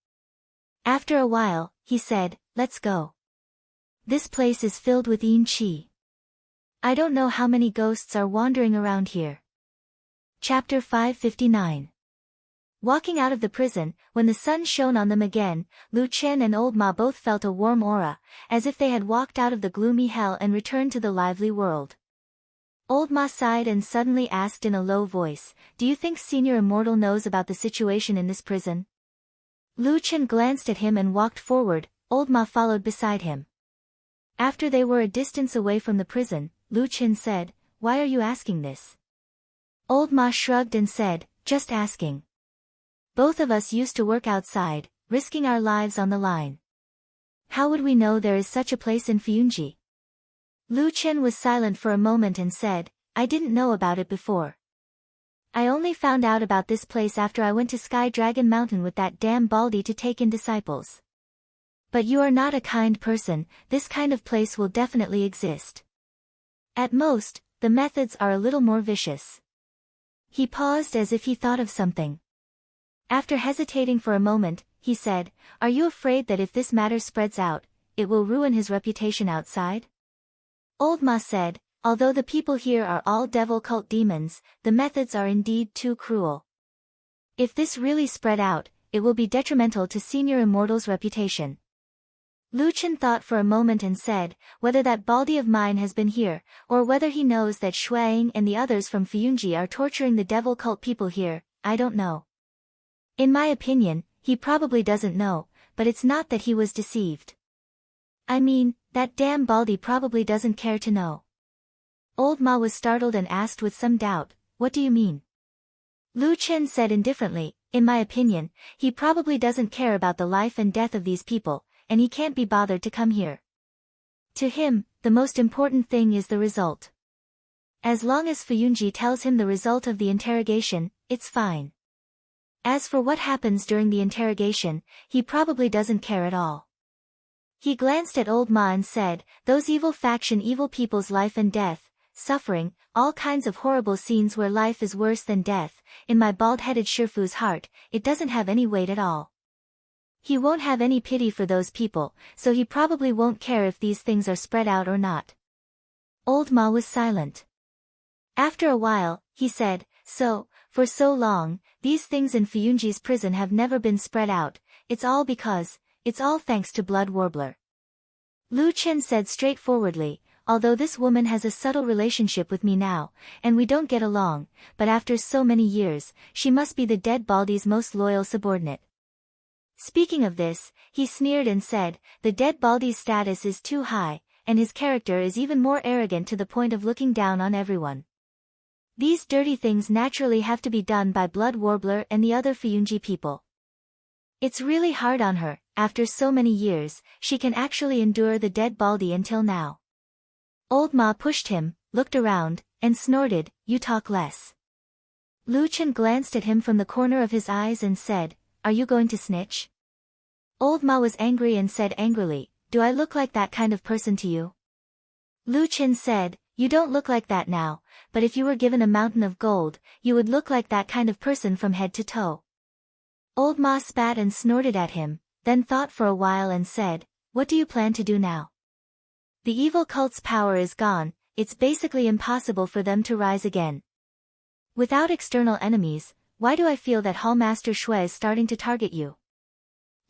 After a while, he said, let's go. This place is filled with Yin Qi. I don't know how many ghosts are wandering around here. Chapter 559. Walking out of the prison, when the sun shone on them again, Lu Chen and Old Ma both felt a warm aura, as if they had walked out of the gloomy hell and returned to the lively world. Old Ma sighed and suddenly asked in a low voice, do you think Senior Immortal knows about the situation in this prison? Lu Chen glanced at him and walked forward, Old Ma followed beside him. After they were a distance away from the prison, Lu Chen said, why are you asking this? Old Ma shrugged and said, just asking. Both of us used to work outside, risking our lives on the line. How would we know there is such a place in Fuyunji? Lu Chen was silent for a moment and said, I didn't know about it before. I only found out about this place after I went to Sky Dragon Mountain with that damn Baldy to take in disciples. But you are not a kind person, this kind of place will definitely exist. At most, the methods are a little more vicious. He paused as if he thought of something. After hesitating for a moment, he said, are you afraid that if this matter spreads out, it will ruin his reputation outside? Old Ma said, although the people here are all devil cult demons, the methods are indeed too cruel. If this really spread out, it will be detrimental to Senior Immortal's reputation. Lu Chen thought for a moment and said, whether that Baldy of mine has been here, or whether he knows that Xuang and the others from Fuyunji are torturing the devil cult people here, I don't know. In my opinion, he probably doesn't know, but it's not that he was deceived. I mean, that damn Baldy probably doesn't care to know. Old Ma was startled and asked with some doubt, "What do you mean?" Lu Chen said indifferently, "In my opinion, he probably doesn't care about the life and death of these people, and he can't be bothered to come here. To him, the most important thing is the result. As long as Fuyunji tells him the result of the interrogation, it's fine. As for what happens during the interrogation, he probably doesn't care at all." He glanced at old Ma and said, "Those evil people's life and death, suffering, all kinds of horrible scenes where life is worse than death, in my bald-headed Shifu's heart, it doesn't have any weight at all. He won't have any pity for those people, so he probably won't care if these things are spread out or not." Old Ma was silent. After a while, he said, "So, for so long, these things in Fuyunji's prison have never been spread out, it's all thanks to Blood Warbler." Lu Chen said straightforwardly, "Although this woman has a subtle relationship with me now, and we don't get along, but after so many years, she must be the dead Baldy's most loyal subordinate." Speaking of this, he sneered and said, "The dead Baldy's status is too high, and his character is even more arrogant to the point of looking down on everyone. These dirty things naturally have to be done by Blood Warbler and the other Fuyunji people. It's really hard on her, after so many years, she can actually endure the dead Baldy until now." Old Ma pushed him, looked around, and snorted, "You talk less." Lu Chen glanced at him from the corner of his eyes and said, "Are you going to snitch?" Old Ma was angry and said angrily, "Do I look like that kind of person to you?" Lu Chen said, "You don't look like that now, but if you were given a mountain of gold, you would look like that kind of person from head to toe." Old Ma spat and snorted at him, then thought for a while and said, "What do you plan to do now? The evil cult's power is gone, it's basically impossible for them to rise again. Without external enemies, why do I feel that Hallmaster Shui is starting to target you?"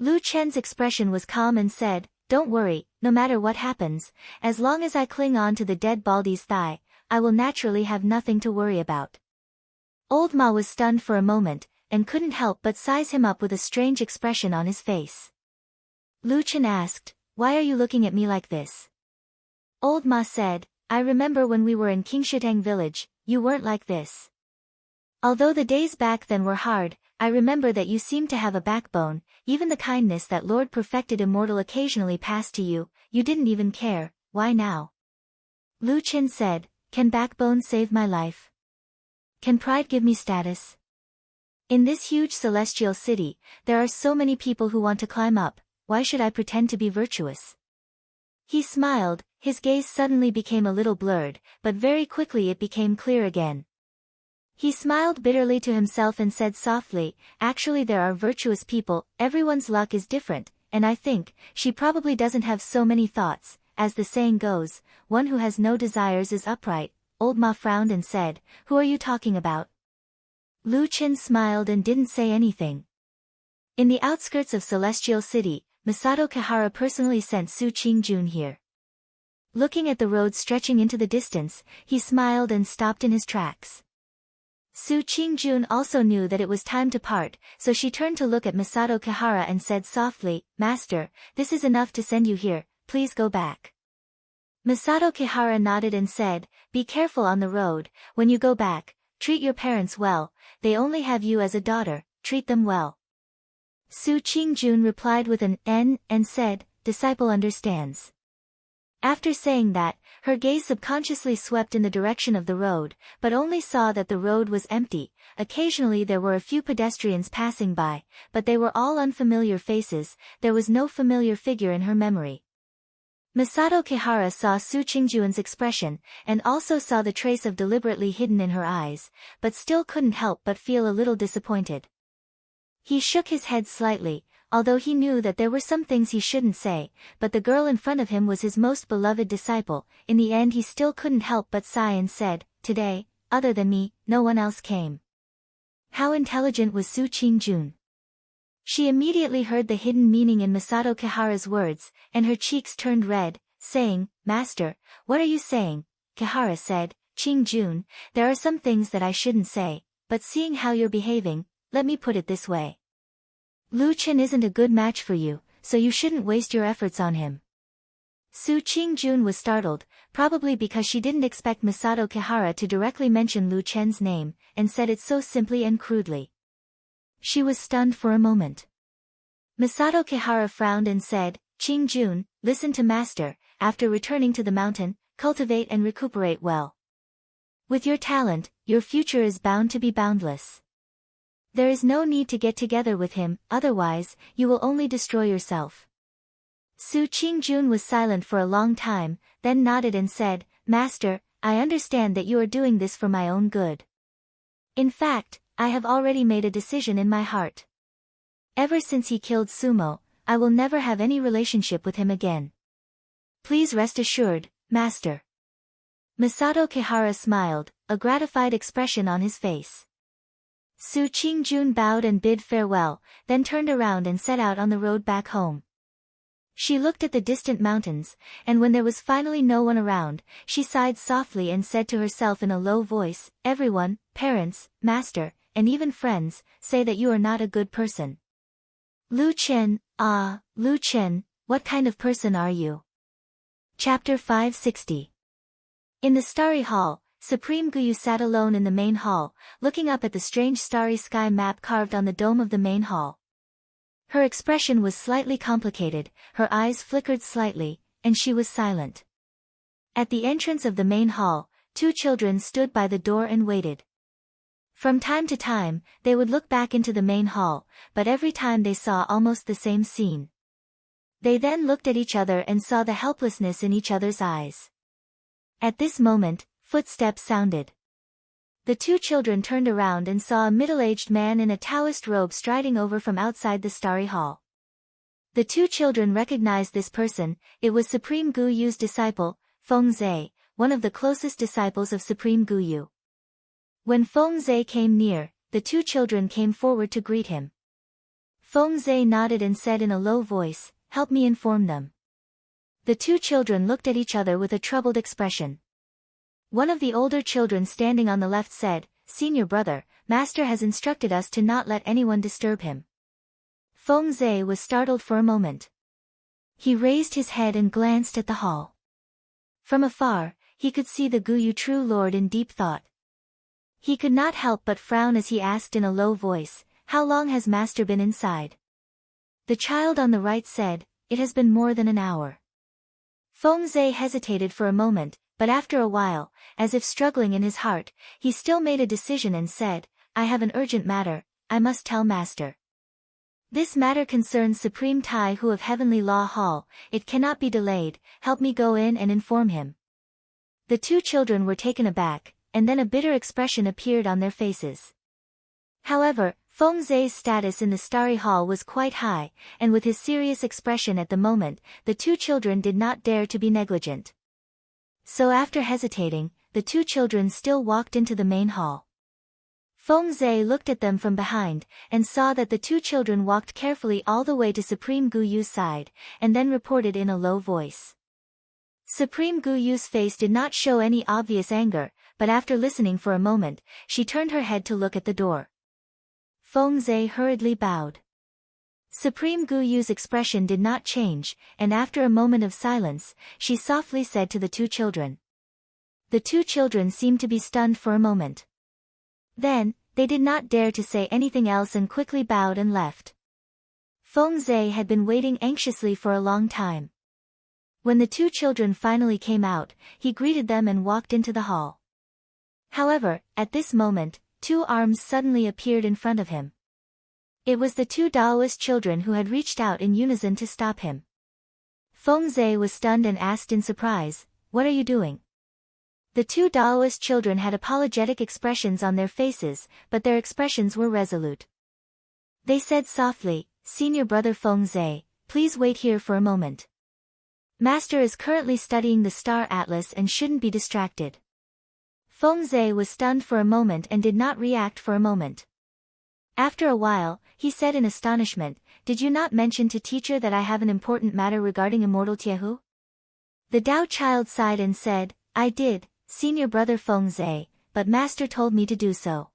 Lu Chen's expression was calm and said, "Don't worry, no matter what happens, as long as I cling on to the dead Baldy's thigh, I will naturally have nothing to worry about." Old Ma was stunned for a moment, and couldn't help but size him up with a strange expression on his face. Lu Chen asked, "Why are you looking at me like this?" Old Ma said, "I remember when we were in Qingshitang village, you weren't like this. Although the days back then were hard, I remember that you seemed to have a backbone, even the kindness that Lord Perfected Immortal occasionally passed to you, you didn't even care, why now?" Lu Chen said, "Can backbone save my life? Can pride give me status? In this huge celestial city, there are so many people who want to climb up, why should I pretend to be virtuous?" He smiled, his gaze suddenly became a little blurred, but very quickly it became clear again. He smiled bitterly to himself and said softly, "Actually there are virtuous people, everyone's luck is different, and I think, she probably doesn't have so many thoughts, as the saying goes, one who has no desires is upright." Old Ma frowned and said, "Who are you talking about?" Lu Chen smiled and didn't say anything. In the outskirts of Celestial City, Masato Kihara personally sent Su Qingjun here. Looking at the road stretching into the distance, he smiled and stopped in his tracks. Su Qingjun also knew that it was time to part, so she turned to look at Masato Kihara and said softly, "Master, this is enough to send you here, please go back." Masato Kihara nodded and said, "Be careful on the road, when you go back, treat your parents well, they only have you as a daughter, treat them well." Su Qingjun replied with an "N" and said, "Disciple understands." After saying that, her gaze subconsciously swept in the direction of the road, but only saw that the road was empty. Occasionally there were a few pedestrians passing by, but they were all unfamiliar faces, there was no familiar figure in her memory. Masato Kihara saw Su Qingjun's expression, and also saw the trace of deliberately hidden in her eyes, but still couldn't help but feel a little disappointed. He shook his head slightly, although he knew that there were some things he shouldn't say, but the girl in front of him was his most beloved disciple. In the end he still couldn't help but sigh and said, "Today, other than me, no one else came." How intelligent was Su Qingjun? She immediately heard the hidden meaning in Masato Kihara's words, and her cheeks turned red, saying, "Master, what are you saying?" Kihara said, "Qingjun, there are some things that I shouldn't say, but seeing how you're behaving, let me put it this way. Lu Chen isn't a good match for you, so you shouldn't waste your efforts on him." Su Qingjun was startled, probably because she didn't expect Masato Kihara to directly mention Lu Chen's name, and said it so simply and crudely. She was stunned for a moment. Masato Kihara frowned and said, "Qing Jun, listen to master, after returning to the mountain, cultivate and recuperate well. With your talent, your future is bound to be boundless. There is no need to get together with him, otherwise, you will only destroy yourself." Su Qingjun was silent for a long time, then nodded and said, "Master, I understand that you are doing this for my own good. In fact, I have already made a decision in my heart. Ever since he killed Sumo, I will never have any relationship with him again. Please rest assured, master." Masato Kihara smiled, a gratified expression on his face. Su Qingjun bowed and bid farewell, then turned around and set out on the road back home. She looked at the distant mountains, and when there was finally no one around, she sighed softly and said to herself in a low voice, "Everyone, parents, master, and even friends, say that you are not a good person. Lu Chen, Lu Chen, what kind of person are you?" Chapter 560. In the starry hall, Supreme Guyu sat alone in the main hall, looking up at the strange starry sky map carved on the dome of the main hall. Her expression was slightly complicated, her eyes flickered slightly, and she was silent. At the entrance of the main hall, two children stood by the door and waited. From time to time, they would look back into the main hall, but every time they saw almost the same scene. They then looked at each other and saw the helplessness in each other's eyes. At this moment, footsteps sounded. The two children turned around and saw a middle-aged man in a Taoist robe striding over from outside the starry hall. The two children recognized this person. It was Supreme Guyu's disciple, Feng Zhe, one of the closest disciples of Supreme Guyu. When Feng Zhe came near, the two children came forward to greet him. Feng Zhe nodded and said in a low voice, "Help me inform them." The two children looked at each other with a troubled expression. One of the older children standing on the left said, "Senior brother, master has instructed us to not let anyone disturb him." Feng Zhe was startled for a moment. He raised his head and glanced at the hall. From afar, he could see the Guyu true lord in deep thought. He could not help but frown as he asked in a low voice, "How long has master been inside?" The child on the right said, "It has been more than an hour." Feng Zhe hesitated for a moment, but after a while, as if struggling in his heart, he still made a decision and said, "I have an urgent matter, I must tell master. This matter concerns Supreme Tai Hu of Heavenly Law Hall, it cannot be delayed, help me go in and inform him." The two children were taken aback, and then a bitter expression appeared on their faces. However, Feng Zhe's status in the starry hall was quite high, and with his serious expression at the moment, the two children did not dare to be negligent. So after hesitating, the two children still walked into the main hall. Feng Zhe looked at them from behind, and saw that the two children walked carefully all the way to Supreme Guyu's side, and then reported in a low voice. Supreme Guyu's face did not show any obvious anger, but after listening for a moment, she turned her head to look at the door. Feng Zhe hurriedly bowed. Supreme Guyu's expression did not change, and after a moment of silence, she softly said to the two children. The two children seemed to be stunned for a moment. Then, they did not dare to say anything else and quickly bowed and left. Feng Zhe had been waiting anxiously for a long time. When the two children finally came out, he greeted them and walked into the hall. However, at this moment, two arms suddenly appeared in front of him. It was the two Daoist children who had reached out in unison to stop him. Feng Zhe was stunned and asked in surprise, "What are you doing?" The two Daoist children had apologetic expressions on their faces, but their expressions were resolute. They said softly, "Senior brother Feng Zhe, please wait here for a moment. Master is currently studying the star atlas and shouldn't be distracted." Feng Zhe was stunned for a moment and did not react for a moment. After a while, he said in astonishment, "Did you not mention to teacher that I have an important matter regarding immortal Tiehu?" The Dao child sighed and said, "I did, senior brother Feng Zhe, but master told me to do so.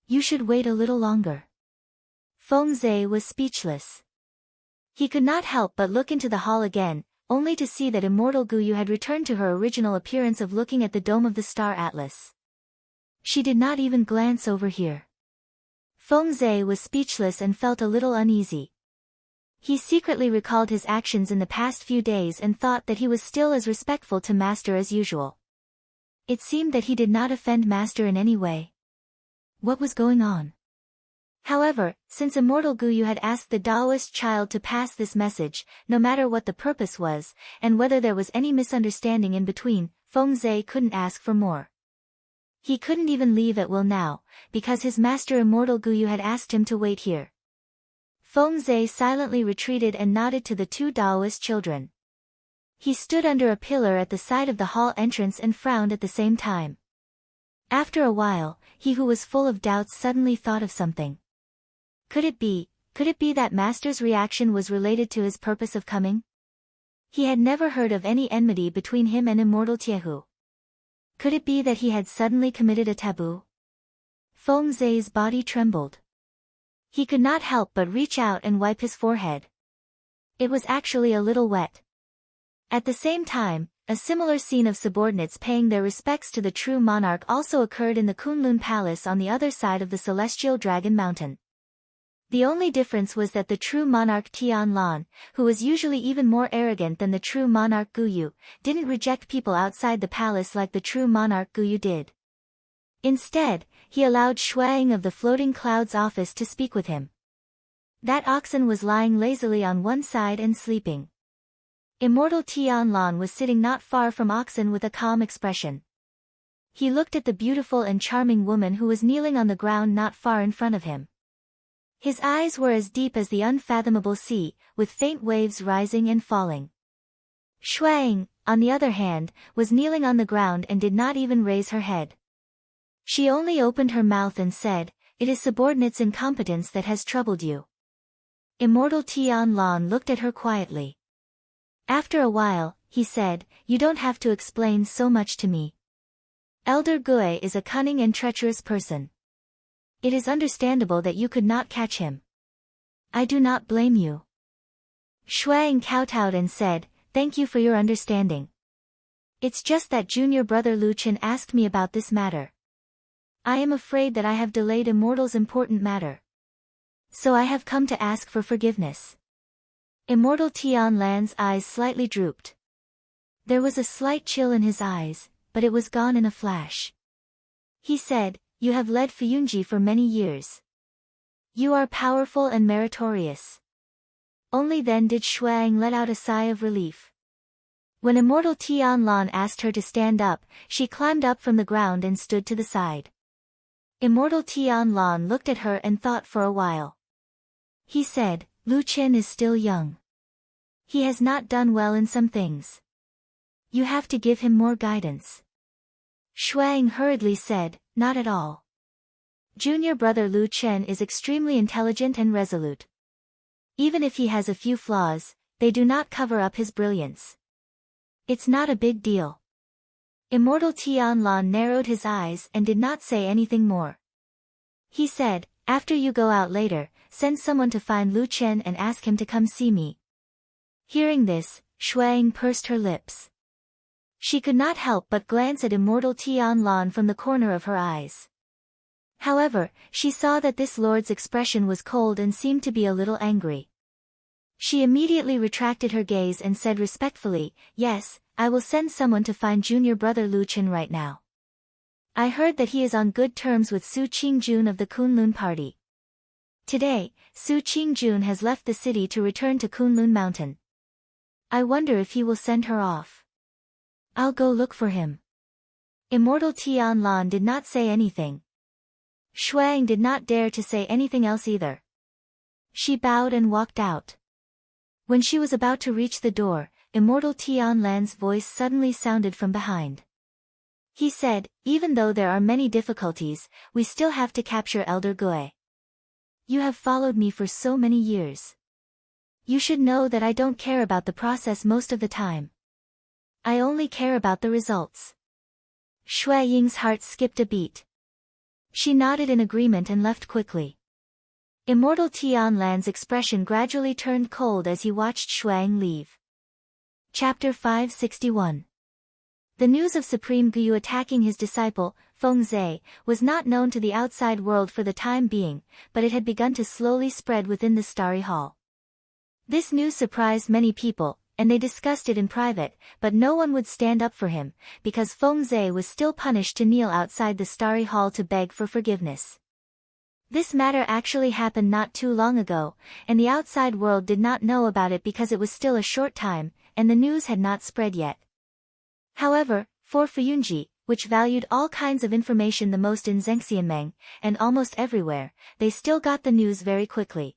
You should wait a little longer." Feng Zhe was speechless. He could not help but look into the hall again, only to see that Immortal Guyu had returned to her original appearance of looking at the dome of the star atlas. She did not even glance over here. Feng Zhe was speechless and felt a little uneasy. He secretly recalled his actions in the past few days and thought that he was still as respectful to Master as usual. It seemed that he did not offend Master in any way. What was going on? However, since Immortal Guyu had asked the Taoist child to pass this message, no matter what the purpose was, and whether there was any misunderstanding in between, Feng Zhe couldn't ask for more. He couldn't even leave at will now, because his master Immortal Guyu had asked him to wait here. Feng Zhe silently retreated and nodded to the two Taoist children. He stood under a pillar at the side of the hall entrance and frowned at the same time. After a while, he who was full of doubts suddenly thought of something. Could it be that Master's reaction was related to his purpose of coming? He had never heard of any enmity between him and Immortal Tiehu. Could it be that he had suddenly committed a taboo? Feng Zhe's body trembled. He could not help but reach out and wipe his forehead. It was actually a little wet. At the same time, a similar scene of subordinates paying their respects to the true monarch also occurred in the Kunlun Palace on the other side of the celestial dragon mountain. The only difference was that the true monarch Tianlan, who was usually even more arrogant than the true monarch Guyu, didn't reject people outside the palace like the true monarch Guyu did. Instead, he allowed Shuang of the Floating Clouds office to speak with him. That oxen was lying lazily on one side and sleeping. Immortal Tianlan was sitting not far from oxen with a calm expression. He looked at the beautiful and charming woman who was kneeling on the ground not far in front of him. His eyes were as deep as the unfathomable sea, with faint waves rising and falling. Shuang, on the other hand, was kneeling on the ground and did not even raise her head. She only opened her mouth and said, "It is subordinate's incompetence that has troubled you." Immortal Tianlan looked at her quietly. After a while, he said, "You don't have to explain so much to me. Elder Gui is a cunning and treacherous person. It is understandable that you could not catch him. I do not blame you." Shuang kowtowed and said, "Thank you for your understanding. It's just that junior brother Lu Chen asked me about this matter. I am afraid that I have delayed Immortal's important matter. So I have come to ask for forgiveness." Immortal Tianlan's eyes slightly drooped. There was a slight chill in his eyes, but it was gone in a flash. He said, "You have led Fuyunji for many years. You are powerful and meritorious." Only then did Shuang let out a sigh of relief. When Immortal Tianlan asked her to stand up, she climbed up from the ground and stood to the side. Immortal Tianlan looked at her and thought for a while. He said, "Lu Chen is still young. He has not done well in some things. You have to give him more guidance." Shuang hurriedly said, "Not at all. Junior brother Lu Chen is extremely intelligent and resolute. Even if he has a few flaws, they do not cover up his brilliance. It's not a big deal." Immortal Tianlan narrowed his eyes and did not say anything more. He said, "After you go out later, send someone to find Lu Chen and ask him to come see me." Hearing this, Shuang pursed her lips. She could not help but glance at Immortal Tianlan from the corner of her eyes. However, she saw that this lord's expression was cold and seemed to be a little angry. She immediately retracted her gaze and said respectfully, "Yes, I will send someone to find junior brother Lu Chen right now. I heard that he is on good terms with Su Qingjun of the Kunlun party. Today, Su Qingjun has left the city to return to Kunlun Mountain. I wonder if he will send her off. I'll go look for him." Immortal Tianlan did not say anything. Shuang did not dare to say anything else either. She bowed and walked out. When she was about to reach the door, Immortal Tianlan's voice suddenly sounded from behind. He said, "Even though there are many difficulties, we still have to capture Elder Gui. You have followed me for so many years. You should know that I don't care about the process most of the time. I only care about the results." Shui Ying's heart skipped a beat. She nodded in agreement and left quickly. Immortal Tianlan's expression gradually turned cold as he watched Shuang leave. Chapter 561. The news of Supreme Guyu attacking his disciple, Feng Zhe, was not known to the outside world for the time being, but it had begun to slowly spread within the Starry Hall. This news surprised many people, and they discussed it in private, but no one would stand up for him, because Feng Zhe was still punished to kneel outside the Starry Hall to beg for forgiveness. This matter actually happened not too long ago, and the outside world did not know about it because it was still a short time, and the news had not spread yet. However, for Fuyunji, which valued all kinds of information the most in Zhengxianmeng, and almost everywhere, they still got the news very quickly.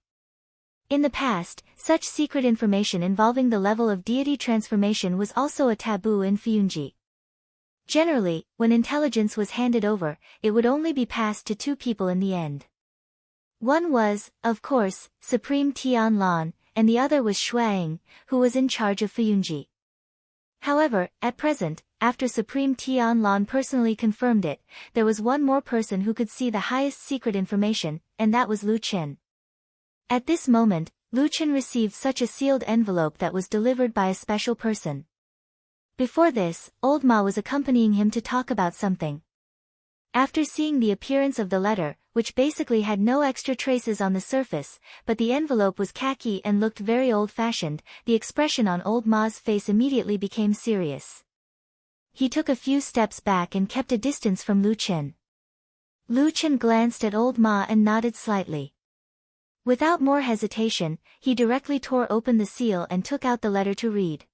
In the past, such secret information involving the level of deity transformation was also a taboo in Fuyunji. Generally, when intelligence was handed over, it would only be passed to two people in the end. One was, of course, Supreme Tian Lan, and the other was Shuang, who was in charge of Fuyunji. However, at present, after Supreme Tian Lan personally confirmed it, there was one more person who could see the highest secret information, and that was Lu Chen. At this moment, Lu Chen received such a sealed envelope that was delivered by a special person. Before this, Old Ma was accompanying him to talk about something. After seeing the appearance of the letter, which basically had no extra traces on the surface, but the envelope was khaki and looked very old-fashioned, the expression on Old Ma's face immediately became serious. He took a few steps back and kept a distance from Lu Chen. Lu Chen glanced at Old Ma and nodded slightly. Without more hesitation, he directly tore open the seal and took out the letter to read.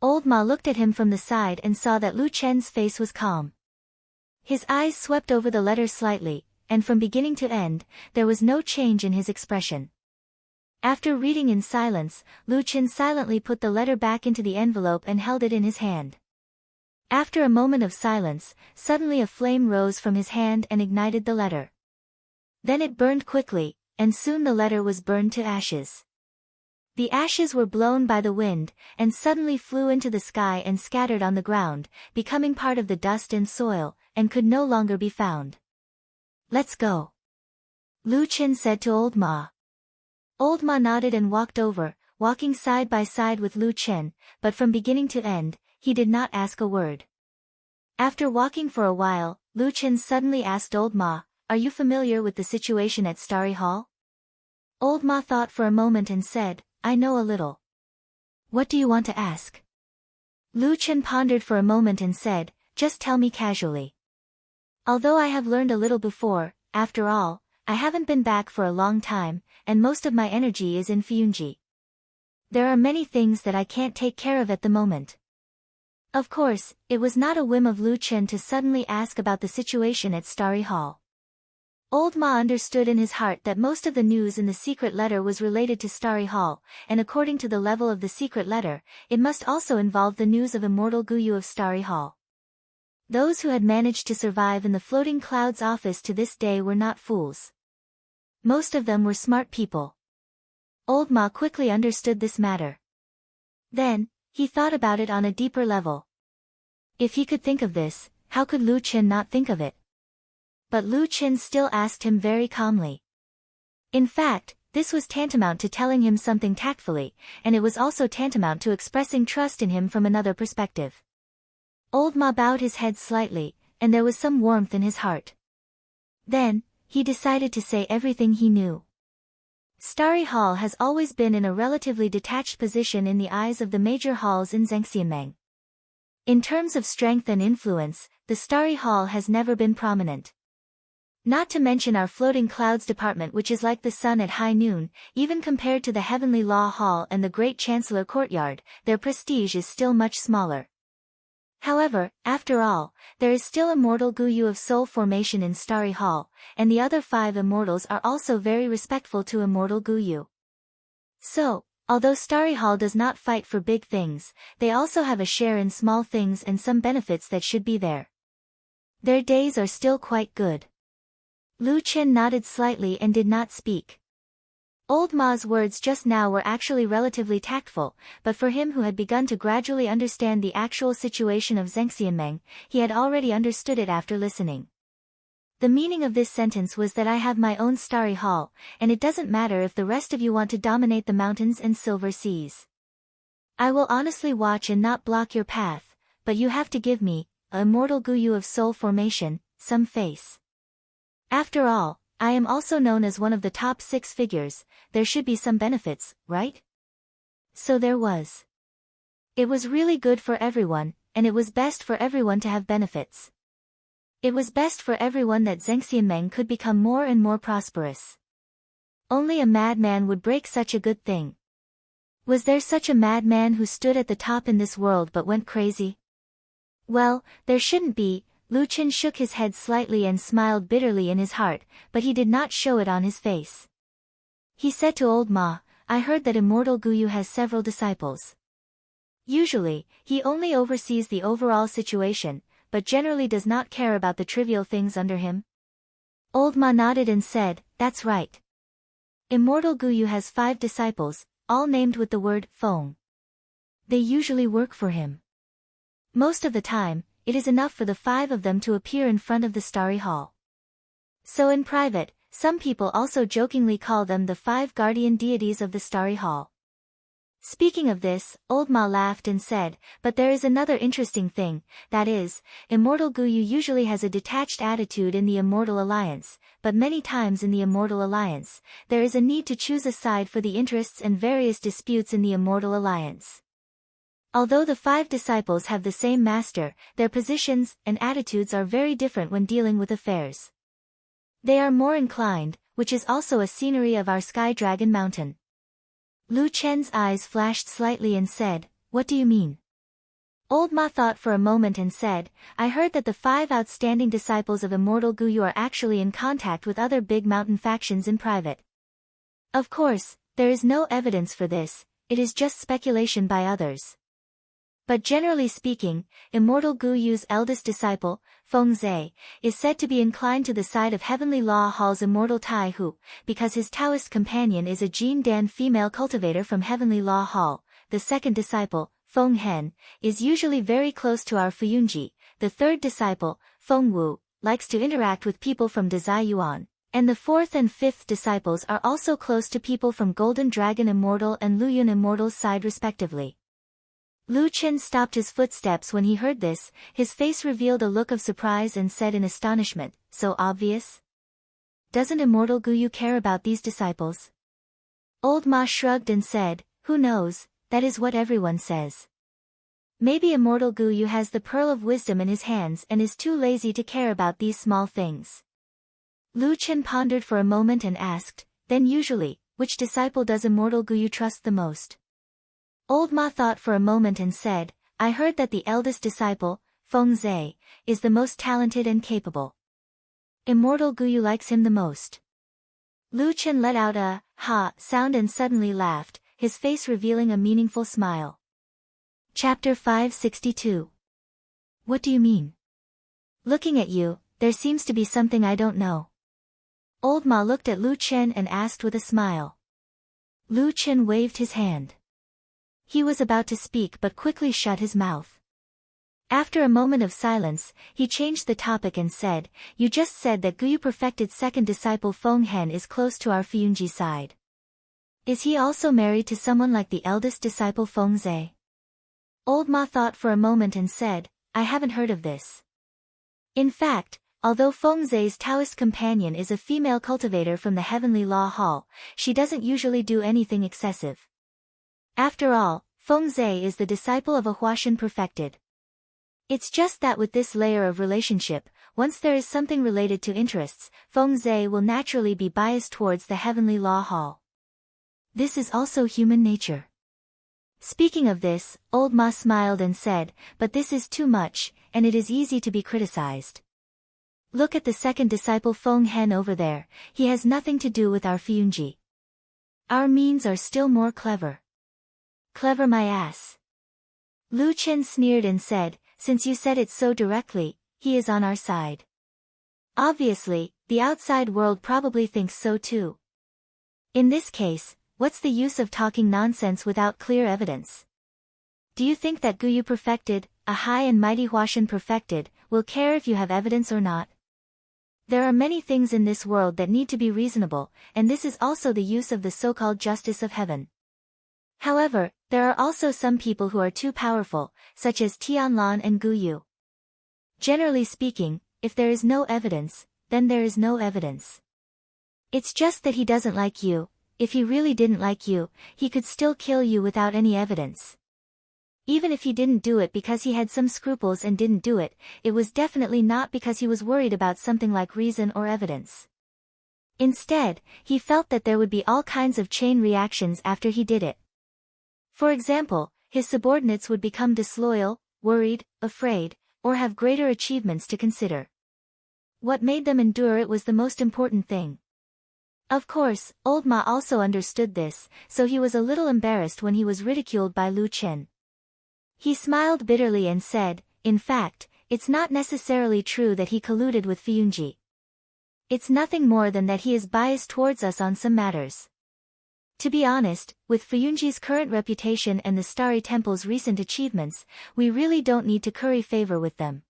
Old Ma looked at him from the side and saw that Lu Chen's face was calm. His eyes swept over the letter slightly, and from beginning to end, there was no change in his expression. After reading in silence, Lu Chen silently put the letter back into the envelope and held it in his hand. After a moment of silence, suddenly a flame rose from his hand and ignited the letter. Then it burned quickly, and soon the letter was burned to ashes. The ashes were blown by the wind, and suddenly flew into the sky and scattered on the ground, becoming part of the dust and soil, and could no longer be found. "Let's go," Lu Chen said to Old Ma. Old Ma nodded and walked over, walking side by side with Lu Chen, but from beginning to end, he did not ask a word. After walking for a while, Lu Chen suddenly asked Old Ma, "Are you familiar with the situation at Starry Hall?" Old Ma thought for a moment and said, "I know a little." "What do you want to ask?" Lu Chen pondered for a moment and said, "Just tell me casually. Although I have learned a little before, after all, I haven't been back for a long time, and most of my energy is in Fuyunji. There are many things that I can't take care of at the moment." Of course, it was not a whim of Lu Chen to suddenly ask about the situation at Starry Hall. Old Ma understood in his heart that most of the news in the secret letter was related to Starry Hall, and according to the level of the secret letter, it must also involve the news of Immortal Guyu of Starry Hall. Those who had managed to survive in the Floating Clouds office to this day were not fools. Most of them were smart people. Old Ma quickly understood this matter. Then, he thought about it on a deeper level. If he could think of this, how could Lu Chen not think of it? But Lu Chen still asked him very calmly. In fact, this was tantamount to telling him something tactfully, and it was also tantamount to expressing trust in him from another perspective. Old Ma bowed his head slightly, and there was some warmth in his heart. Then, he decided to say everything he knew. Starry Hall has always been in a relatively detached position in the eyes of the major halls in Zhengxianmeng. In terms of strength and influence, the Starry Hall has never been prominent. Not to mention our Floating Clouds department, which is like the sun at high noon, even compared to the Heavenly Law Hall and the Great Chancellor Courtyard, their prestige is still much smaller. However, after all, there is still Immortal Guyu of Soul Formation in Starry Hall, and the other 5 immortals are also very respectful to Immortal Guyu. So, although Starry Hall does not fight for big things, they also have a share in small things and some benefits that should be there. Their days are still quite good. Lu Chen nodded slightly and did not speak. Old Ma's words just now were actually relatively tactful, but for him who had begun to gradually understand the actual situation of Zhengxianmeng, he had already understood it after listening. The meaning of this sentence was that I have my own Starry Hall, and it doesn't matter if the rest of you want to dominate the mountains and silver seas. I will honestly watch and not block your path, but you have to give me, a immortal Guyu of soul formation, some face. After all, I am also known as one of the top 6 figures, there should be some benefits, right? So there was. It was really good for everyone, and it was best for everyone to have benefits. It was best for everyone that Zhengxianmeng could become more and more prosperous. Only a madman would break such a good thing. Was there such a madman who stood at the top in this world but went crazy? Well, there shouldn't be. Lu Chen shook his head slightly and smiled bitterly in his heart, but he did not show it on his face. He said to old Ma, I heard that Immortal Guyu has several disciples. Usually, he only oversees the overall situation, but generally does not care about the trivial things under him. Old Ma nodded and said, that's right. Immortal Guyu has 5 disciples, all named with the word Feng. They usually work for him. Most of the time, it is enough for the 5 of them to appear in front of the Starry Hall. So in private, some people also jokingly call them the 5 guardian deities of the Starry Hall. Speaking of this, old Ma laughed and said, but there is another interesting thing, that is, Immortal Guyu usually has a detached attitude in the Immortal Alliance, but many times in the Immortal Alliance, there is a need to choose a side for the interests and various disputes in the Immortal Alliance. Although the 5 disciples have the same master, their positions and attitudes are very different when dealing with affairs. They are more inclined, which is also a scenery of our Sky Dragon Mountain. Lu Chen's eyes flashed slightly and said, what do you mean? Old Ma thought for a moment and said, I heard that the 5 outstanding disciples of Immortal Guyu are actually in contact with other big mountain factions in private. Of course, there is no evidence for this, it is just speculation by others. But generally speaking, Immortal Guyu's eldest disciple, Feng Zhe, is said to be inclined to the side of Heavenly Law Hall's Immortal Tai Hu, because his Taoist companion is a Jin Dan female cultivator from Heavenly Law Hall. The second disciple, Feng Hen, is usually very close to our Fuyunji. The third disciple, Feng Wu, likes to interact with people from Dazai Yuan. And the 4th and 5th disciples are also close to people from Golden Dragon Immortal and Luyun Immortal's side respectively. Lu Chen stopped his footsteps when he heard this, his face revealed a look of surprise and said in astonishment, so obvious? Doesn't Immortal Guyu care about these disciples? Old Ma shrugged and said, who knows, that is what everyone says. Maybe Immortal Guyu has the pearl of wisdom in his hands and is too lazy to care about these small things. Lu Chen pondered for a moment and asked, then usually, which disciple does Immortal Guyu trust the most? Old Ma thought for a moment and said, I heard that the eldest disciple, Feng Zhe, is the most talented and capable. Immortal Guyu likes him the most. Lu Chen let out a ha sound and suddenly laughed, his face revealing a meaningful smile. Chapter 562. What do you mean? Looking at you, there seems to be something I don't know. Old Ma looked at Lu Chen and asked with a smile. Lu Chen waved his hand. He was about to speak but quickly shut his mouth. After a moment of silence, he changed the topic and said, you just said that Guyu perfected second disciple Feng Hen is close to our Fuyunji side. Is he also married to someone like the eldest disciple Feng Zhe? Old Ma thought for a moment and said, I haven't heard of this. In fact, although Feng Zhe's Taoist companion is a female cultivator from the Heavenly Law Hall, she doesn't usually do anything excessive. After all, Feng Zhe is the disciple of a Huashan perfected. It's just that with this layer of relationship, once there is something related to interests, Feng Zhe will naturally be biased towards the Heavenly Law Hall. This is also human nature. Speaking of this, old Ma smiled and said, but this is too much, and it is easy to be criticized. Look at the second disciple Feng Hen over there, he has nothing to do with our Fuyunji. Our means are still more clever. Clever my ass. Lu Chen sneered and said, since you said it so directly, he is on our side. Obviously, the outside world probably thinks so too. In this case, what's the use of talking nonsense without clear evidence? Do you think that Guyu perfected, a high and mighty Huashan perfected, will care if you have evidence or not? There are many things in this world that need to be reasonable, and this is also the use of the so-called justice of heaven. However, there are also some people who are too powerful, such as Tianlan and Guyu. Generally speaking, if there is no evidence, then there is no evidence. It's just that he doesn't like you. If he really didn't like you, he could still kill you without any evidence. Even if he didn't do it because he had some scruples and didn't do it, it was definitely not because he was worried about something like reason or evidence. Instead, he felt that there would be all kinds of chain reactions after he did it. For example, his subordinates would become disloyal, worried, afraid, or have greater achievements to consider. What made them endure it was the most important thing. Of course, Old Ma also understood this, so he was a little embarrassed when he was ridiculed by Lu Chen. He smiled bitterly and said, in fact, it's not necessarily true that he colluded with Fuyunji. It's nothing more than that he is biased towards us on some matters. To be honest, with Fuyunji's current reputation and the Starry Temple's recent achievements, we really don't need to curry favor with them.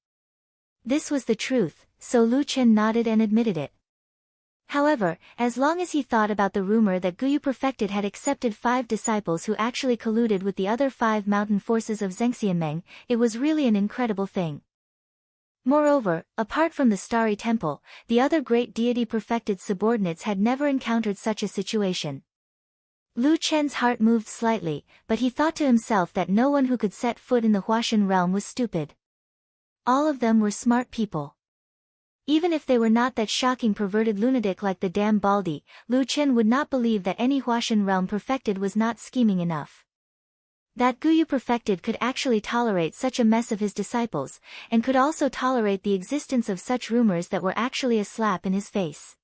This was the truth, so Lu Chen nodded and admitted it. However, as long as he thought about the rumor that Guyu Perfected had accepted 5 disciples who actually colluded with the other 5 mountain forces of Zhengxianmeng, it was really an incredible thing. Moreover, apart from the Starry Temple, the other great deity Perfected subordinates had never encountered such a situation. Lu Chen's heart moved slightly, but he thought to himself that no one who could set foot in the Huashan realm was stupid. All of them were smart people. Even if they were not that shocking perverted lunatic like the damn Baldi, Lu Chen would not believe that any Huashan realm Perfected was not scheming enough. That Guyu Perfected could actually tolerate such a mess of his disciples, and could also tolerate the existence of such rumors that were actually a slap in his face.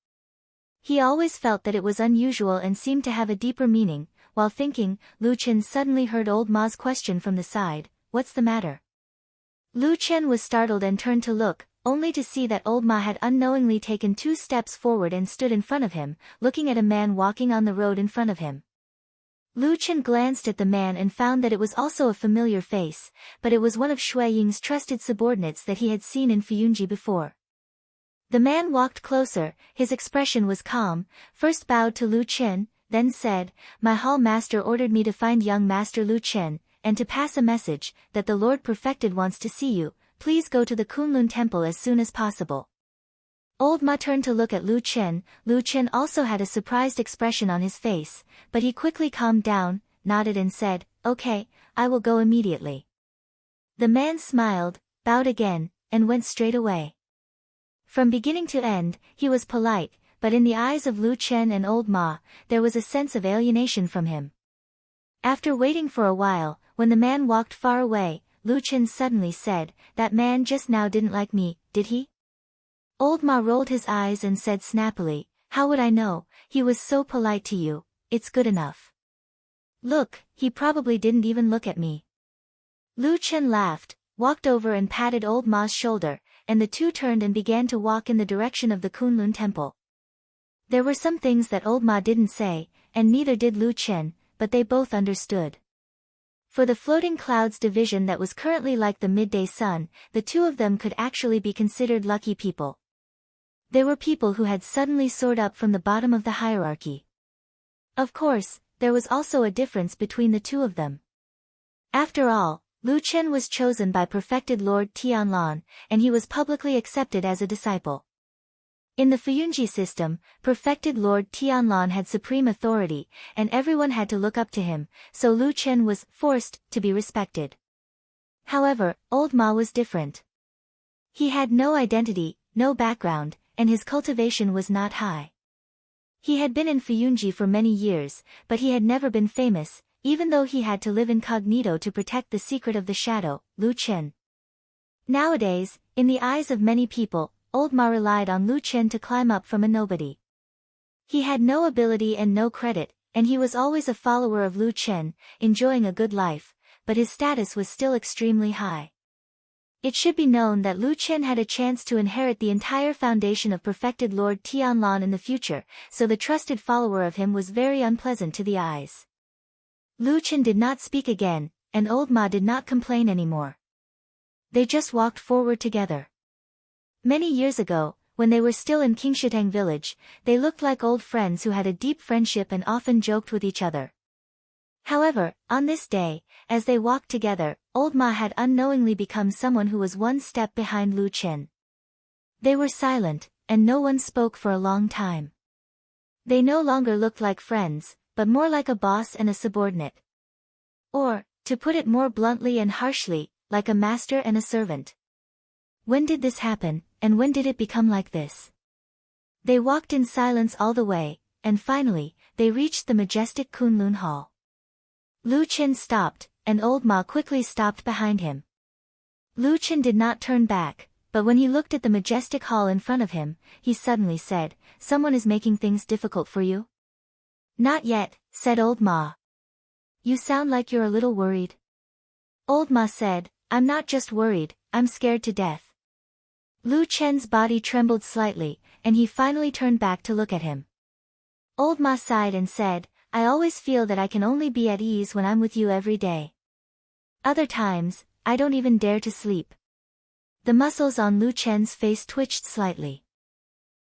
He always felt that it was unusual and seemed to have a deeper meaning. While thinking, Lu Chen suddenly heard Old Ma's question from the side, "What's the matter?" Lu Chen was startled and turned to look, only to see that Old Ma had unknowingly taken 2 steps forward and stood in front of him, looking at a man walking on the road in front of him. Lu Chen glanced at the man and found that it was also a familiar face, but it was one of Shui Ying's trusted subordinates that he had seen in Fuyunji before. The man walked closer, his expression was calm, first bowed to Lu Chen, then said, "My hall master ordered me to find young master Lu Chen, and to pass a message, that the Lord Perfected wants to see you. Please go to the Kunlun Temple as soon as possible." Old Ma turned to look at Lu Chen. Lu Chen also had a surprised expression on his face, but he quickly calmed down, nodded and said, "Okay, I will go immediately." The man smiled, bowed again, and went straight away. From beginning to end, he was polite, but in the eyes of Lu Chen and Old Ma, there was a sense of alienation from him. After waiting for a while, when the man walked far away, Lu Chen suddenly said, "That man just now didn't like me, did he?" Old Ma rolled his eyes and said snappily, "How would I know? He was so polite to you, it's good enough." "Look, he probably didn't even look at me." Lu Chen laughed, walked over and patted Old Ma's shoulder, and the two turned and began to walk in the direction of the Kunlun Temple. There were some things that Old Ma didn't say, and neither did Lu Chen, but they both understood. For the floating clouds division that was currently like the midday sun, the two of them could actually be considered lucky people. They were people who had suddenly soared up from the bottom of the hierarchy. Of course, there was also a difference between the two of them. After all, Lu Chen was chosen by Perfected Lord Tianlan, and he was publicly accepted as a disciple. In the Fuyunji system, Perfected Lord Tianlan had supreme authority, and everyone had to look up to him, so Lu Chen was forced to be respected. However, Old Ma was different. He had no identity, no background, and his cultivation was not high. He had been in Fuyunji for many years, but he had never been famous, even though he had to live incognito to protect the secret of the shadow, Lu Chen. Nowadays, in the eyes of many people, Old Ma relied on Lu Chen to climb up from a nobody. He had no ability and no credit, and he was always a follower of Lu Chen, enjoying a good life, but his status was still extremely high. It should be known that Lu Chen had a chance to inherit the entire foundation of Perfected Lord Tianlan in the future, so the trusted follower of him was very unpleasant to the eyes. Lu Chen did not speak again, and Old Ma did not complain anymore. They just walked forward together. Many years ago, when they were still in Qingshitang village, they looked like old friends who had a deep friendship and often joked with each other. However, on this day, as they walked together, Old Ma had unknowingly become someone who was one step behind Lu Qin. They were silent, and no one spoke for a long time. They no longer looked like friends, but more like a boss and a subordinate. Or, to put it more bluntly and harshly, like a master and a servant. When did this happen, and when did it become like this? They walked in silence all the way, and finally, they reached the majestic Kunlun Hall. Lu Qin stopped, and Old Ma quickly stopped behind him. Lu Qin did not turn back, but when he looked at the majestic hall in front of him, he suddenly said, "Someone is making things difficult for you?" "Not yet," said Old Ma. "You sound like you're a little worried." Old Ma said, "I'm not just worried, I'm scared to death." Lu Chen's body trembled slightly, and he finally turned back to look at him. Old Ma sighed and said, "I always feel that I can only be at ease when I'm with you every day. Other times, I don't even dare to sleep." The muscles on Lu Chen's face twitched slightly.